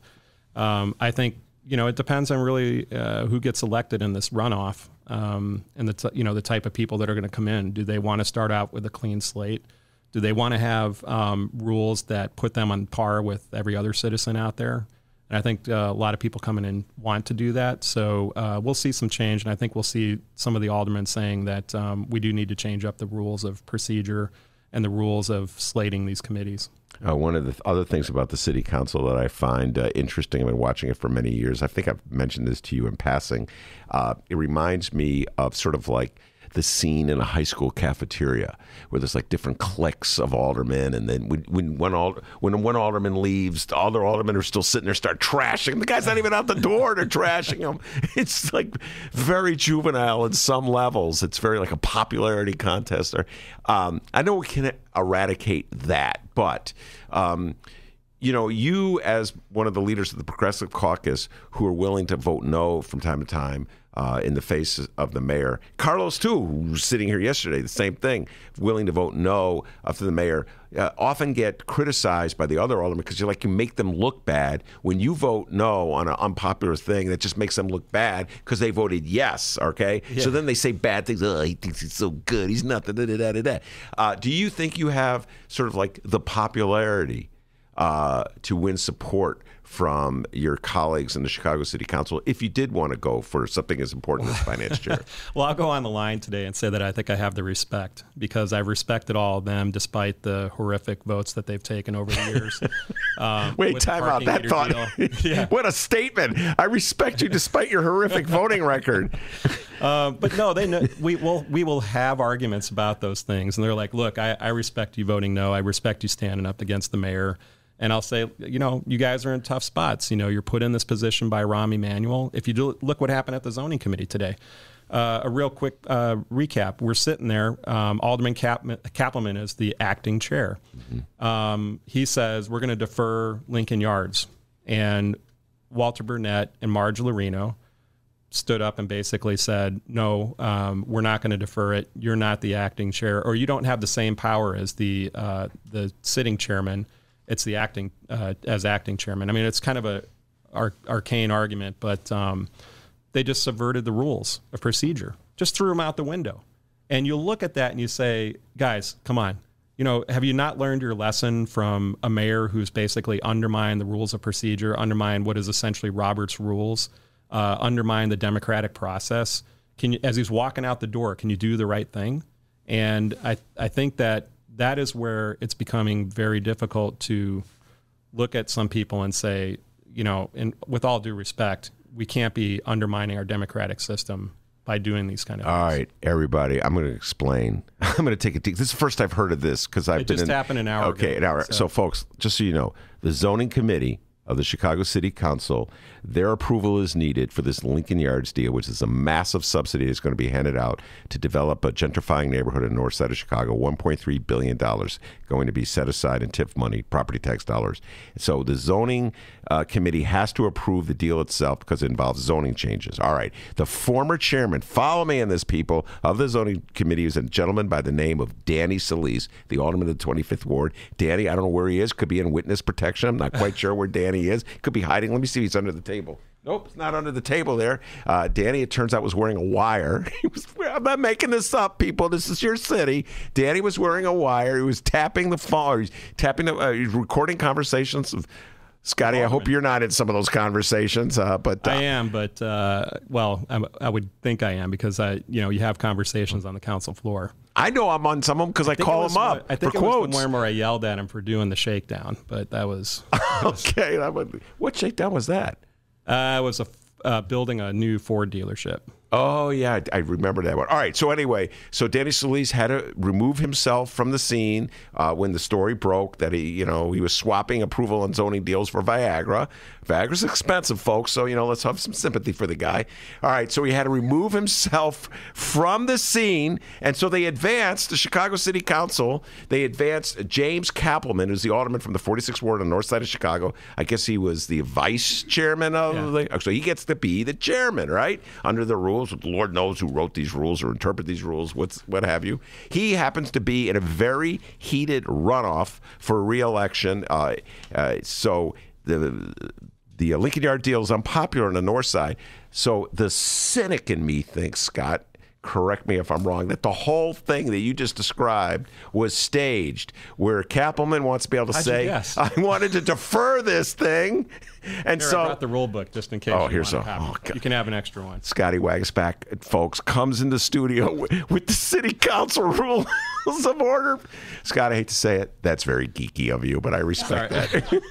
I think it depends on really who gets elected in this runoff, and the type of people that are going to come in. Do they want to start out with a clean slate? Do they want to have rules that put them on par with every other citizen out there? And I think a lot of people coming in want to do that. So we'll see some change. And I think we'll see some of the aldermen saying that we do need to change up the rules of procedure and the rules of slating these committees. One of the other things about the city council that I find interesting, I've been watching it for many years. I think I've mentioned this to you in passing. It reminds me of sort of like the scene in a high school cafeteria where there's like different cliques of aldermen, and then when one alderman leaves, the other aldermen are still sitting there, start trashing. The guy's not even out the door, they're trashing him. It's like very juvenile at some levels. It's very like a popularity contest. I know we can eradicate that, but you as one of the leaders of the Progressive Caucus who are willing to vote no from time to time in the face of the mayor. Carlos, too, who was sitting here yesterday, the same thing, willing to vote no for the mayor, often get criticized by the other aldermen because you make them look bad. When you vote no on an unpopular thing, that just makes them look bad because they voted yes, okay? Yeah. So then they say bad things. Oh, he thinks he's so good. He's nothing. Do you think you have sort of like the popularity to win support from your colleagues in the Chicago City Council if you did want to go for something as important as finance chair? Well, I'll go on the line today and say that I think I have the respect because I've respected all of them despite the horrific votes that they've taken over the years. Wait, time out. That thought. Yeah. What a statement. I respect you despite your horrific voting record. But no, they know, we will have arguments about those things. And they're like, look, I respect you voting no. I respect you standing up against the mayor. And I'll say, you guys are in tough spots. You're put in this position by Rahm Emanuel. If you look what happened at the zoning committee today. A real quick recap. We're sitting there. Alderman Kappelman is the acting chair. Mm-hmm. He says, we're going to defer Lincoln Yards. And Walter Burnett and Marge Lorino stood up and basically said, no, we're not going to defer it. You're not the acting chair, or you don't have the same power as the sitting chairman. It's the acting chairman. I mean, it's kind of a arcane argument, but they just subverted the rules of procedure, just threw them out the window. And you look at that and you say, guys, come on. Have you not learned your lesson from a mayor who's basically undermined the rules of procedure, undermined what is essentially Robert's rules, undermined the democratic process? As he's walking out the door, can you do the right thing? And I think that is where it's becoming very difficult to look at some people and say, and with all due respect, we can't be undermining our democratic system by doing these kind of things. All right, everybody, I'm going to explain. I'm going to take a deep. This is the first I've heard of this because I've been. It just happened an hour ago. Okay, an hour. So, folks, just so you know, the zoning committee of the Chicago City Council, their approval is needed for this Lincoln Yards deal, which is a massive subsidy that's going to be handed out to develop a gentrifying neighborhood in the north side of Chicago, $1.3 billion going to be set aside in TIF money, property tax dollars. So the zoning committee has to approve the deal itself because it involves zoning changes. All right. The former chairman, follow me on this, people, of the zoning committee is a gentleman by the name of Danny Solis, the alderman of the 25th Ward. Danny, I don't know where he is. Could be in witness protection. I'm not quite sure where Danny is. Could be hiding. Let me see if he's under the table. Nope, it's not under the table there. Danny, it turns out, was wearing a wire. I'm not making this up, people. This is your city. Danny was wearing a wire. He was tapping the phone. He was recording conversations of Scotty, I hope you're not in some of those conversations, but I am. But well, I would think I am because you have conversations on the council floor. I know I'm on some of them because I call them up I think for it was quotes. the one where I yelled at him for doing the shakedown, but that was okay. What shakedown was that? It was building a new Ford dealership. Oh, yeah, I remember that one. All right, so anyway, Danny Solis had to remove himself from the scene when the story broke that he was swapping approval on zoning deals for Viagra. Viagra's expensive, folks, so, let's have some sympathy for the guy. All right, so he had to remove himself from the scene, and so they advanced, the Chicago City Council, they advanced James Kappelman, who's the alderman from the 46th Ward on the north side of Chicago. I guess he was the vice chairman of so he gets to be the chairman, right, under the rules. The Lord knows who wrote these rules or interpret these rules, what have you. He happens to be in a very heated runoff for re-election. So the Lincoln Yard deal is unpopular on the north side. So the cynic in me thinks, Scott, correct me if I'm wrong, that the whole thing that you just described was staged, where Kappelman wants to be able to say, I wanted to defer this thing. And Here, so I brought the rule book just in case. Here's you can have an extra one. Scotty Waguespack, folks, comes in the studio with the city council rules of order. Scott, I hate to say it, that's very geeky of you, but I respect that.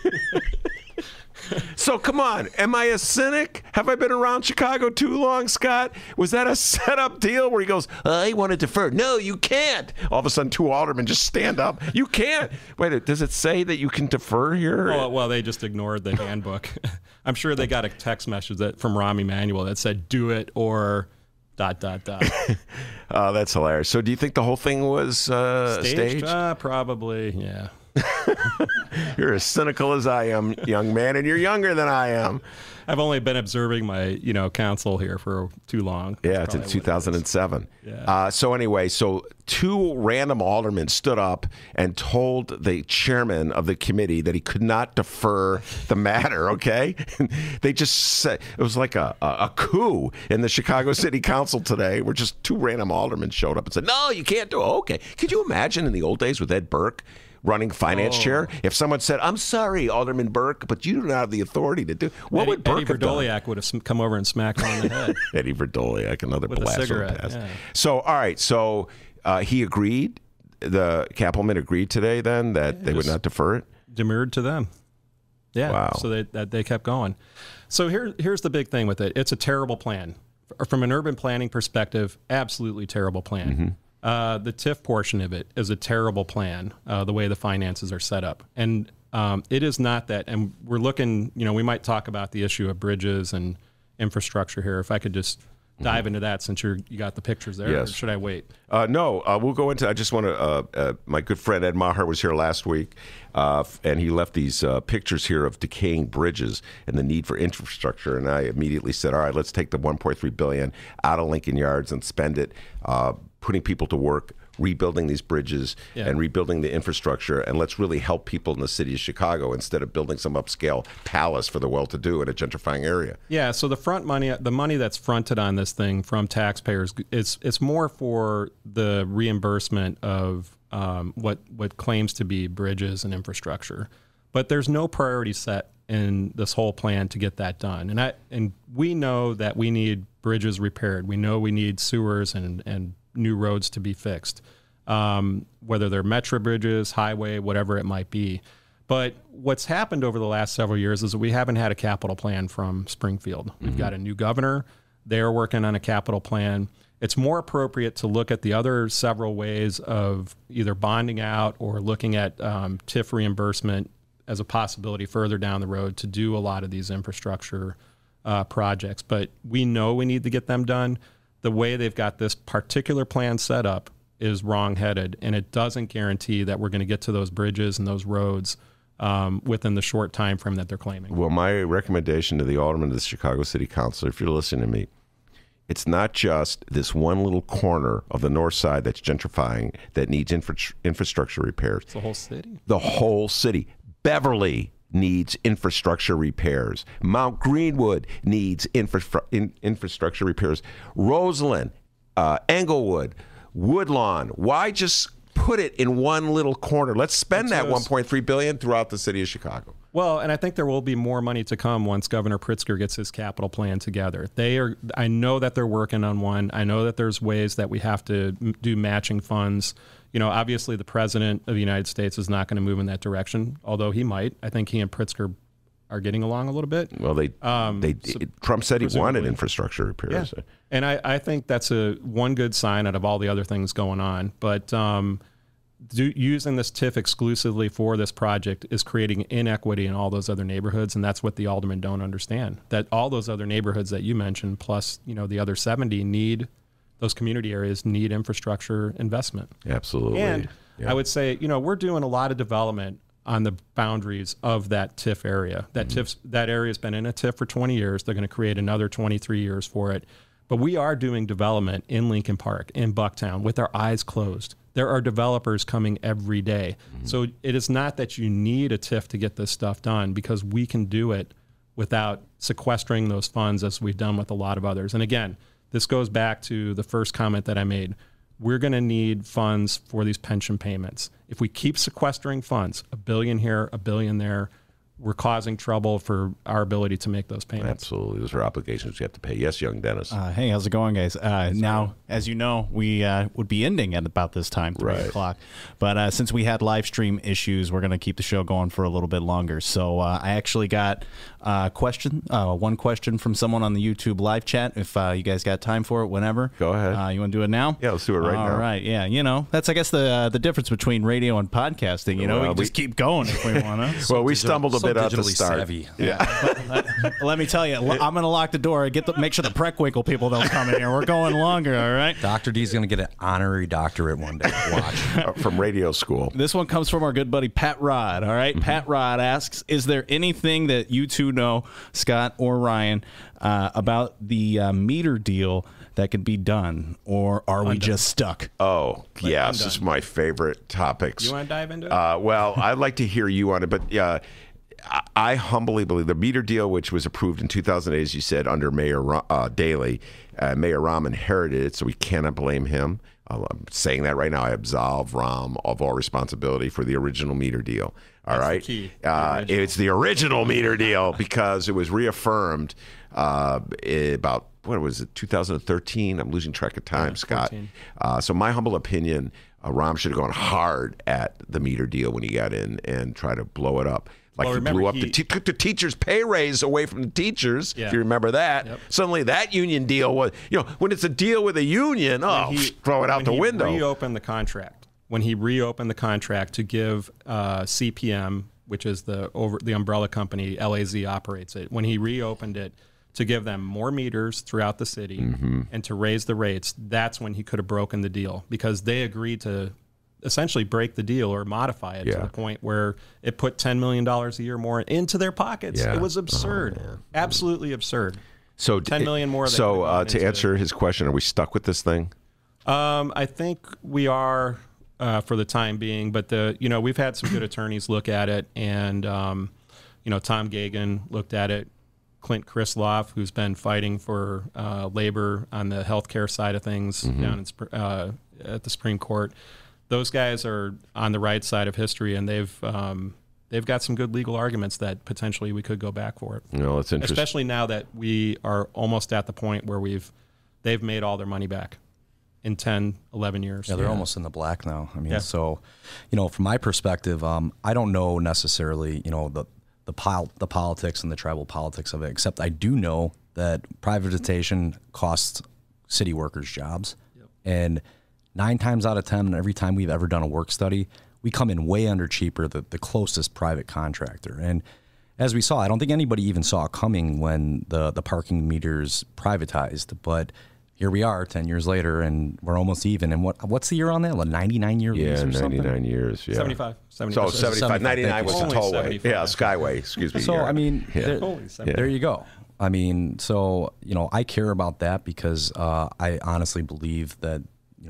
So come on, am I a cynic? Have I been around Chicago too long, Scott? Was that a setup deal where he goes, I want to defer? No, you can't. All of a sudden, two aldermen just stand up. You can't. Wait, does it say that you can defer here? Well, they just ignored the handbook. I'm sure they got a text message from Rahm Emanuel that said, do it or ... Oh, that's hilarious. So do you think the whole thing was staged? Probably, yeah. You're as cynical as I am, young man, and you're younger than I am. I've only been observing my, council here for too long. Yeah, it's in 2007. Yeah. So anyway, two random aldermen stood up and told the chairman of the committee that he could not defer the matter, okay? They just said, it was like a coup in the Chicago City Council today, where just two random aldermen showed up and said, no, you can't do it. Okay. Could you imagine in the old days with Ed Burke running finance chair, if someone said, I'm sorry, Alderman Burke, but you do not have the authority to do, what would Burke have done? Eddie Verdoliak would have come over and smacked him on the head. Eddie Verdoliak, another with blast a cigarette, pass. yeah. So, all right, he agreed, the Kappelman agreed today then that they would not defer it? Demurred to them. Yeah, wow. So they kept going. So here's the big thing with it. It's a terrible plan. From an urban planning perspective, absolutely terrible plan. Mm-hmm. The TIF portion of it is a terrible plan, the way the finances are set up. And it is not that. And we're looking, we might talk about the issue of bridges and infrastructure here. If I could just dive into that since you got the pictures there, yes. Or should I wait? No, we'll go into, I just want to, my good friend Ed Maher was here last week, and he left these pictures here of decaying bridges and the need for infrastructure. And I immediately said, all right, let's take the $1.3 billion out of Lincoln Yards and spend it putting people to work, rebuilding these bridges and rebuilding the infrastructure, and let's really help people in the city of Chicago instead of building some upscale palace for the well-to-do in a gentrifying area. Yeah, so the money that's fronted on this thing from taxpayers, it's more for the reimbursement of what claims to be bridges and infrastructure. But there's no priority set in this whole plan to get that done. And we know that we need bridges repaired. We know we need sewers and new roads to be fixed, whether they're metro bridges, highway, whatever it might be. But what's happened over the last several years is that we haven't had a capital plan from Springfield. We've got a new governor. They're working on a capital plan. It's more appropriate to look at the other several ways of either bonding out or looking at TIF reimbursement as a possibility further down the road to do a lot of these infrastructure projects. But we know we need to get them done. The way they've got this particular plan set up is wrong-headed, and it doesn't guarantee that we're going to get to those bridges and those roads within the short time frame that they're claiming. Well, my recommendation to the alderman of the Chicago City Council, if you're listening to me, it's not just this one little corner of the north side that's gentrifying that needs infrastructure repairs. It's the whole city? The whole city. Beverly needs infrastructure repairs. Mount Greenwood needs infrastructure repairs. Roseland, Englewood, Woodlawn. Why just put it in one little corner? Let's spend that $1.3 billion throughout the city of Chicago. Well, and I think there will be more money to come once Governor Pritzker gets his capital plan together. I know that they're working on one. I know that there's ways that we have to do matching funds. Obviously the president of the United States is not going to move in that direction, although he might. I think he and Pritzker are getting along a little bit. Well, Trump said he wanted infrastructure repairs. Yeah. And I think that's one good sign out of all the other things going on. But using this TIF exclusively for this project is creating inequity in all those other neighborhoods, and that's what the aldermen don't understand. That all those other neighborhoods that you mentioned, plus the other 70, those community areas need infrastructure investment. Absolutely. And I would say, we're doing a lot of development on the boundaries of that TIF area. That area's been in a TIF for 20 years. They're going to create another 23 years for it. But we are doing development in Lincoln Park, in Bucktown, with our eyes closed. There are developers coming every day. So it is not that you need a TIF to get this stuff done, because we can do it without sequestering those funds as we've done with a lot of others. And again, this goes back to the first comment that I made. We're going to need funds for these pension payments. If we keep sequestering funds, $1 billion here, $1 billion there, we're causing trouble for our ability to make those payments. Absolutely. Those are obligations you have to pay. Yes, young Dennis. Hey, how's it going, guys? Now, as you know, we would be ending at about this time, 3 o'clock. But since we had live stream issues, we're going to keep the show going for a little bit longer. So I actually got one question from someone on the YouTube live chat. If you guys got time for it, whenever. Go ahead. You want to do it now? Yeah, let's do it right now. All right. Yeah, that's, I guess, the difference between radio and podcasting. We can just keep going if we want to. Well, we stumbled a bit at the start. Savvy. Yeah. Let me tell you, I'm going to lock the door. Make sure the Preckwinkle people don't come in here. We're going longer, all right? Dr. D's going to get an honorary doctorate one day. Watch. From radio school. This one comes from our good buddy Pat Rod, all right? Pat Rod asks, is there anything that you two know, Scott or Ryan, about the meter deal that could be done, or are we just stuck? Oh, yes. This is my favorite topics. You want to dive into it? Well, I'd like to hear you on it, but I humbly believe the meter deal, which was approved in 2008, as you said, under Mayor Daley, Mayor Rahm inherited it, so we cannot blame him. I'm saying that right now. I absolve Rahm of all responsibility for the original meter deal. All right, it's the original meter deal because it was reaffirmed about, what was it, 2013? I'm losing track of time, Scott. So my humble opinion, Rahm should have gone hard at the meter deal when he got in and tried to blow it up. Like he blew up took the teachers' pay raise away from the teachers, if you remember that. Yep. Suddenly that union deal was, when it's a deal with a union, throw it out the window. When he reopened the contract to give CPM, which is the umbrella company, LAZ operates it, when he reopened it to give them more meters throughout the city and to raise the rates, that's when he could have broken the deal, because they agreed to essentially break the deal or modify it to the point where it put $10 million a year more into their pockets. It was absurd. Absolutely absurd. So $10 million more. So to answer his question, are we stuck with this thing? I think we are for the time being, but we've had some good attorneys look at it, and Tom Gagan looked at it. Clint Krisloff, who's been fighting for labor on the healthcare side of things down at the Supreme Court. Those guys are on the right side of history, and they've got some good legal arguments that potentially we could go back for it. That's interesting. Especially now that we are almost at the point where they've made all their money back in 10, 11 years. Yeah, they're almost in the black now. I mean, so, from my perspective, I don't know necessarily, the politics and the tribal politics of it, except I do know that privatization costs city workers jobs. And 9 times out of 10, every time we've ever done a work study, we come in way under cheaper the closest private contractor. And as we saw, I don't think anybody even saw it coming when the parking meters privatized. But here we are 10 years later, and we're almost even. And what's the year on that? 99-year lease or something? 99 years, 75. So 75. 99 was the tollway. 75. Yeah, Skyway, excuse me. So, I mean, there you go. I mean, so, I care about that because I honestly believe that,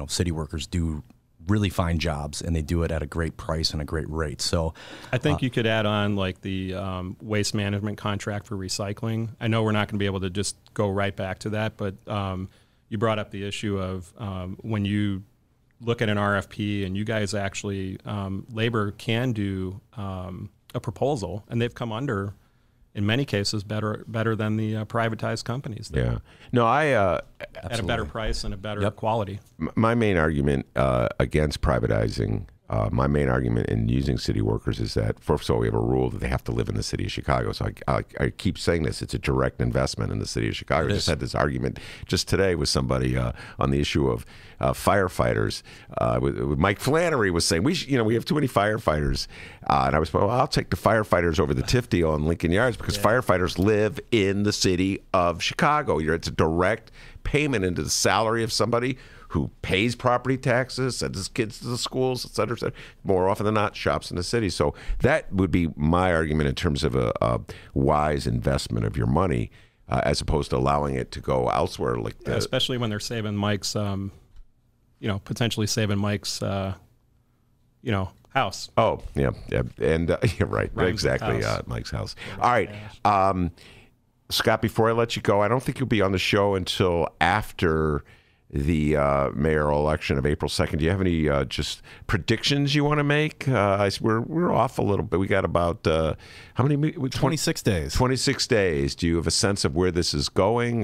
city workers do really find jobs, and they do it at a great price and a great rate. So I think you could add on like the waste management contract for recycling. I know we're not going to be able to just go right back to that, but you brought up the issue of when you look at an RFP and you guys actually, labor can do a proposal, and they've come under, in many cases, better than the privatized companies. Yeah. No, at a better price and a better quality. My main argument against privatizing, my main argument in using city workers is that, first of all, we have a rule that they have to live in the city of Chicago. So I keep saying this. It's a direct investment in the city of Chicago. I just had this argument just today with somebody on the issue of firefighters. With Mike Flannery was saying, we have too many firefighters. And I was, well, I'll take the firefighters over the TIF deal in Lincoln Yards because firefighters live in the city of Chicago. It's a direct payment into the salary of somebody who pays property taxes, sends his kids to the schools, et cetera, more often than not, shops in the city. So that would be my argument in terms of a wise investment of your money, as opposed to allowing it to go elsewhere. Especially when they're saving Mike's, potentially saving Mike's, house. Oh, yeah. And you're right. Rhymes exactly, house. Mike's house. All right. Scott, before I let you go, I don't think you'll be on the show until after the mayoral election of April 2nd. Do you have any just predictions you want to make? We're off a little bit. We got about how many? 26 days. 26 days. Do you have a sense of where this is going?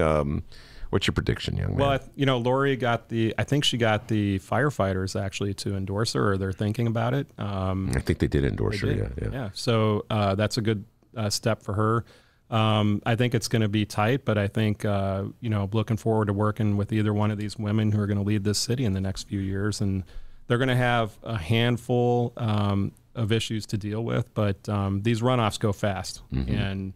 What's your prediction, young man? Well, Lori I think she got the firefighters actually to endorse her, or they're thinking about it. I think they did endorse her. Yeah. So that's a good step for her. I think it's going to be tight, but I think, looking forward to working with either one of these women who are going to lead this city in the next few years. And they're going to have a handful of issues to deal with, but these runoffs go fast, and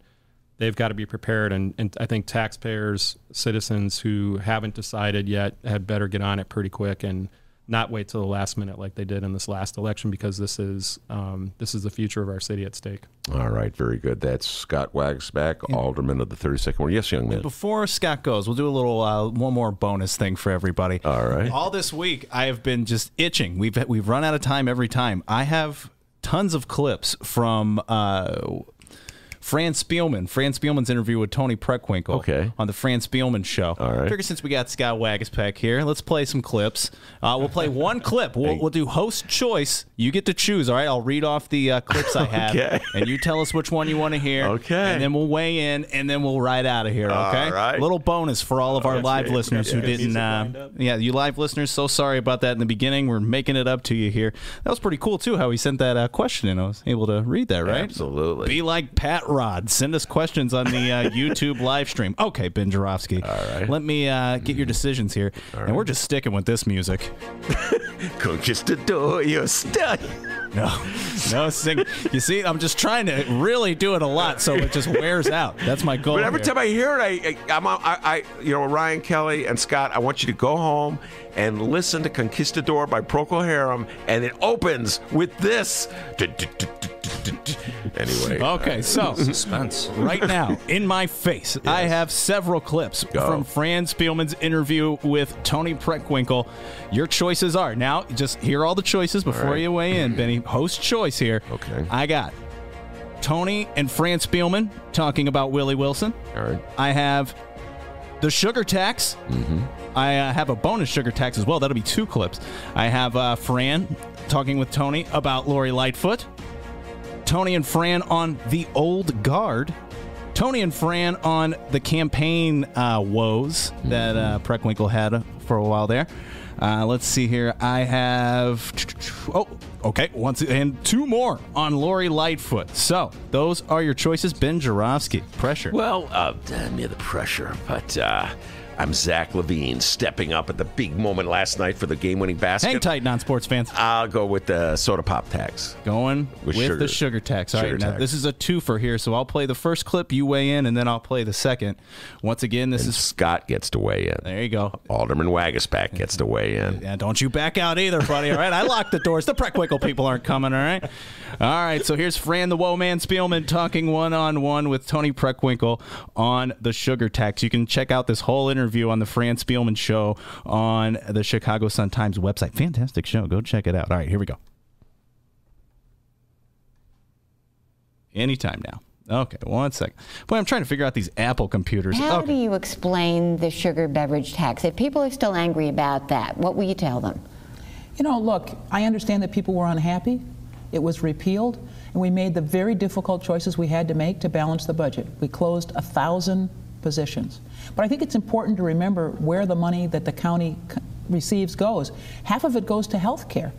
they've got to be prepared. And I think taxpayers, citizens who haven't decided yet had better get on it pretty quick and not wait till the last minute like they did in this last election, because this is the future of our city at stake. All right, very good. That's Scott Waguespack, Alderman of the 32nd Ward. Yes, young man. Before Scott goes, we'll do a little one more bonus thing for everybody. All right. All this week, I have been just itching. We've run out of time every time. I have tons of clips from Fran Spielman. Fran Spielman's interview with Tony Preckwinkle on the Fran Spielman Show. All right. I figure since we got Scott Waguespack here, let's play some clips. We'll play one clip. We'll do host choice. You get to choose, all right? I'll read off the clips I have, and you tell us which one you want to hear. Okay. And then we'll weigh in, and then we'll ride out of here, okay? All right. Little bonus for all of our live listeners who didn't. You live listeners, so sorry about that in the beginning. We're making it up to you here. That was pretty cool, too, how he sent that question in. I was able to read that, right? Absolutely. Be like Pat Rod. Send us questions on the YouTube live stream. Okay, Ben Joravsky. All right. Let me get your decisions here. And we're just sticking with this music. Conquistador, you're stuck. No sing. You see, I'm just trying to really do it a lot so it just wears out. That's my goal. But every time I hear it, I Ryan Kelly and Scott, I want you to go home and listen to Conquistador by Procol Harum, and it opens with this. Anyway. Okay, so suspense. Right now, in my face, I have several clips from Fran Spielman's interview with Tony Preckwinkle. Your choices are, now just hear all the choices before you weigh in, Benny. Host choice here. Okay. I got Tony and Fran Spielman talking about Willie Wilson. All right. I have the sugar tax. I have a bonus sugar tax as well. That'll be 2 clips. I have Fran talking with Tony about Lori Lightfoot. Tony and Fran on the old guard. Tony and Fran on the campaign woes that Preckwinkle had for a while there. Let's see here. I have... once and 2 more on Lori Lightfoot. So, those are your choices. Ben Joravsky, pressure. Well, damn me the pressure, but I'm Zach Levine stepping up at the big moment last night for the game-winning basket. Hang tight, non-sports fans. I'll go with the soda pop tax. Going with the sugar tax. All right, now this is a twofer here, so I'll play the first clip, you weigh in, and then I'll play the second. Once again, this is... Scott gets to weigh in. There you go. Alderman Waguespack gets to weigh in. Yeah, don't you back out either, buddy, all right? I locked the doors. The Preckwinkle people aren't coming, all right? All right, so here's Fran the Woe Man Spielman talking one-on-one with Tony Preckwinkle on the sugar tax. You can check out this whole interview on the Fran Spielman Show on the Chicago Sun-Times website. Fantastic show. Go check it out. All right, here we go. Anytime now. Okay, 1 second. Boy, I'm trying to figure out these Apple computers. How do you explain the sugar beverage tax? If people are still angry about that, what will you tell them? You know, look, I understand that people were unhappy. It was repealed, and we made the very difficult choices we had to make to balance the budget. We closed 1,000 positions. But I think it's important to remember where the money that the county receives goes. Half of it goes to health care.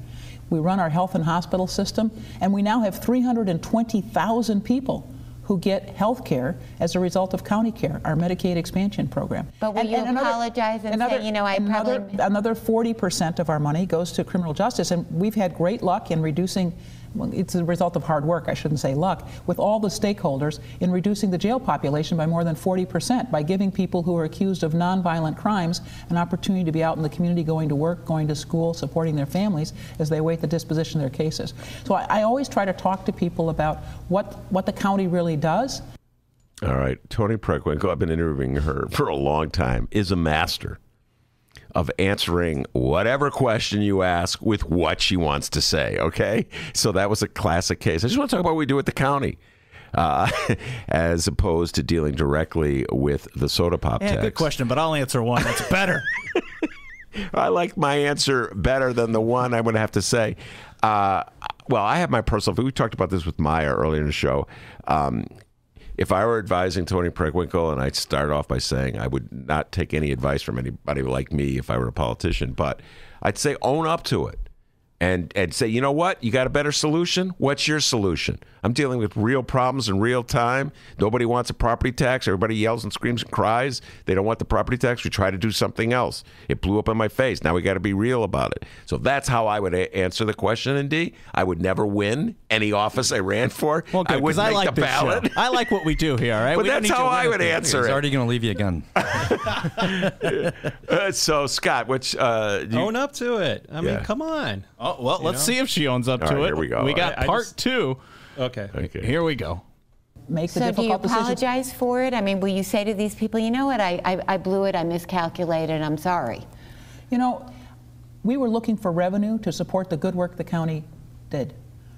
We run our health and hospital system, and we now have 320,000 people who get health care as a result of county care, our Medicaid expansion program. But will you apologize and say, you know, another 40% of our money goes to criminal justice, and we've had great luck in reducing, well, it's a result of hard work, I shouldn't say luck, with all the stakeholders in reducing the jail population by more than 40%, by giving people who are accused of nonviolent crimes an opportunity to be out in the community, going to work, going to school, supporting their families as they await the disposition of their cases. So I always try to talk to people about what the county really does. All right, Toni Preckwinkle, I've been interviewing her for a long time, is a master of answering whatever question you ask with what she wants to say, okay? So that was a classic case. I just want to talk about what we do at the county, as opposed to dealing directly with the soda pop text. Good question, but I'll answer one that's better. I like my answer better than the one I'm going to have to say. Well, I have my personal... We talked about this with Maya earlier in the show. If I were advising Toni Preckwinkle, and I'd start off by saying I would not take any advice from anybody like me if I were a politician, but I'd say own up to it and say, you know what? You got a better solution? What's your solution? I'm dealing with real problems in real time. Nobody wants a property tax. Everybody yells and screams and cries. They don't want the property tax. We try to do something else. It blew up in my face. Now we got to be real about it. So that's how I would answer the question, and D. I would never win any office I ran for. Well, good, I wouldn't make like the ballot. I like what we do here, all right? But that's how I would answer it. He's already going to leave you again. So, Scott, which... own up to it. I mean, come on. Oh, well, let's see if she owns up to it. Here we go. We got part two. Okay. Here we go. Make the so difficult do you decisions. apologize for it? I mean, will you say to these people, you know what, I blew it, I miscalculated, I'm sorry? You know, we were looking for revenue to support the good work the county did.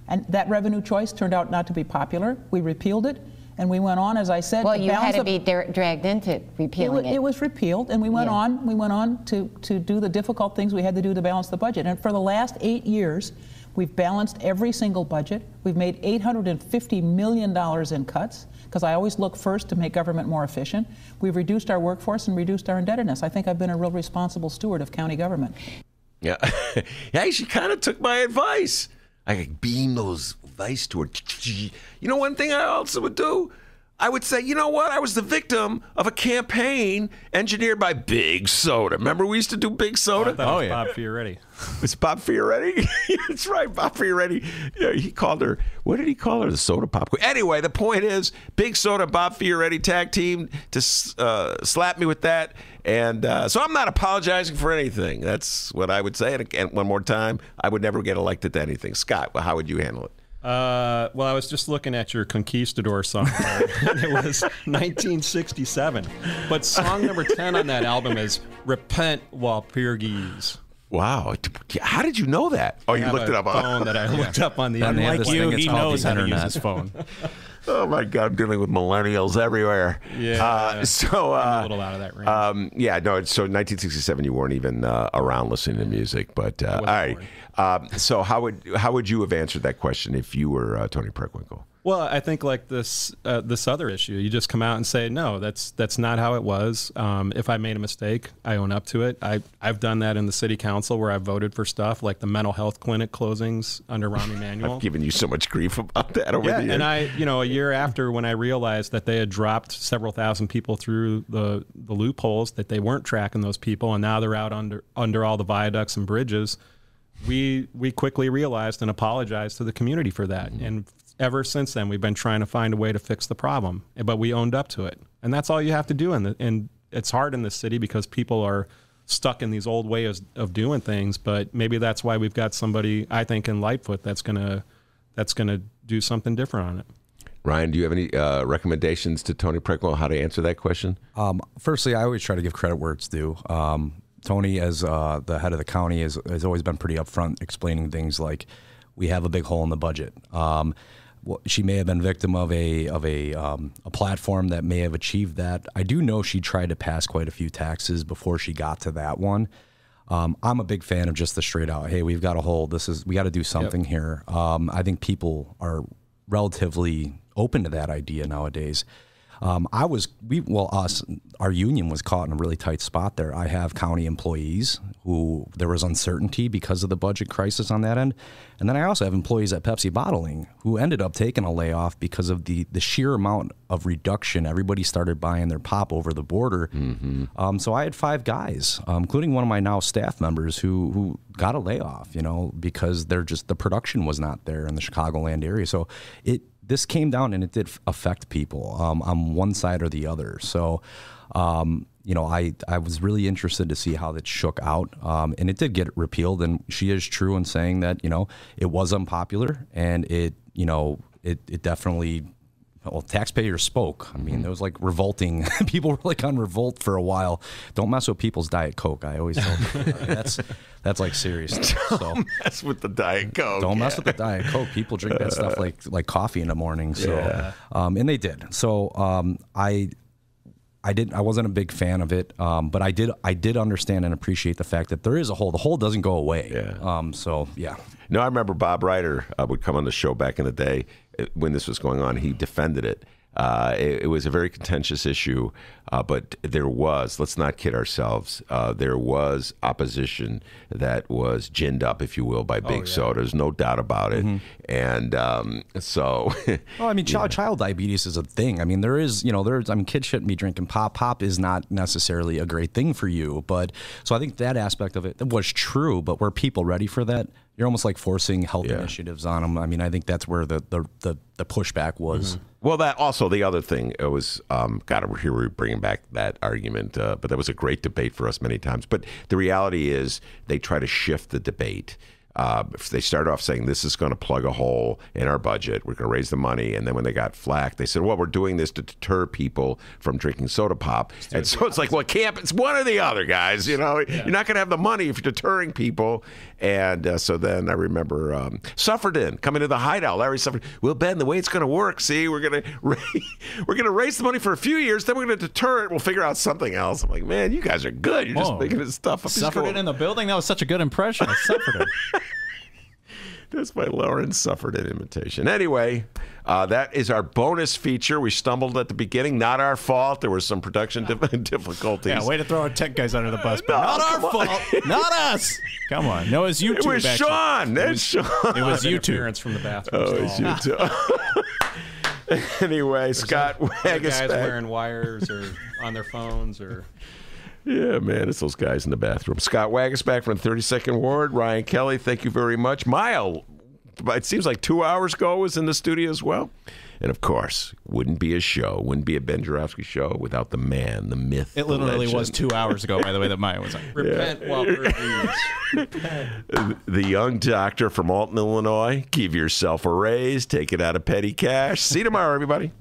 And that revenue choice turned out not to be popular. We repealed it, and we went on, as I said. Well, you had to be dragged into repealing it. It was repealed, and we went on. We went on to do the difficult things we had to do to balance the budget. And for the last 8 years, we've balanced every single budget. We've made $850 million in cuts, because I always look first to make government more efficient. We've reduced our workforce and reduced our indebtedness. I think I've been a real responsible steward of county government. Yeah. Hey, she kind of took my advice. I could beam those advice to her. You know, one thing I also would do? I would say, you know what? I was the victim of a campaign engineered by Big Soda. Remember we used to do Big Soda? Oh, yeah. Bob Fioretti. It's Bob Fioretti? That's right, Bob Fioretti. Yeah, he called her, what did he call her? The soda pop queen. Anyway, the point is, Big Soda, Bob Fioretti tag team to slap me with that. And so I'm not apologizing for anything. That's what I would say. And one more time, I would never get elected to anything. Scott, how would you handle it? Well, I was just looking at your Conquistador song, and it was 1967. But song number 10 on that album is Repent Walpurgis. Wow. How did you know that? Oh, you looked it up. Phone that I looked up on the internet. Unlike you, he knows how to use his phone. Oh, my God. I'm dealing with millennials everywhere. Yeah. So I'm a little out of that range. Yeah, no, so 1967, you weren't even around listening to music. But, all right. So how would you have answered that question if you were Toni Preckwinkle? Well, I think like this other issue, you just come out and say, no, that's not how it was. If I made a mistake, I own up to it. I've done that in the city council where I voted for stuff like the mental health clinic closings under Rahm Emanuel. I've given you so much grief about that over the years. And a year after when I realized that they had dropped several thousand people through the loopholes, that they weren't tracking those people, and now they're out under all the viaducts and bridges, we quickly realized and apologized to the community for that. Mm-hmm. And ever since then, we've been trying to find a way to fix the problem, but we owned up to it. And that's all you have to do. And it's hard in this city because people are stuck in these old ways of doing things. But maybe that's why we've got somebody, I think, in Lightfoot that's gonna do something different on it. Ryan, do you have any recommendations to Toni Preckwinkle how to answer that question? Firstly, I always try to give credit where it's due. Toni, as the head of the county, has always been pretty upfront explaining things like, we have a big hole in the budget. She may have been victim of a platform that may have achieved that. I do know she tried to pass quite a few taxes before she got to that one. I'm a big fan of just the straight out, hey, we've got a hole. We got to do something here. I think people are relatively open to that idea nowadays. Our union was caught in a really tight spot there. I have county employees who there was uncertainty because of the budget crisis on that end. And then I also have employees at Pepsi Bottling who ended up taking a layoff because of the sheer amount of reduction. Everybody started buying their pop over the border. So I had 5 guys, including one of my now staff members who got a layoff, because the production was not there in the Chicagoland area. So this came down and it did affect people on one side or the other. So, I was really interested to see how that shook out. And it did get repealed. And she is true in saying that, it was unpopular and it definitely, taxpayers spoke. I mean, there was like revolting. People were like on revolt for a while. Don't mess with people's Diet Coke. I always tell them that's like serious. Don't mess with the Diet Coke. Don't mess with the Diet Coke. People drink that stuff like coffee in the morning. So, and they did. So, I wasn't a big fan of it, but I did understand and appreciate the fact that there is a hole. The hole doesn't go away. No, I remember Bob Ryder would come on the show back in the day when this was going on. He defended it. It was a very contentious issue, but there was, let's not kid ourselves, there was opposition that was ginned up, if you will, by Big Soda. There's no doubt about it. And so... Well, I mean, child diabetes is a thing. I mean, kids shouldn't be drinking pop. Pop is not necessarily a great thing for you. But so I think that aspect of it was true, but were people ready for that? You're almost like forcing health initiatives on them. I mean, I think that's where the pushback was. Well, that also the other thing it was. Here we're bringing back that argument, but that was a great debate for us many times. But the reality is, they try to shift the debate. They started off saying this is going to plug a hole in our budget. We're going to raise the money, and then when they got flack, they said, "Well, we're doing this to deter people from drinking soda pop." And so it's like, well, it's one or the other, guys. You're not going to have the money if you're deterring people. And so then I remember Sufferdin coming to the hideout. Larry Sufferdin. Well, Ben, the way it's going to work, see, we're going to raise the money for a few years, then we're going to deter it. We'll figure out something else. I'm like, man, you guys are good. You're just making this stuff up. Sufferdin in the building. That was such a good impression of Sufferdin. That's my Lauren Sufferdin imitation. Anyway, that is our bonus feature. We stumbled at the beginning. Not our fault. There were some production difficulties. Yeah, way to throw our tech guys under the bus. But not our fault. Not us. Come on. No, it was YouTube. It was Sean. It's Sean. It was YouTube. Interference from the bathroom. Oh, it's YouTube. Anyway, Scott Waguespack. Guys wearing wires or on their phones or... Yeah, man, it's those guys in the bathroom. Scott Waguespack from 32nd Ward. Ryan Kelly, thank you very much. Mile, it seems like 2 hours ago, was in the studio as well. And, of course, wouldn't be a Ben Joravsky Show without the man, the myth, It literally legend. was 2 hours ago, by the way, that Maya was on. Repent while reviews. Repent. The young doctor from Alton, Illinois. Give yourself a raise. Take it out of petty cash. See you tomorrow, everybody.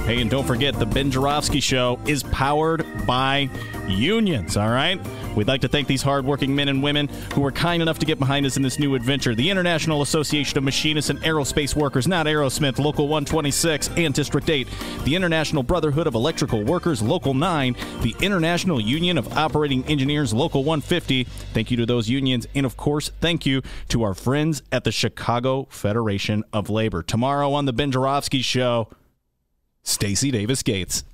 Hey, and don't forget, the Ben Joravsky Show is powered by unions, all right? We'd like to thank these hardworking men and women who were kind enough to get behind us in this new adventure. The International Association of Machinists and Aerospace Workers, not Aerosmith, Local 126 and District 8. The International Brotherhood of Electrical Workers, Local 9. The International Union of Operating Engineers, Local 150. Thank you to those unions. And, of course, thank you to our friends at the Chicago Federation of Labor. Tomorrow on the Ben Joravsky Show, Stacey Davis Gates.